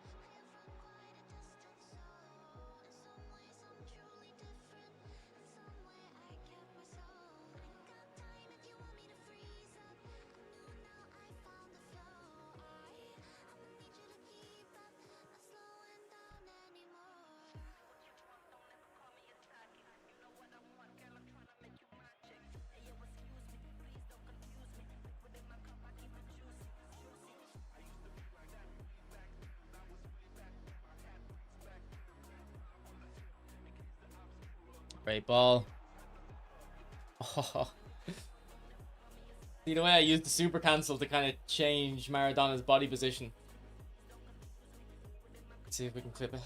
Great ball. Oh. See the way I used the super cancel to kind of change Maradona's body position. Let's see if we can clip it.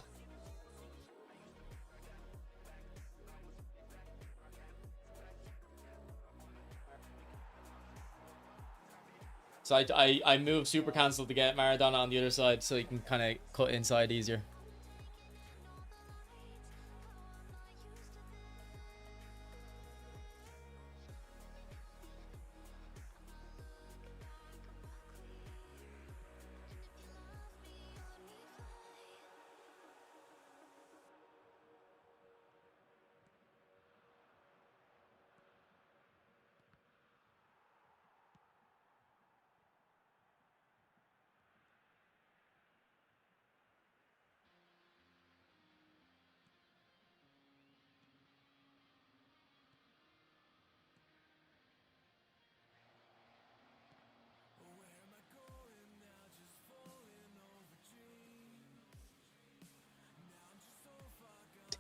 So I moved super cancel to get Maradona on the other side so you can kind of cut inside easier.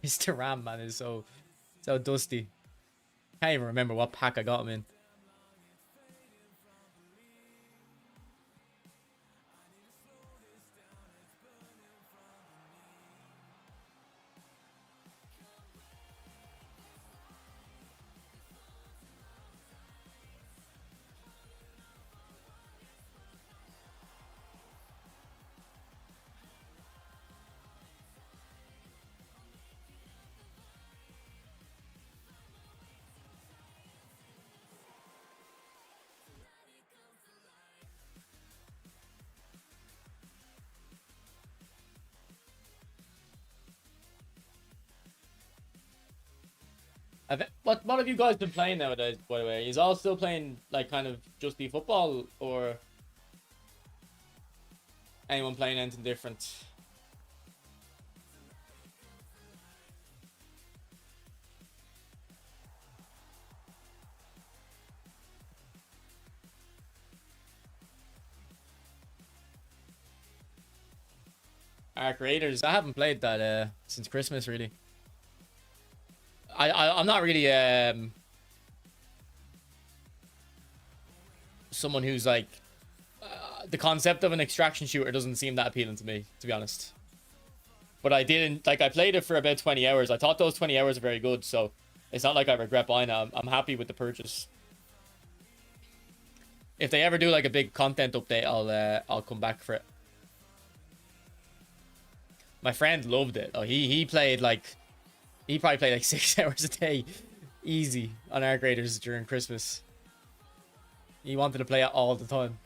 His Ram, man, is so dusty. Can't even remember what pack I got him in. What have you guys been playing nowadays, by the way? Is all still playing, like, kind of just the football, or anyone playing anything different? Arc Raiders. I haven't played that since Christmas, really. I'm not really someone who's like the concept of an extraction shooter doesn't seem that appealing to me, to be honest. But I didn't like. I played it for about 20 hours. I thought those 20 hours are very good, so it's not like I regret buying it. I'm happy with the purchase. If they ever do like a big content update, I'll come back for it. My friend loved it. Oh, he played like, he probably played like 6 hours a day, easy, on Arc Raiders during Christmas. He wanted to play it all the time.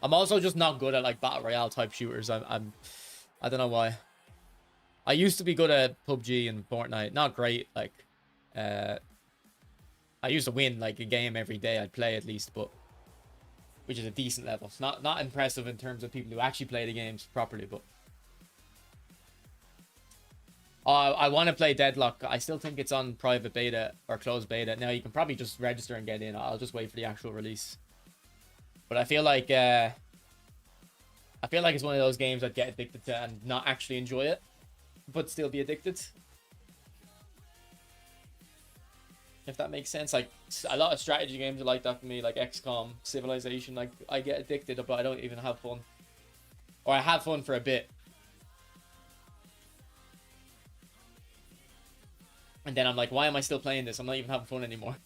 I'm also just not good at like battle royale type shooters. I don't know why. I used to be good at PUBG and Fortnite. Not great. Like, I used to win like a game every day. I'd play at least, but which is a decent level. It's not impressive in terms of people who actually play the games properly, but. I want to play Deadlock. I still think it's on private beta or closed beta. Now you can probably just register and get in. I'll just wait for the actual release. But I feel like it's one of those games I'd get addicted to and not actually enjoy it, but still be addicted. If that makes sense. Like a lot of strategy games are like that for me, like XCOM, Civilization. Like I get addicted, but I don't even have fun, or I have fun for a bit. And then I'm like, why am I still playing this? I'm not even having fun anymore.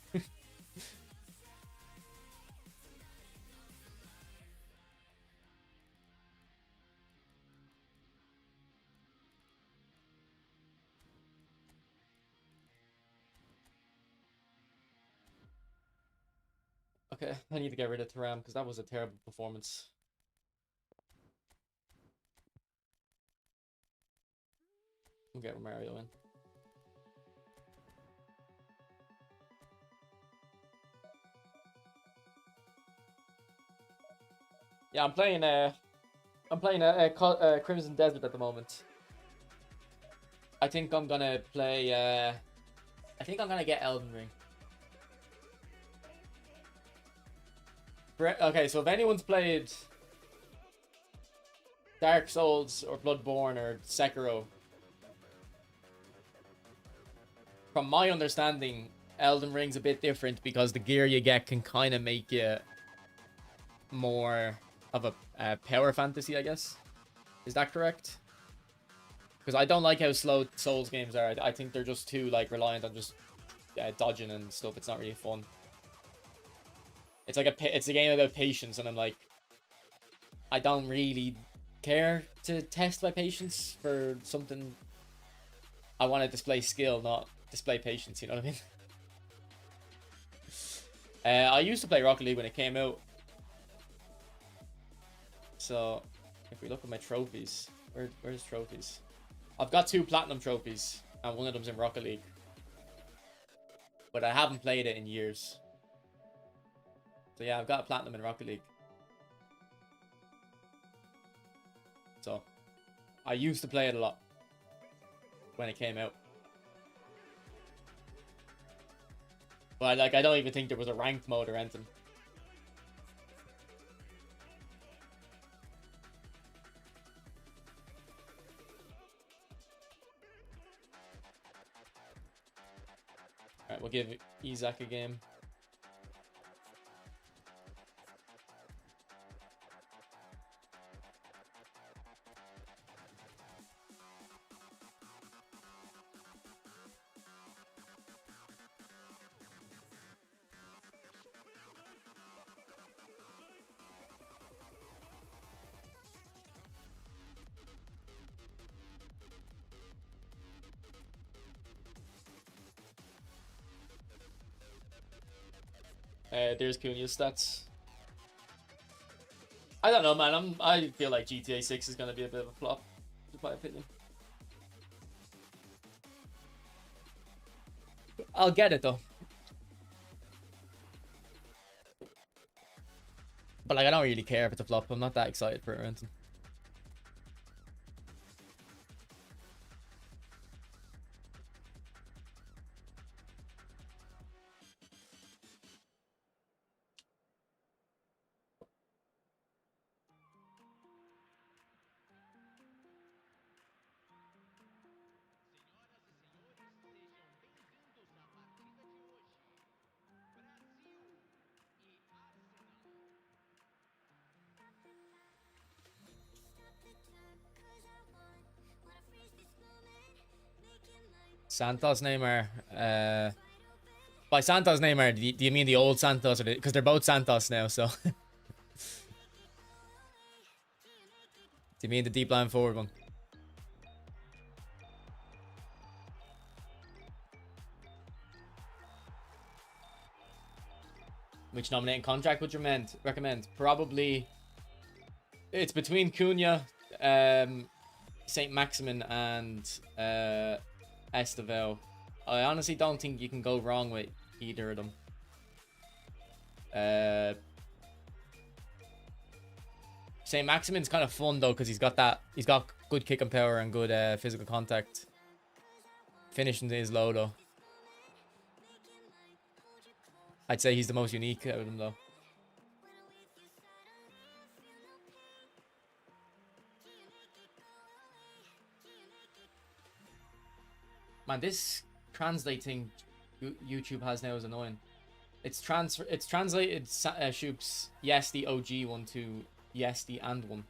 Okay, I need to get rid of Taram because that was a terrible performance. We'll get Mario in. Yeah, I'm playing Crimson Desert at the moment. I think I'm gonna play I think I'm gonna get Elden Ring. Okay, so if anyone's played Dark Souls or Bloodborne or Sekiro, from my understanding, Elden Ring's a bit different because the gear you get can kind of make you more of a power fantasy, I guess. Is that correct? Because I don't like how slow Souls games are. I think they're just too like reliant on just dodging and stuff. It's not really fun. It's like it's a game about patience, and I'm like, I don't really care to test my patience for something. I want to display skill, not display patience. You know what I mean? I used to play Rocket League when it came out. So, if we look at my trophies, where's trophies? I've got 2 platinum trophies, and one of them's in Rocket League. But I haven't played it in years. So yeah, I've got a platinum in Rocket League. So, I used to play it a lot when it came out. But like, I don't even think there was a ranked mode or anything. Alright, we'll give Isaac a game. There's Cunha's stats. I don't know, man. I feel like GTA 6 is gonna be a bit of a flop, in my opinion. I'll get it though. But like, I don't really care if it's a flop. I'm not that excited for it or anything. Santos, Neymar. By Santos, Neymar, do you mean the old Santos? Because they're both Santos now, so. Do you mean the deep line forward one? Which nominating contract would you recommend? Probably. It's between Cunha, Saint Maximin, and Estevao. I honestly don't think you can go wrong with either of them. Saint Maximin's kind of fun though, because he's got good kicking power and good physical contact. Finishing is low though. I'd say he's the most unique out of them though. Man, this translate thing YouTube has now is annoying. It's translated Shoop's yes the OG one to yes the and one,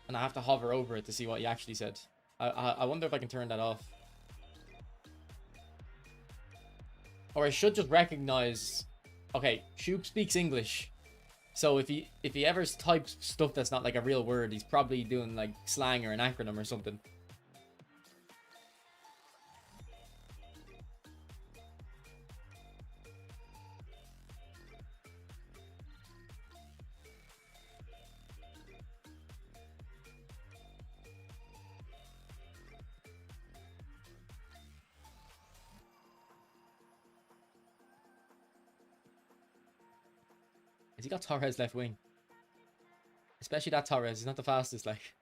and I have to hover over it to see what he actually said. I wonder if I can turn that off, or I should just recognize. Okay, Shoop speaks English, so if he ever types stuff that's not like a real word, he's probably doing like slang or an acronym or something. He got Torres left wing. Especially that Torres. He's not the fastest, like.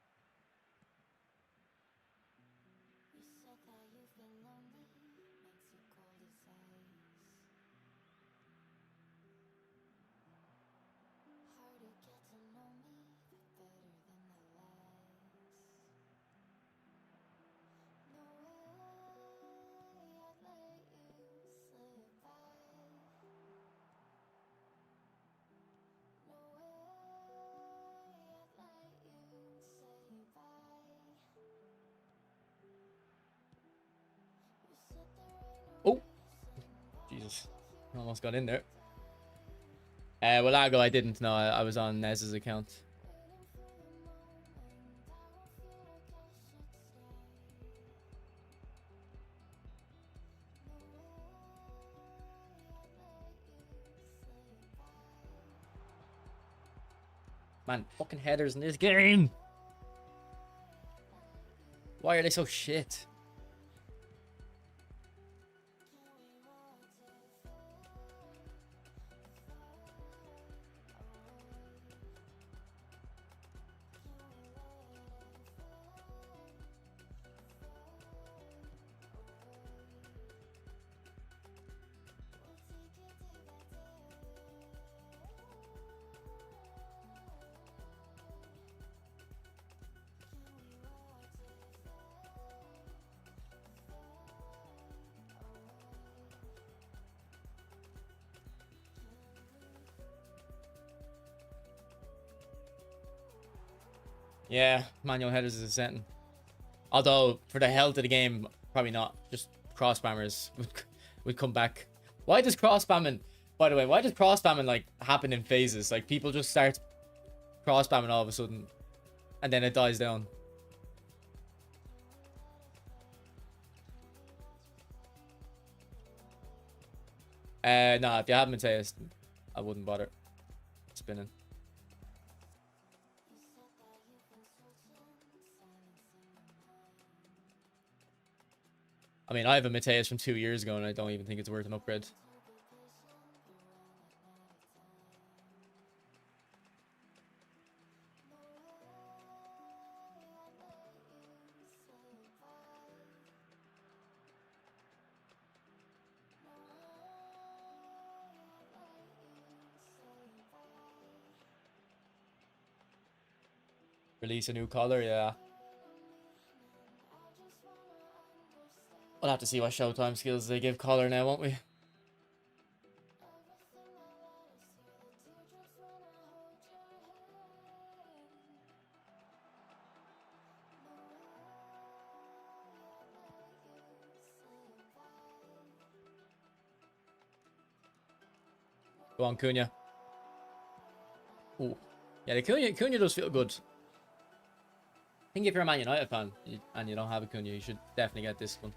Oh, Jesus, almost got in there. Well, Lago, I didn't know. I was on Nez's account. Man, fucking headers in this game. Why are they so shit? Yeah, manual headers is a setting. Although, for the health of the game, probably not. Just cross spammers would come back. Why does cross spamming, by the way, why does cross spamming like happen in phases? Like people just start cross spamming all of a sudden and then it dies down. No, if you haven't been tasted, I wouldn't bother spinning. I mean, I have a Mateus from 2 years ago, and I don't even think it's worth an upgrade. Release a new color, yeah. We'll have to see what Showtime skills they give color now, won't we? Go on, Cunha. Ooh. Yeah, the Cunha does feel good. I think if you're a Man United fan and you don't have a Cunha, you should definitely get this one.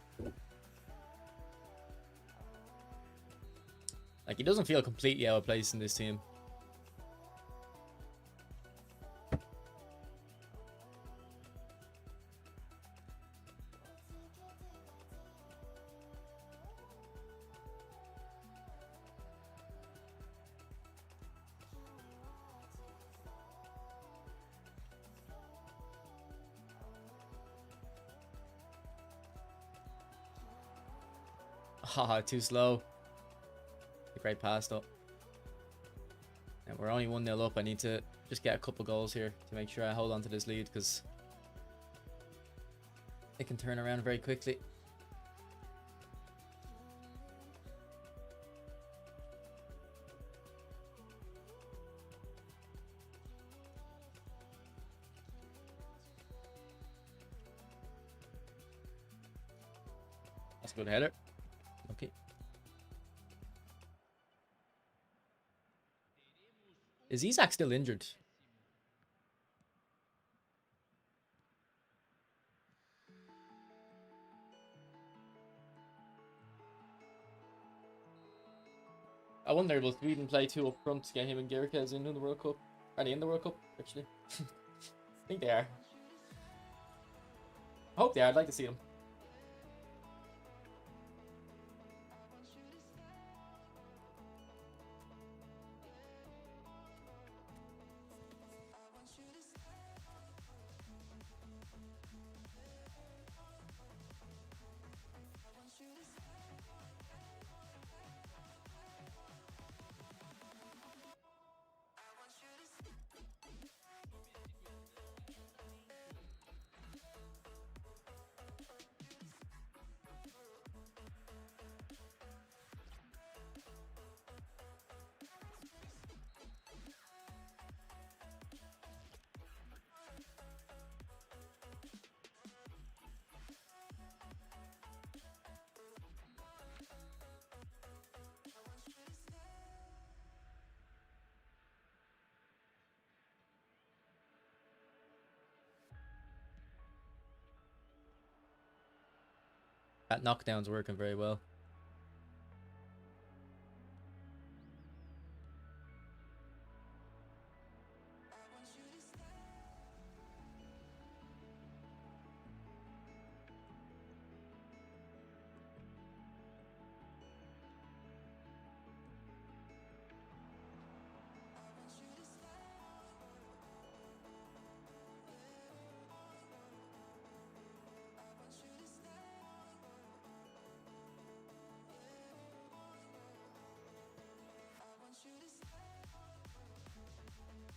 Like, he doesn't feel completely out of place in this team. Haha, too slow. A great pass though. And we're only 1-0 up. I need to just get a couple goals here to make sure I hold on to this lead, because it can turn around very quickly. That's a good header. Okay. Is Isak still injured? I wonder, will Sweden play 2 up front to get him and Gerkes in the World Cup? Are they in the World Cup, actually? I think they are. I hope they are. I'd like to see them. That knockdown's working very well.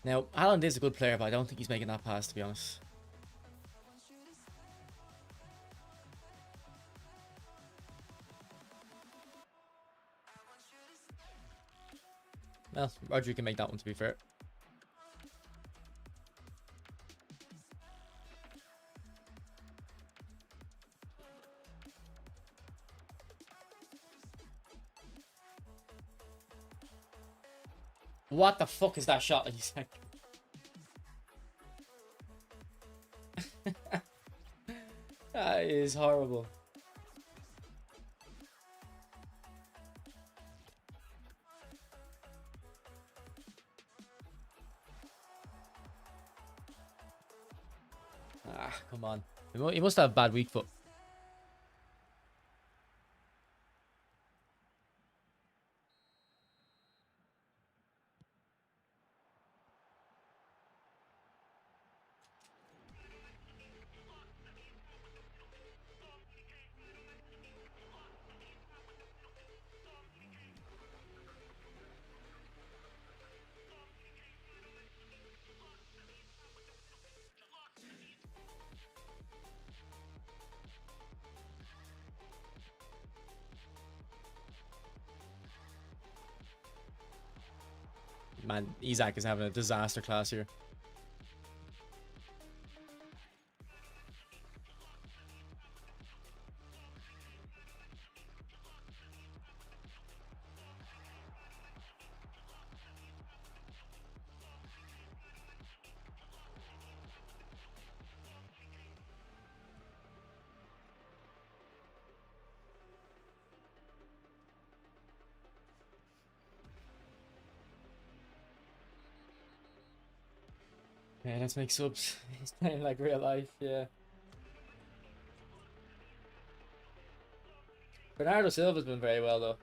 Now, Haaland is a good player, but I don't think he's making that pass, to be honest. Well, Rodri can make that one, to be fair. What the fuck is that shot? That is horrible. Ah, come on. He must have bad weak foot. Man, Isaac is having a disaster class here. Yeah, let's make subs. He's playing like real life, yeah. Bernardo Silva's been very well though.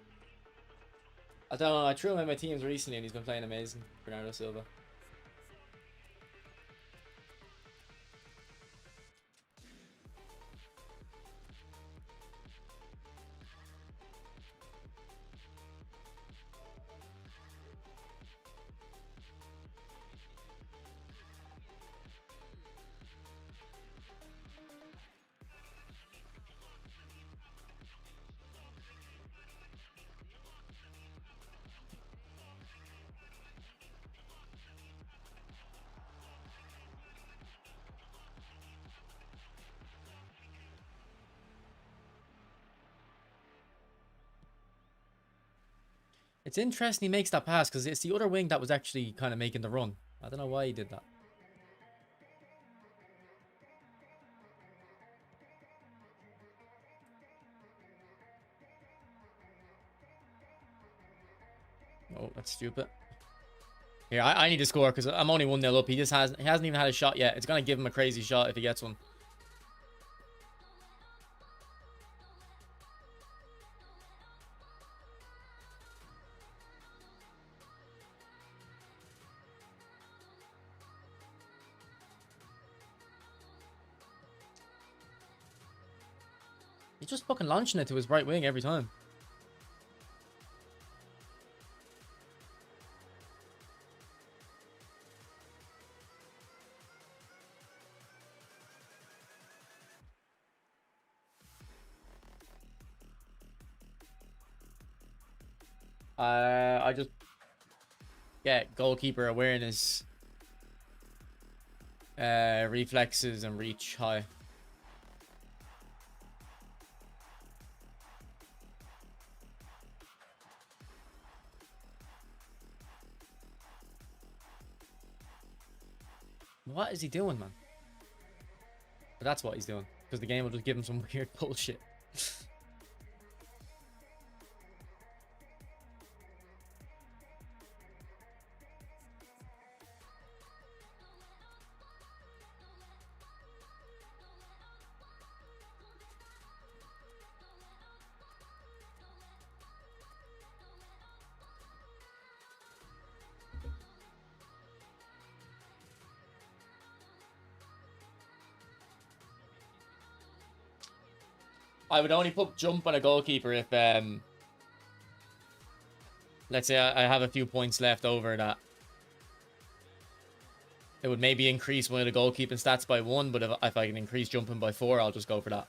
I don't know, I threw him in my teams recently and he's been playing amazing. Bernardo Silva. It's interesting he makes that pass because it's the other wing that was actually kind of making the run. I don't know why he did that. Oh, that's stupid. Here, I need to score because I'm only 1-0 up. He hasn't even had a shot yet. It's gonna give him a crazy shot if he gets one. He's just fucking launching it to his right wing every time. I just get goalkeeper awareness, reflexes, and reach high. What is he doing, man? But that's what he's doing because the game will just give him some weird bullshit. I would only put jump on a goalkeeper if, let's say I have a few points left over that. It would maybe increase one of the goalkeeping stats by 1, but if I can increase jumping by 4, I'll just go for that.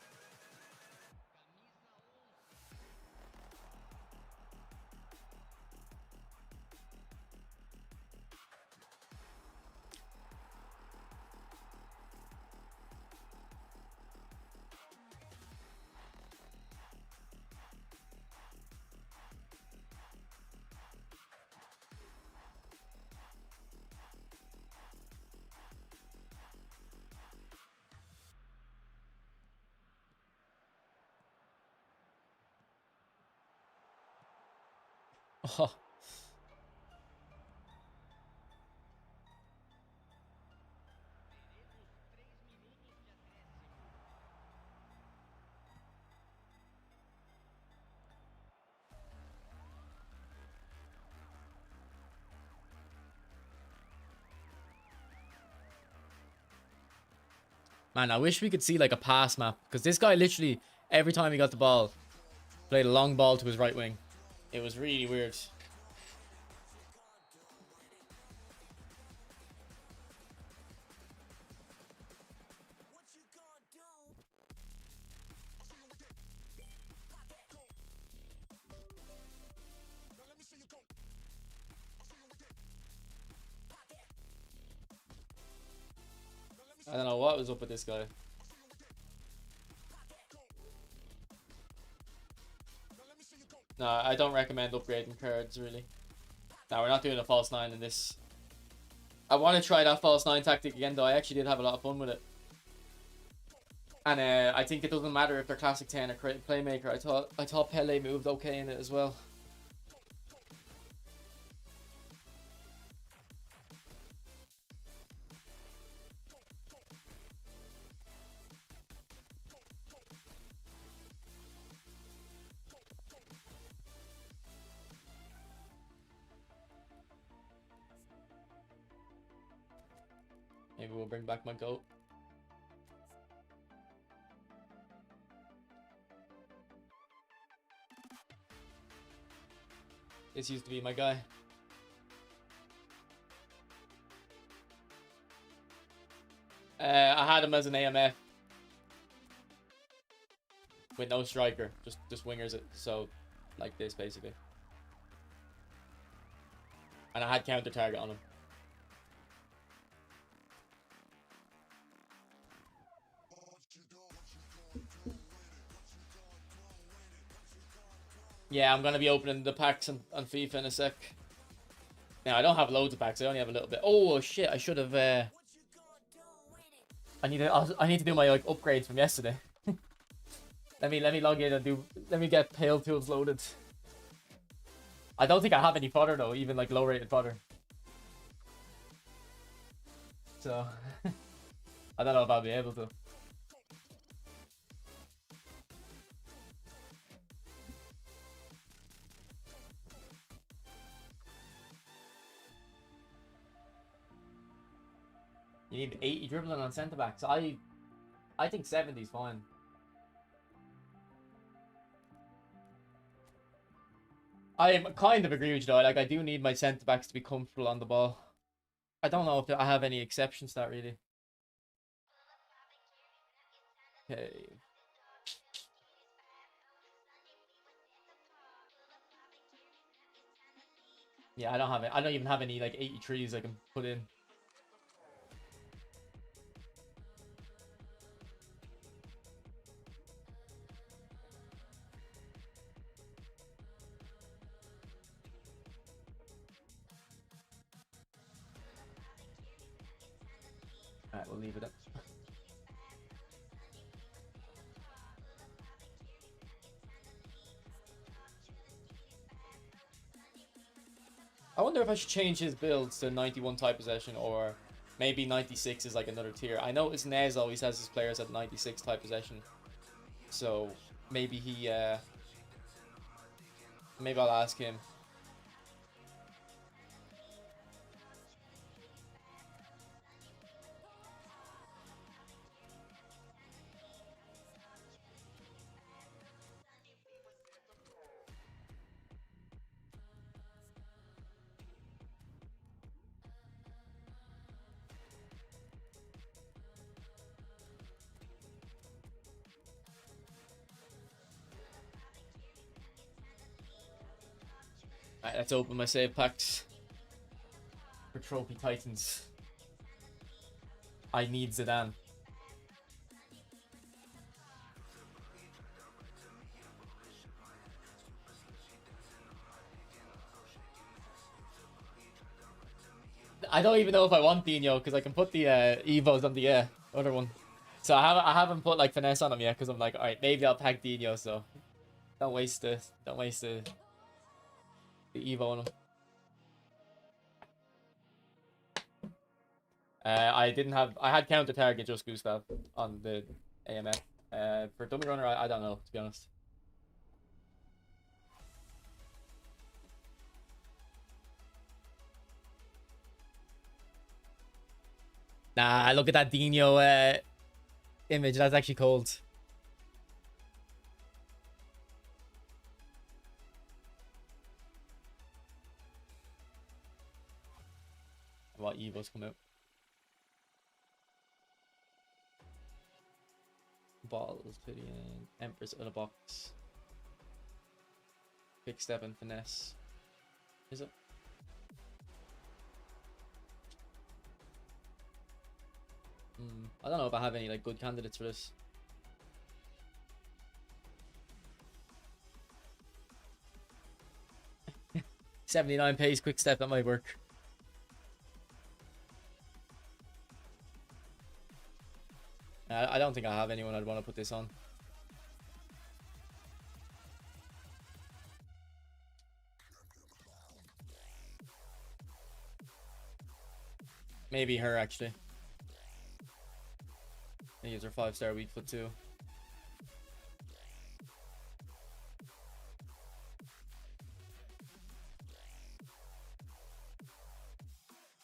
Oh. Man, I wish we could see like a pass map because this guy literally every time he got the ball played a long ball to his right wing. It was really weird. I don't know what was up with this guy. No, I don't recommend upgrading cards, really. No, we're not doing a false 9 in this. I want to try that false 9 tactic again, though. I actually did have a lot of fun with it. And I think it doesn't matter if they're classic 10 or playmaker. I thought Pele moved okay in it as well. Maybe we'll bring back my goat. This used to be my guy. I had him as an AMF with no striker, just wingers it. So, like this basically. And I had counter target on him. Yeah, I'm gonna be opening the packs on FIFA in a sec. Now I don't have loads of packs. I only have a little bit. Oh shit! I should have. I need to do my like upgrades from yesterday. let me log in and do. Let me get Pale Tools loaded. I don't think I have any fodder though, even like low rated fodder. So I don't know if I'll be able to. You need 80 dribbling on centre backs. I think 70 is fine. I kind of agree with you though. Like I do need my centre backs to be comfortable on the ball. I don't know if I have any exceptions to that really. Okay. Yeah, I don't have it. I don't even have any like 83s I can put in. Alright, we'll leave it up. I wonder if I should change his builds to 91 type possession, or maybe 96 is like another tier. I notice Nez always has his players at 96 type possession, so maybe he maybe I'll ask him. Alright, let's open my save packs for Trophy Titans. I need Zidane. I don't even know if I want Dino because I can put the Evos on the other one. So I haven't put like finesse on them yet because I'm like, alright, maybe I'll pack Dino. So don't waste the Evo on him. I had counter target just Gustav on the AMF. For dummy runner, I don't know, to be honest. Nah, look at that Dino image. That's actually cold. What Evos come out? Balls, Pidian, Empress in a box. Quick step and finesse. Is it? I don't know if I have any like good candidates for this. $79 pace quick step, that might work. I don't think I have anyone I'd want to put this on. Maybe her, actually. I use her 5-star weak foot too.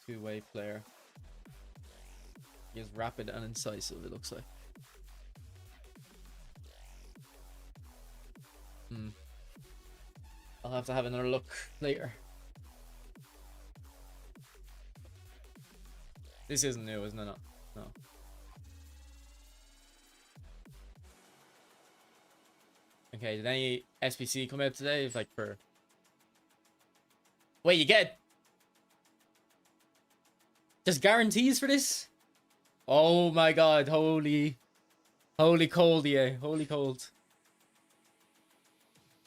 Two-way player. He is rapid and incisive, it looks like. I'll have to have another look later. This isn't new, isn't it? No. Okay, did any SPC come out today? It's like for... Wait, you get... There's guarantees for this? Oh my god, holy cold, yeah. Holy cold.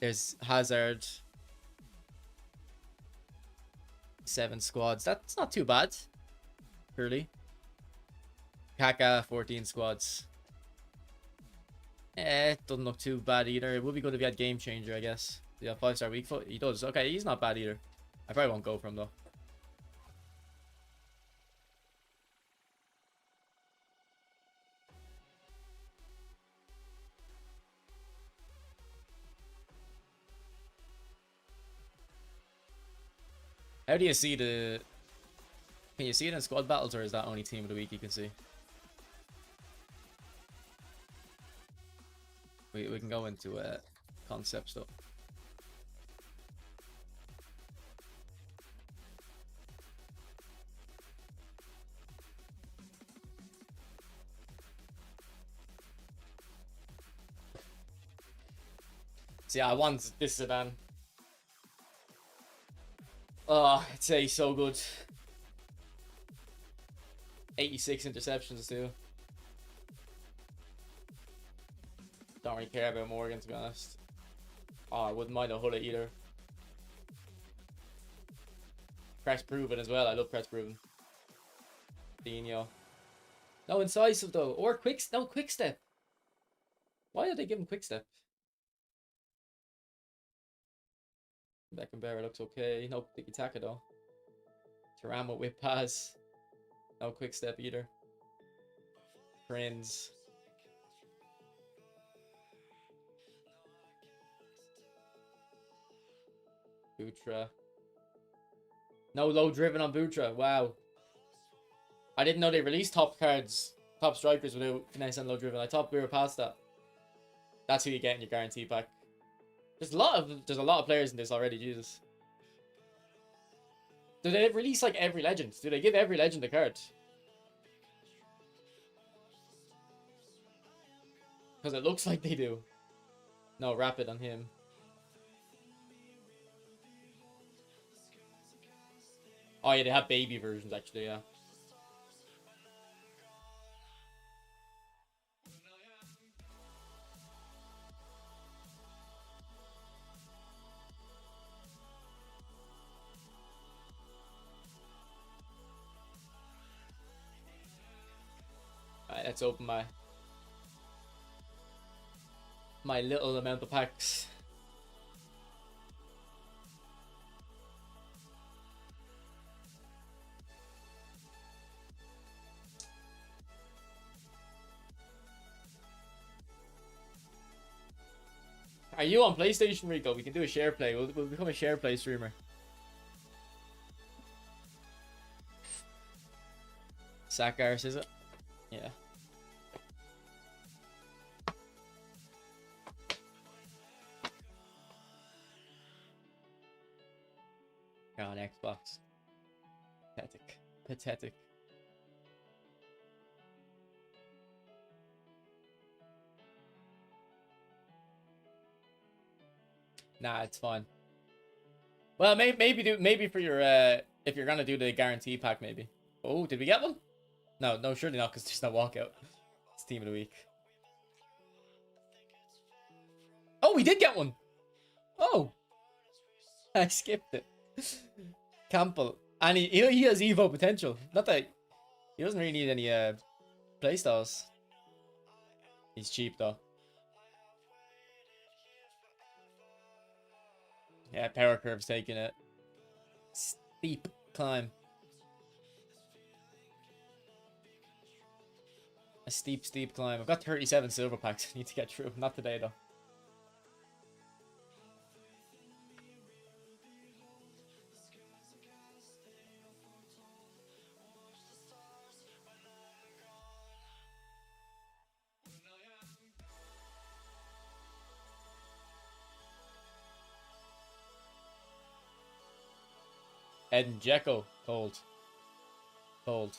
There's Hazard. 7 squads. That's not too bad. Really. Kaka, 14 squads. It doesn't look too bad either. It would be good if he had Game Changer, I guess. Yeah, 5-star weak foot. He does. Okay, he's not bad either. I probably won't go for him though. How do you see the... Can you see it in squad battles, or is that only team of the week you can see? We can go into concepts though. So yeah, I want this sedan. Oh, I'd say so good. 86 interceptions too. Don't really care about Morgan, to be honest. Oh, I wouldn't mind a Hulla either. Press proven as well. I love press proven. Dino. No incisive though, or quick step. Why did they give him quick step? Beckenbauer looks okay. No tiki taka though. Thuram with whip pass. No quick step either. Prince. Butra. No low driven on Butra. Wow. I didn't know they released top cards, top strikers without finesse and low driven. I thought we were past that. That's who you get in your guarantee pack. There's a lot of players in this already, Jesus. Do they release like every legend? Do they give every legend a card? Because it looks like they do. No, rapid on him. Oh yeah, they have baby versions actually, yeah. Alright, let's open my little amount of packs. Are you on PlayStation, Rico? We can do a share play. We'll become a share play streamer. Sakars, is it? Yeah. God, Xbox. Pathetic. Pathetic. Nah, it's fine. Well, maybe for your if you're gonna do the guarantee pack, maybe. Oh, did we get one? No, no, surely not, because there's no walkout. It's team of the week. Oh, we did get one. Oh, I skipped it. Campbell, and he has Evo potential. Not that he doesn't really need any playstyles. He's cheap though. Yeah, power curve's taking it. Steep climb. A steep, steep climb. I've got 37 silver packs. I need to get through. Not today though. Ed and Jekko. Cold. Cold.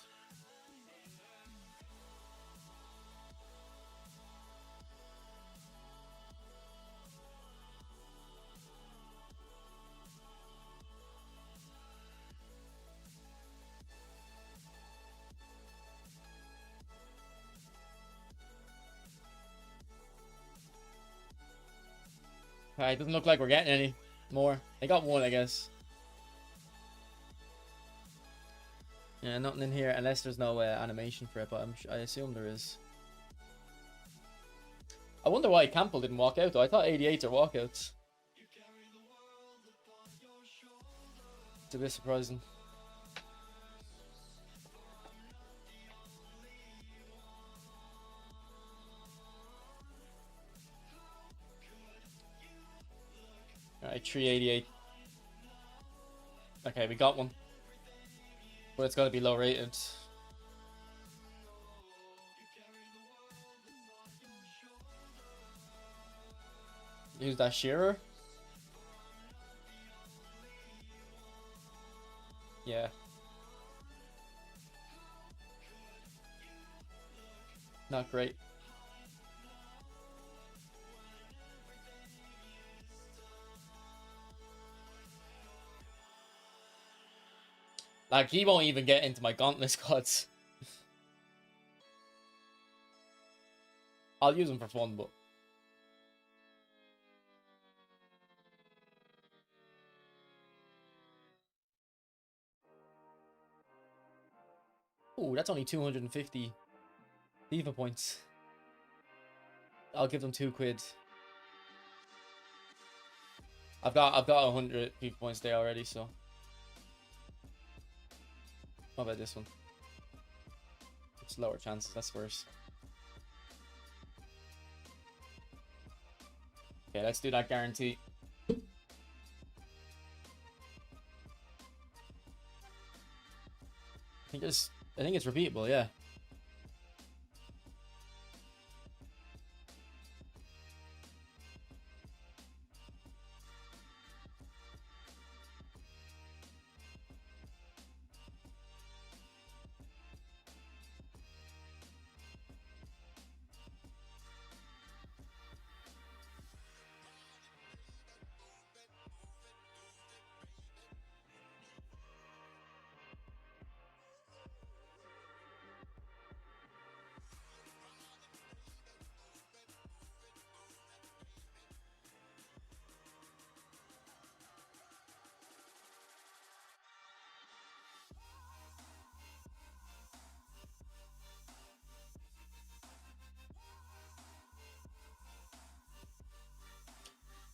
Alright, doesn't look like we're getting any more. I got one, I guess. Yeah, nothing in here unless there's no animation for it, but I assume there is. I wonder why Campbell didn't walk out though. I thought 88s are walkouts. It's a bit surprising. Alright, 388. Okay, we got one. But it's gotta be low rated. Use that Shearer? Yeah. Not great. Like, he won't even get into my gauntlet squads. I'll use him for fun, but... Ooh, that's only 250 FIFA points. I'll give them £2. I've got 100 FIFA points there already, so... What about this one? It's lower chances, that's worse. Okay, let's do that guarantee. I think it's repeatable, yeah.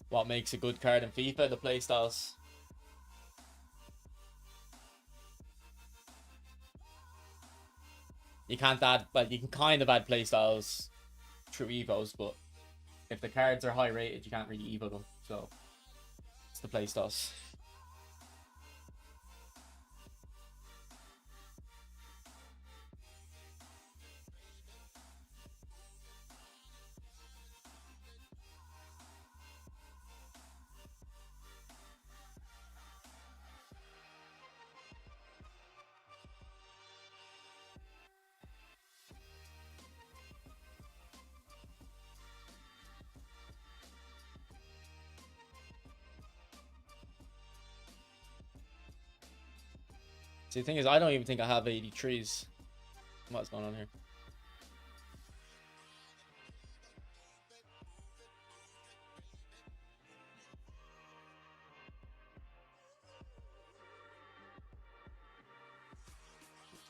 What makes a good card in FIFA? The playstyles. You can't add, but you can kind of add playstyles through evos, but if the cards are high rated, you can't really evo them. So it's the playstyles. See, the thing is, I don't even think I have 83s. What's going on here?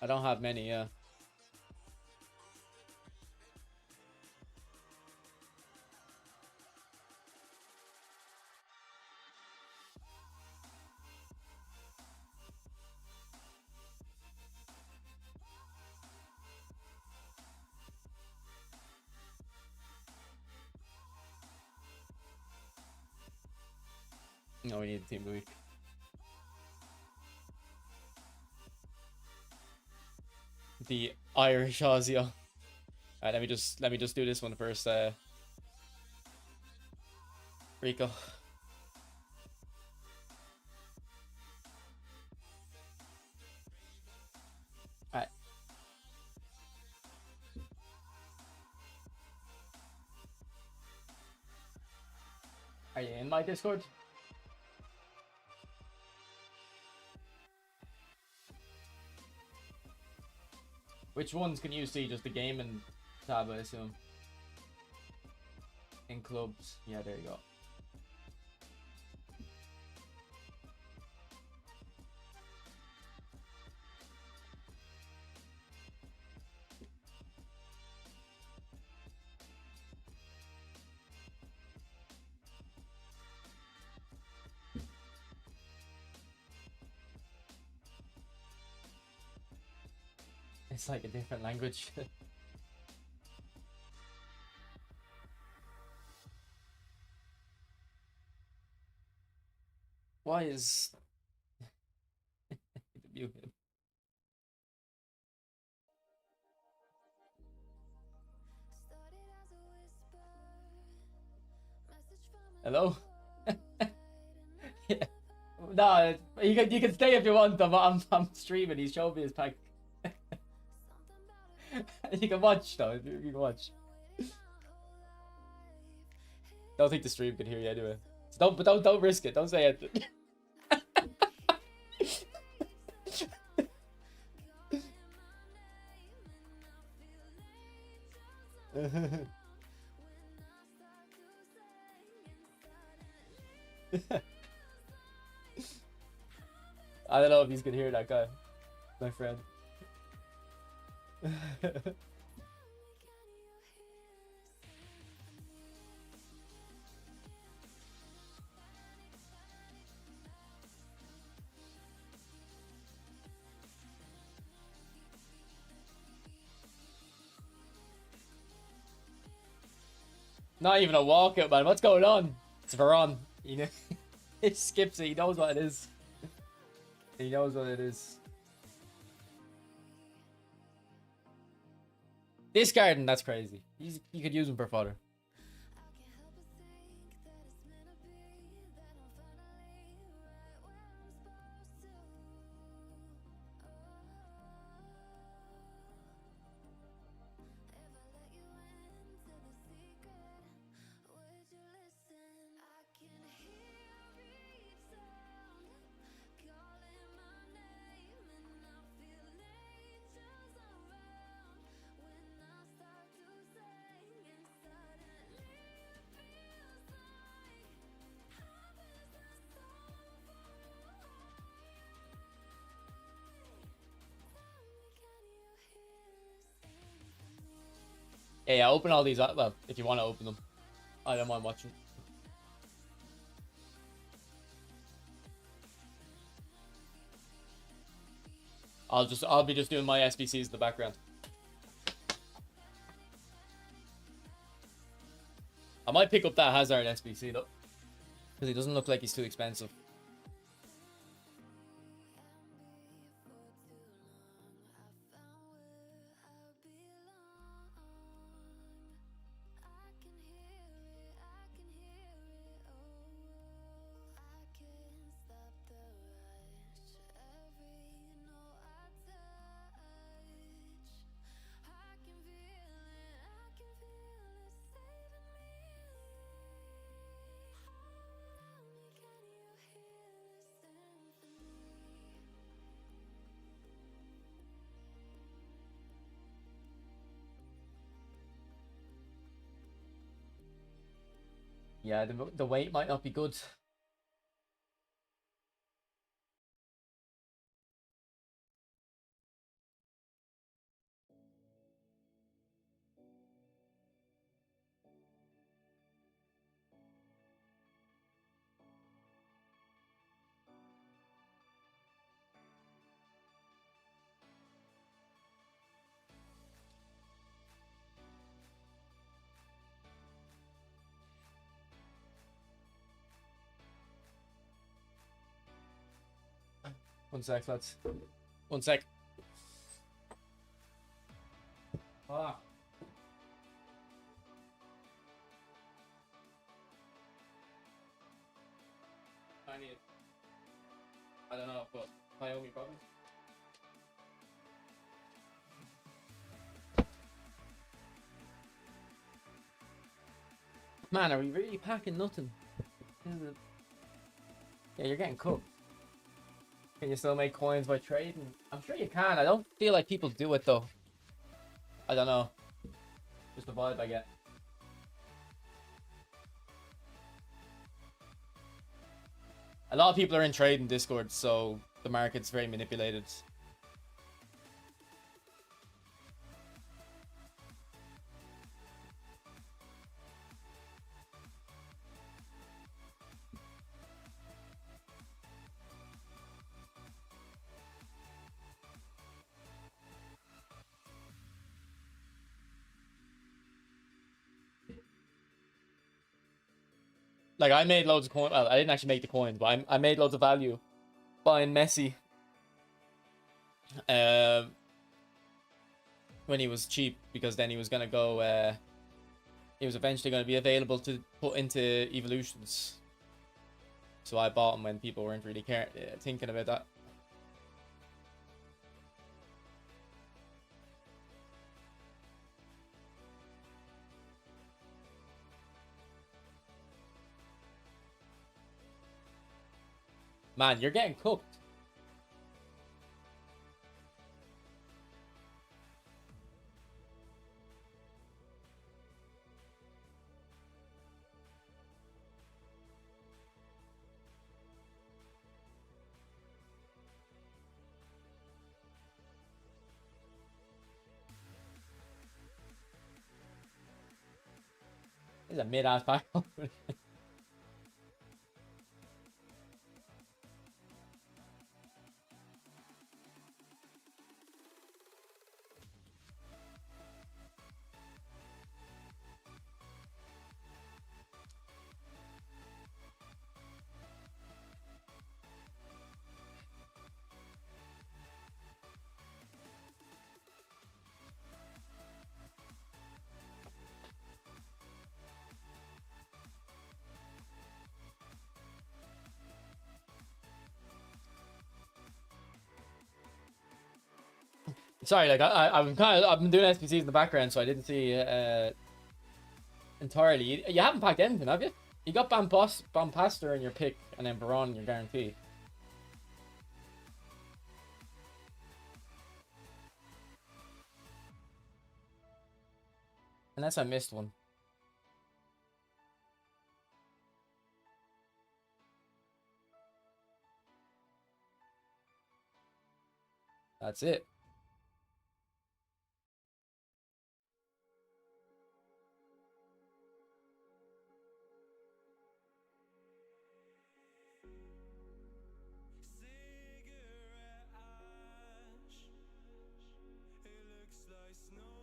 I don't have many, yeah. No, we need a team of the week. The Irish Aussie. Alright, let me just do this one first, Rico. Alright. Are you in my Discord? Which ones can you see? Just the game and tab, I assume. In clubs. Yeah, there you go. It's like a different language. Why is mute him? Hello? Yeah. No, you can stay if you want. I'm streaming. He's showing me his pack. You can watch though. You can watch. Don't think the stream can hear you anyway. So don't risk it. Don't say it. I don't know if you can hear that guy, my friend. Not even a walkout, man. What's going on? It's Veron. You know, it skips it. He knows what it is. He knows what it is. Discarding, that's crazy. You could use him for fodder. Yeah, open all these up. Well, if you want to open them. I don't mind watching. I'll be just doing my SBCs in the background. I might pick up that Hazard SBC though, because he doesn't look like he's too expensive. Yeah, the weight might not be good. One sec, lads. One sec. Ah. I don't know, but Naomi probably. Man, are we really packing nothing? Yeah, you're getting cooked. Can you still make coins by trading? I'm sure you can. I don't feel like people do it though. I don't know. Just the vibe I get. A lot of people are in trade in Discord, so the market's very manipulated. Like, I made loads of coins. Well, I didn't actually make the coins, but I made loads of value buying Messi. When he was cheap, because then he was going to go... he was eventually going to be available to put into evolutions. So I bought him when people weren't really thinking about that. Man, you're getting cooked. This is a mid-ass pack. Sorry, like I've been doing SPCs in the background, so I didn't see entirely. You haven't packed anything, have you? You got Bompasta in your pick, and then Baron in your guarantee. Unless I missed one. That's it.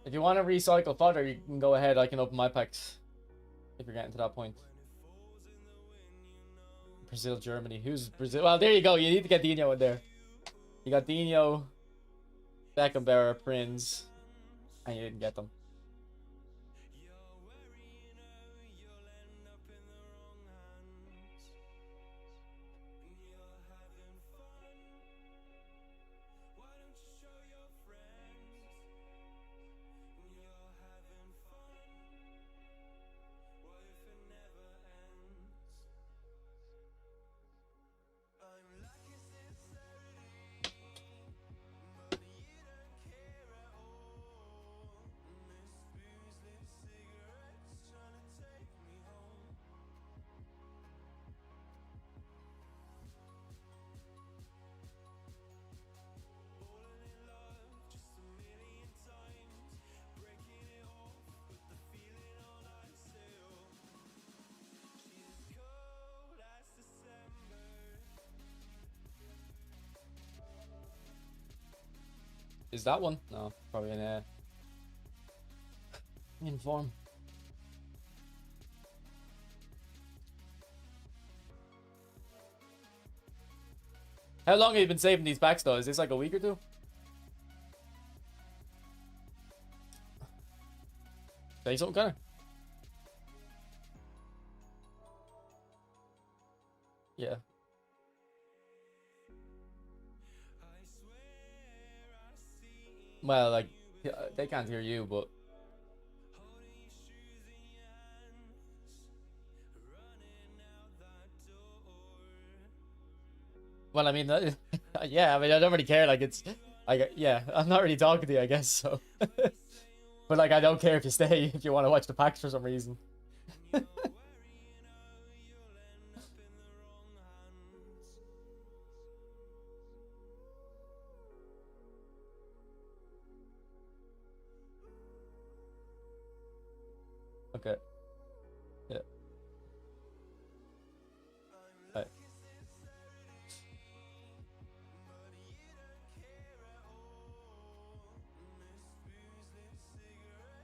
If you want to recycle fodder, you can go ahead. I can open my packs if you're getting to that point. Brazil, Germany. Who's Brazil? Well, there you go. You need to get Dino in there. You got Dino, Beckenbauer, Prince, and you didn't get them. Is that one? No, probably in form. How long have you been saving these packs though? Is this like a week or two? Say something, Connor. Yeah. Well, like, they can't hear you, but well, I mean, yeah, I mean, I don't really care. Like, it's like, yeah, I'm not really talking to you, I guess. So, but like, I don't care if you stay if you want to watch the packs for some reason. Okay. Yeah. Right.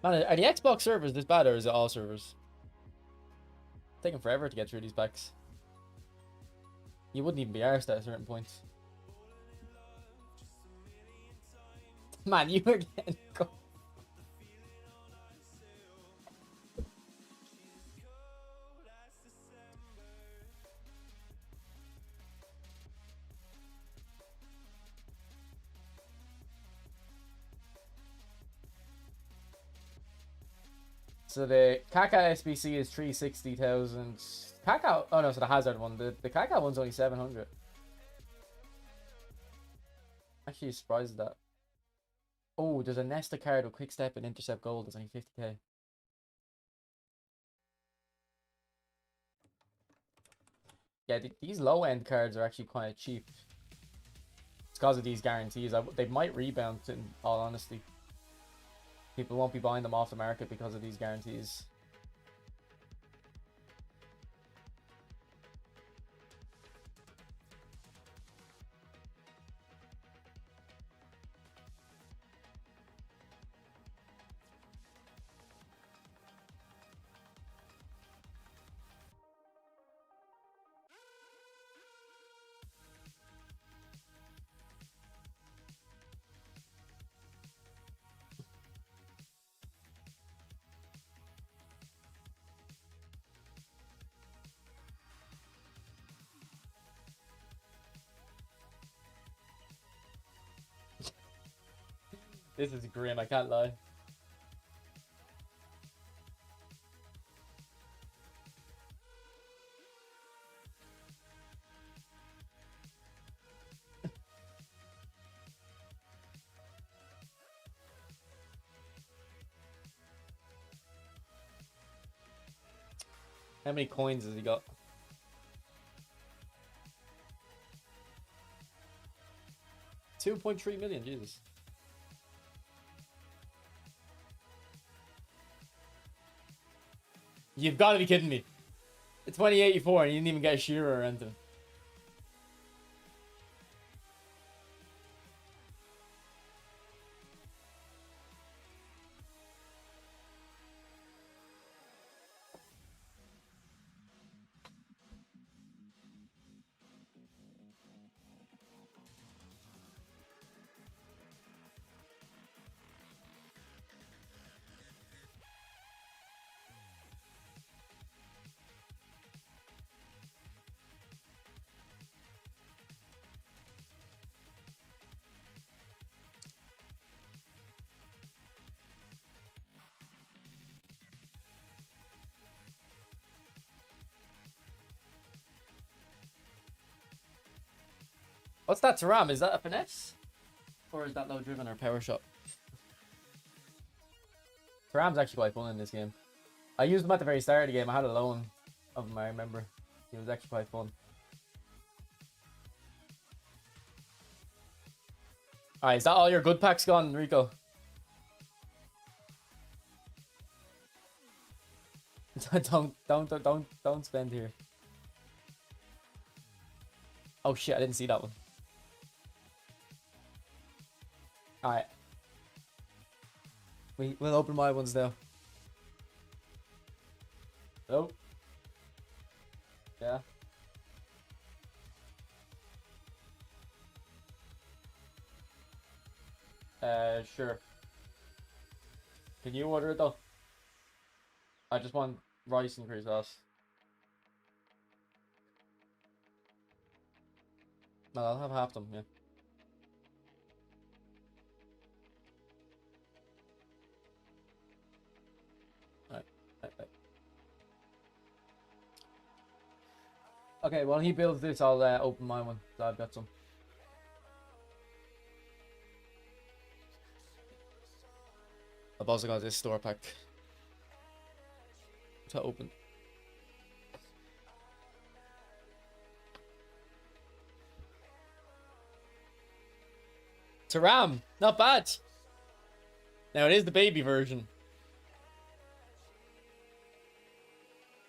Man, are the Xbox servers this bad or is it all servers? It's taking forever to get through these packs. You wouldn't even be arsed at a certain point. Man, you were getting go. So the Kaka SBC is 360,000. Kaka, oh no, so the Hazard one. The Kaka one's only 700. Actually, surprised at that. Oh, there's a Nesta card with Quick Step and Intercept Gold. It's only 50k. Yeah, these low end cards are actually quite cheap. It's because of these guarantees. They might rebound, in all honesty. People won't be buying them off the market because of these guarantees. This is grim, I can't lie. How many coins has he got? $2.3 million, Jesus. You've got to be kidding me. It's 2084 and you didn't even get a Shearer or anything. What's that to Ram? Is that a finesse? Or is that low driven or power shot? Ram's actually quite fun in this game. I used him at the very start of the game. I had a loan of him, I remember. He was actually quite fun. Alright, is that all your good packs gone, Rico? don't spend here. Oh shit, I didn't see that one. Alright, We'll open my ones now. Oh. Yeah. Sure. Can you order it though? I just want rice and curry sauce. No, I'll have half them, yeah. Alright. Okay, while he builds this, I'll open my one. So I've got some. I've also got this store pack to open. Taram, not bad. Now it is the baby version.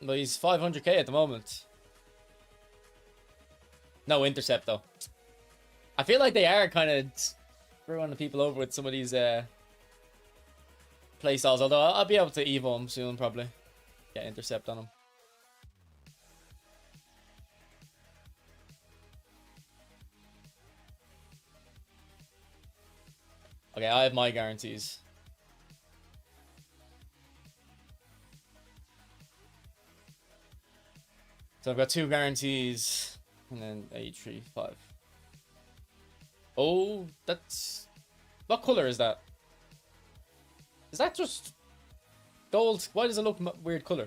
But he's 500k at the moment. No intercept though. I feel like they are kind of screwing the people over with some of these playstyles. Although I'll be able to evo him soon probably. Get intercept on him. Okay, I have my guarantees. So I've got 2 guarantees. And then 8, 3, 5. Oh, that's... What color is that? Is that just gold? Why does it look weird color?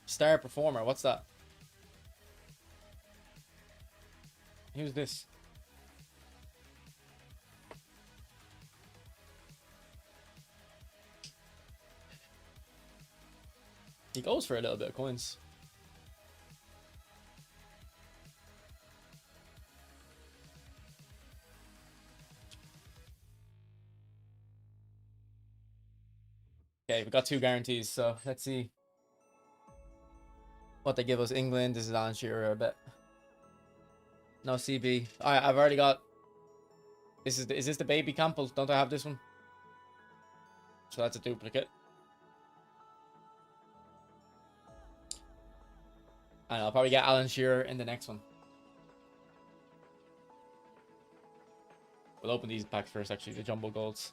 Star Performer, what's that? Who's this? He goes for a little bit of coins. Okay, we got 2 guarantees, so let's see what they give us. England, this is Alan Shearer, I bet. No CB. Alright, I've already got... Is this the baby Campbell? Don't I have this one? So that's a duplicate. And I'll probably get Alan Shearer in the next one. We'll open these packs first, actually, the jumbo golds.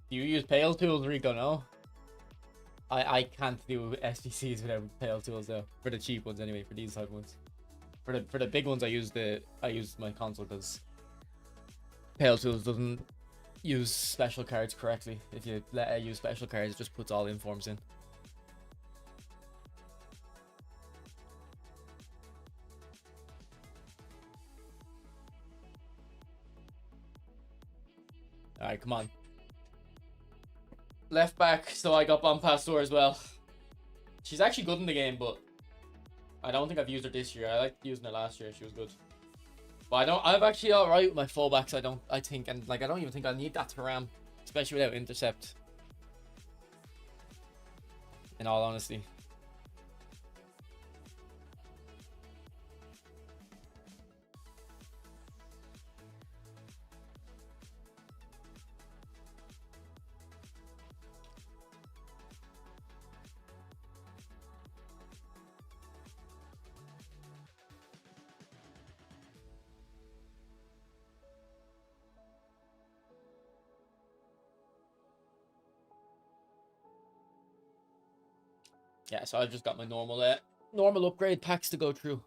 Do you use Pale Tools, Rico? No? I can't do SDCs without Pale Tools though. For the cheap ones anyway, for these type ones. For the big ones I use my console because Pale Tools doesn't use special cards correctly. If you let it use special cards, it just puts all informs in. Alright, come on. Left back, so I got Bon Pastor as well. She's actually good in the game, but I don't think I've used her this year. I liked using her last year, she was good. But I'm actually alright with my fullbacks, I think, and like I don't even think I need that to ram, especially without intercept. In all honesty. Yeah, so I've just got my normal upgrade packs to go through.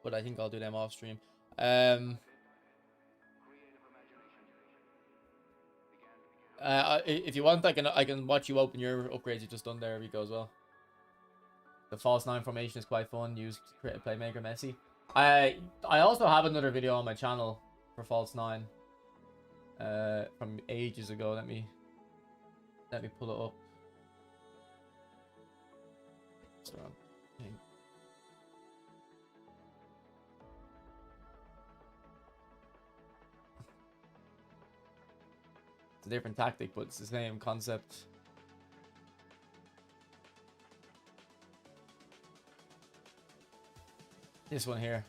But I think I'll do them off stream. If you want, I can watch you open your upgrades you just done there, Rico, as well. The false 9 formation is quite fun. Use create a playmaker Messi. I also have another video on my channel for false 9. From ages ago. Let me pull it up. It's a different tactic, but it's the same concept. This one here.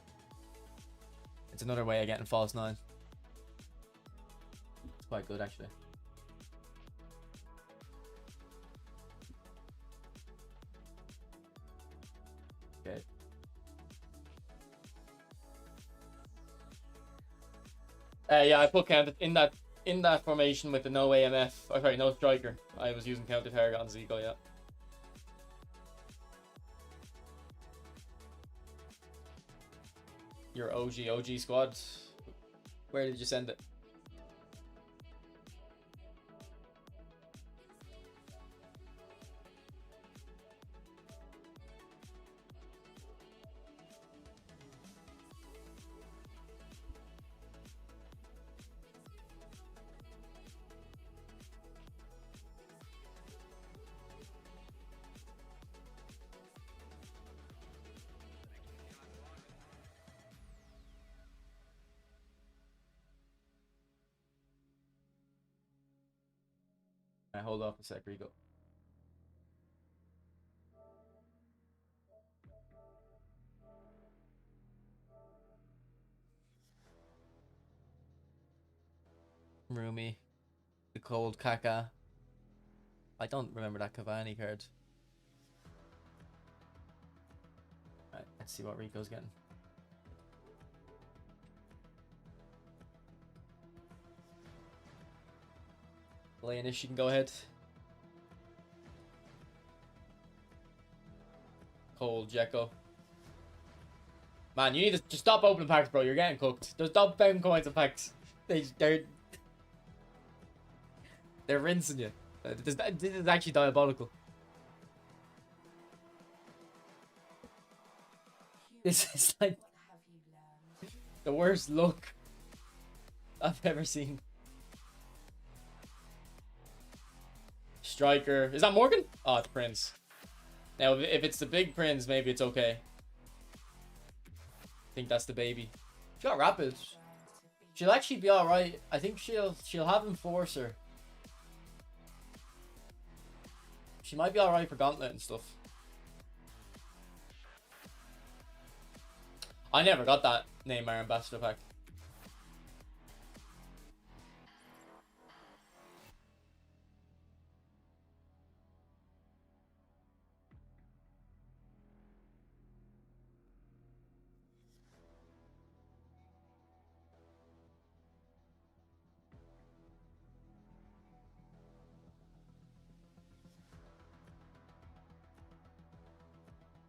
It's another way of getting false 9. It's quite good, actually. Okay. Yeah, I put counted in that formation with the no AMF. Oh, sorry, no striker. I was using counter target on Zico, yeah. Your OG squad. Where did you send it? Alright, hold off a sec, Rico. Rumi. The cold Kaka. I don't remember that Cavani card. Alright, let's see what Rico's getting. Leonish, you can go ahead. Cold Jekko. Man, you need to just stop opening packs, bro. You're getting cooked. Just stop buying coins and packs. They're rinsing you. This is actually diabolical. This is like the worst look I've ever seen. Striker. Is that Morgan? Oh, it's Prince. Now, if it's the big Prince, maybe it's okay. I think that's the baby. She got rapid. She'll actually be alright. I think she'll have Enforcer. She might be alright for Gauntlet and stuff. I never got that Neymar Ambassador pack.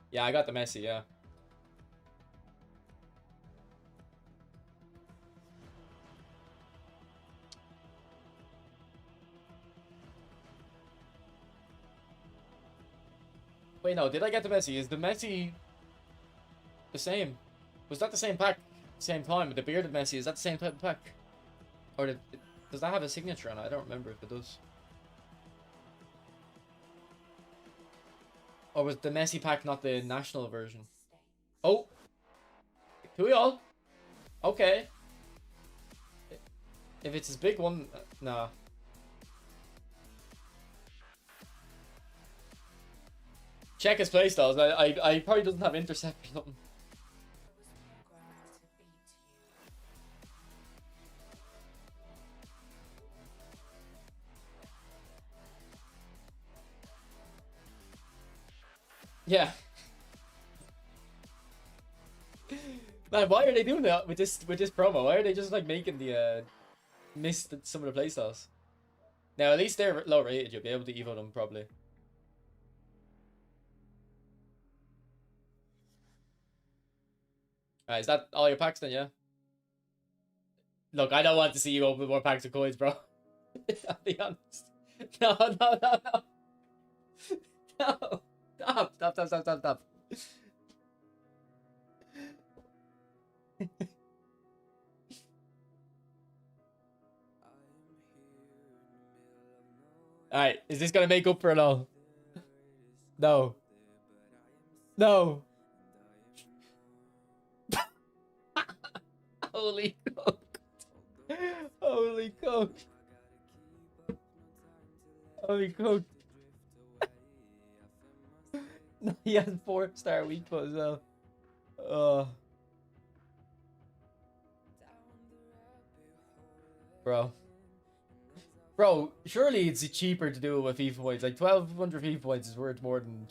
Yeah, I got the Messi, yeah. Wait, no, did I get the Messi? Is the Messi the same? Was that the same pack? Same time with the bearded Messi? Is that the same type of pack? Or does that have a signature on it? I don't remember if it does. Or was the Messi pack not the national version? Oh! Puyol! Okay. If it's his big one, nah. Check his playstyles. I probably doesn't have intercept or something. Yeah. Man, why are they doing that with this promo? Why are they just like making the miss some of the playstyles? Now at least they're low rated. You'll be able to evo them probably. Alright, is that all your packs then? Yeah. Look, I don't want to see you open more packs of coins, bro. I'll be honest. No. No. Stop. Alright, is this gonna make up for it all? No. No. Holy cooked. Holy cooked. Oh, he cooked. No, he has 4-star week as well. Bro. Bro, surely it's cheaper to do it with FIFA points. Like 1,200 FIFA points is worth more than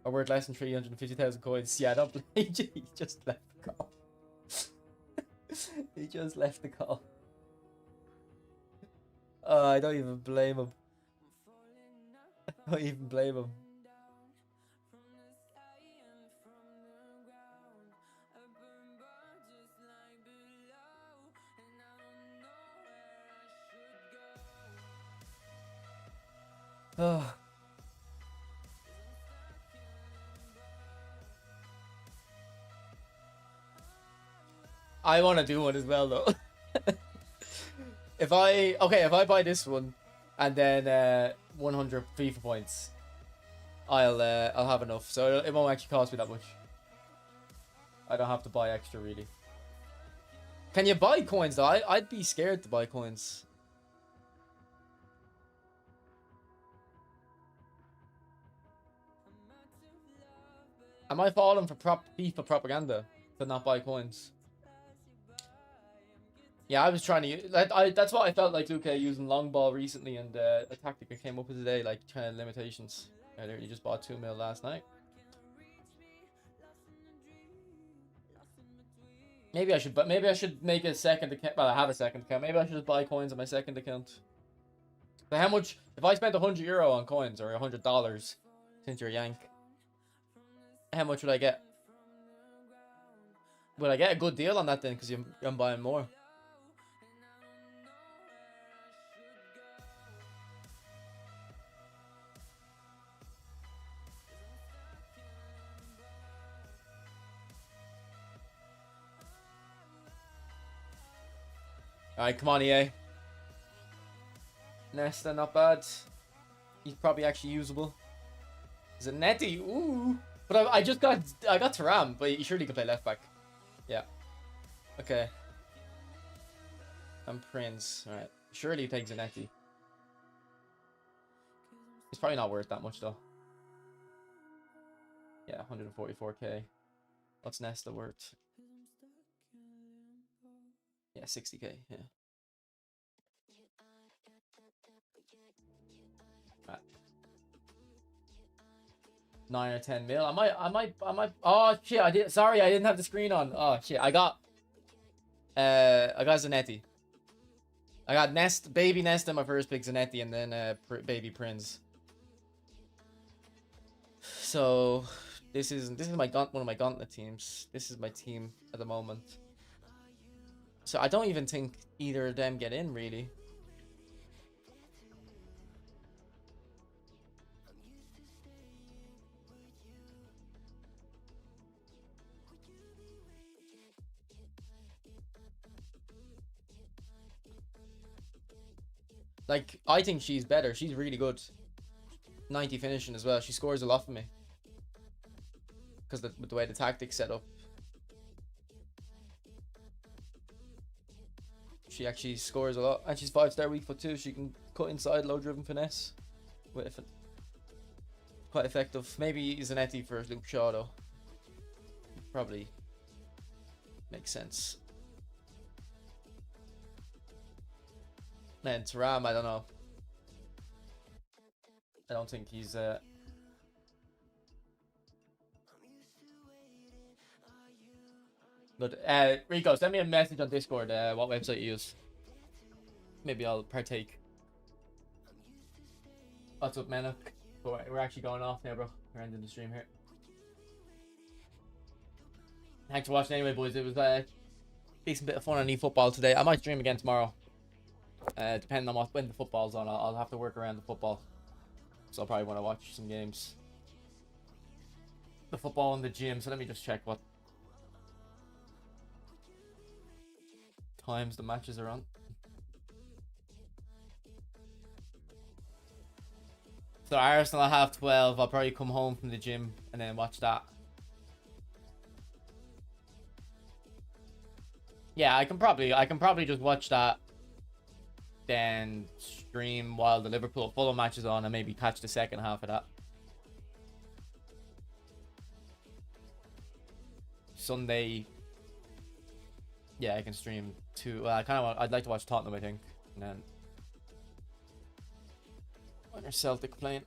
worth less than 350,000 coins. Yeah, I don't believe you. He just left the call. He just left the call. I don't even blame him. I don't even blame him. Oh. I want to do one as well though. If I buy this one and then 100 FIFA points, I'll have enough. So it won't actually cost me that much. I don't have to buy extra really. Can you buy coins though? I'd be scared to buy coins. Am I falling for FIFA propaganda to not buy coins? Yeah, I was trying to use that's what I felt like 2K using long ball recently, and a tactic I came up with today, like trying to limitations. I literally just bought 2 mil last night. Maybe I should make a second account. Well, I have a second account. Maybe I should just buy coins on my second account. So how much if I spent €100 on coins or $100 since you're a Yank? How much would I get? Would I get a good deal on that then? Because I'm buying more. Alright, come on, EA. Nesta, not bad. He's probably actually usable. Is it Netty? Ooh. But I got Taram, but he surely could play left back. Yeah. Okay. And Prince. Alright. Surely he takes a Netty. It's probably not worth that much though. Yeah, 144k. What's Nesta worth? Yeah, 60k. Yeah. Right. 9 or 10 mil. I might. Oh shit! I didn't have the screen on. Oh shit! I got Zanetti. I got baby Nesta, my first pick, Zanetti, and then baby Prince. So this is one of my gauntlet teams. This is my team at the moment. So I don't even think either of them get in really. Like, I think she's better. She's really good. 90 finishing as well. She scores a lot for me. Because with the way the tactics set up. She actually scores a lot. And she's 5-star weak foot too. She can cut inside, low driven finesse. With it. Quite effective. Maybe Zanetti for Luke Shaw though. Probably makes sense. Man, Taram, I don't know. I don't think he's Good. Rico, send me a message on Discord, what website you use. Maybe I'll partake. What's up, man? We're actually going off now, bro. We're ending the stream here. Thanks for watching anyway, boys. It was a decent bit of fun on eFootball today. I might stream again tomorrow. Depending on when the football's on, I'll have to work around the football. So I'll probably want to watch some games. The football in the gym. So let me just check what times the matches are on. So Arsenal at 12:30. I'll probably come home from the gym and then watch that. Yeah, I can probably just watch that then stream while the Liverpool Fulham match is on and maybe catch the second half of that. Sunday, yeah, I can stream too. Well, I'd like to watch Tottenham, I think, and then when there's Celtic playing.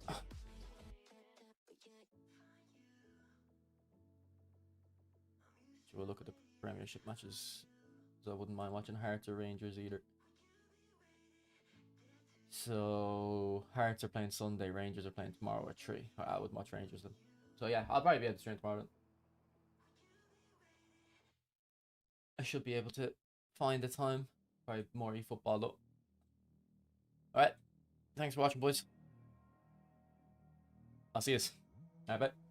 Should we look at the Premiership matches? So I wouldn't mind watching Hearts or Rangers either. So Hearts are playing Sunday, Rangers are playing tomorrow at 3. I would watch Rangers then. So yeah, I'll probably be able to stream tomorrow then. I should be able to find the time. Probably more eFootball though. Alright. Thanks for watching, boys. I'll see you. Alright, bye.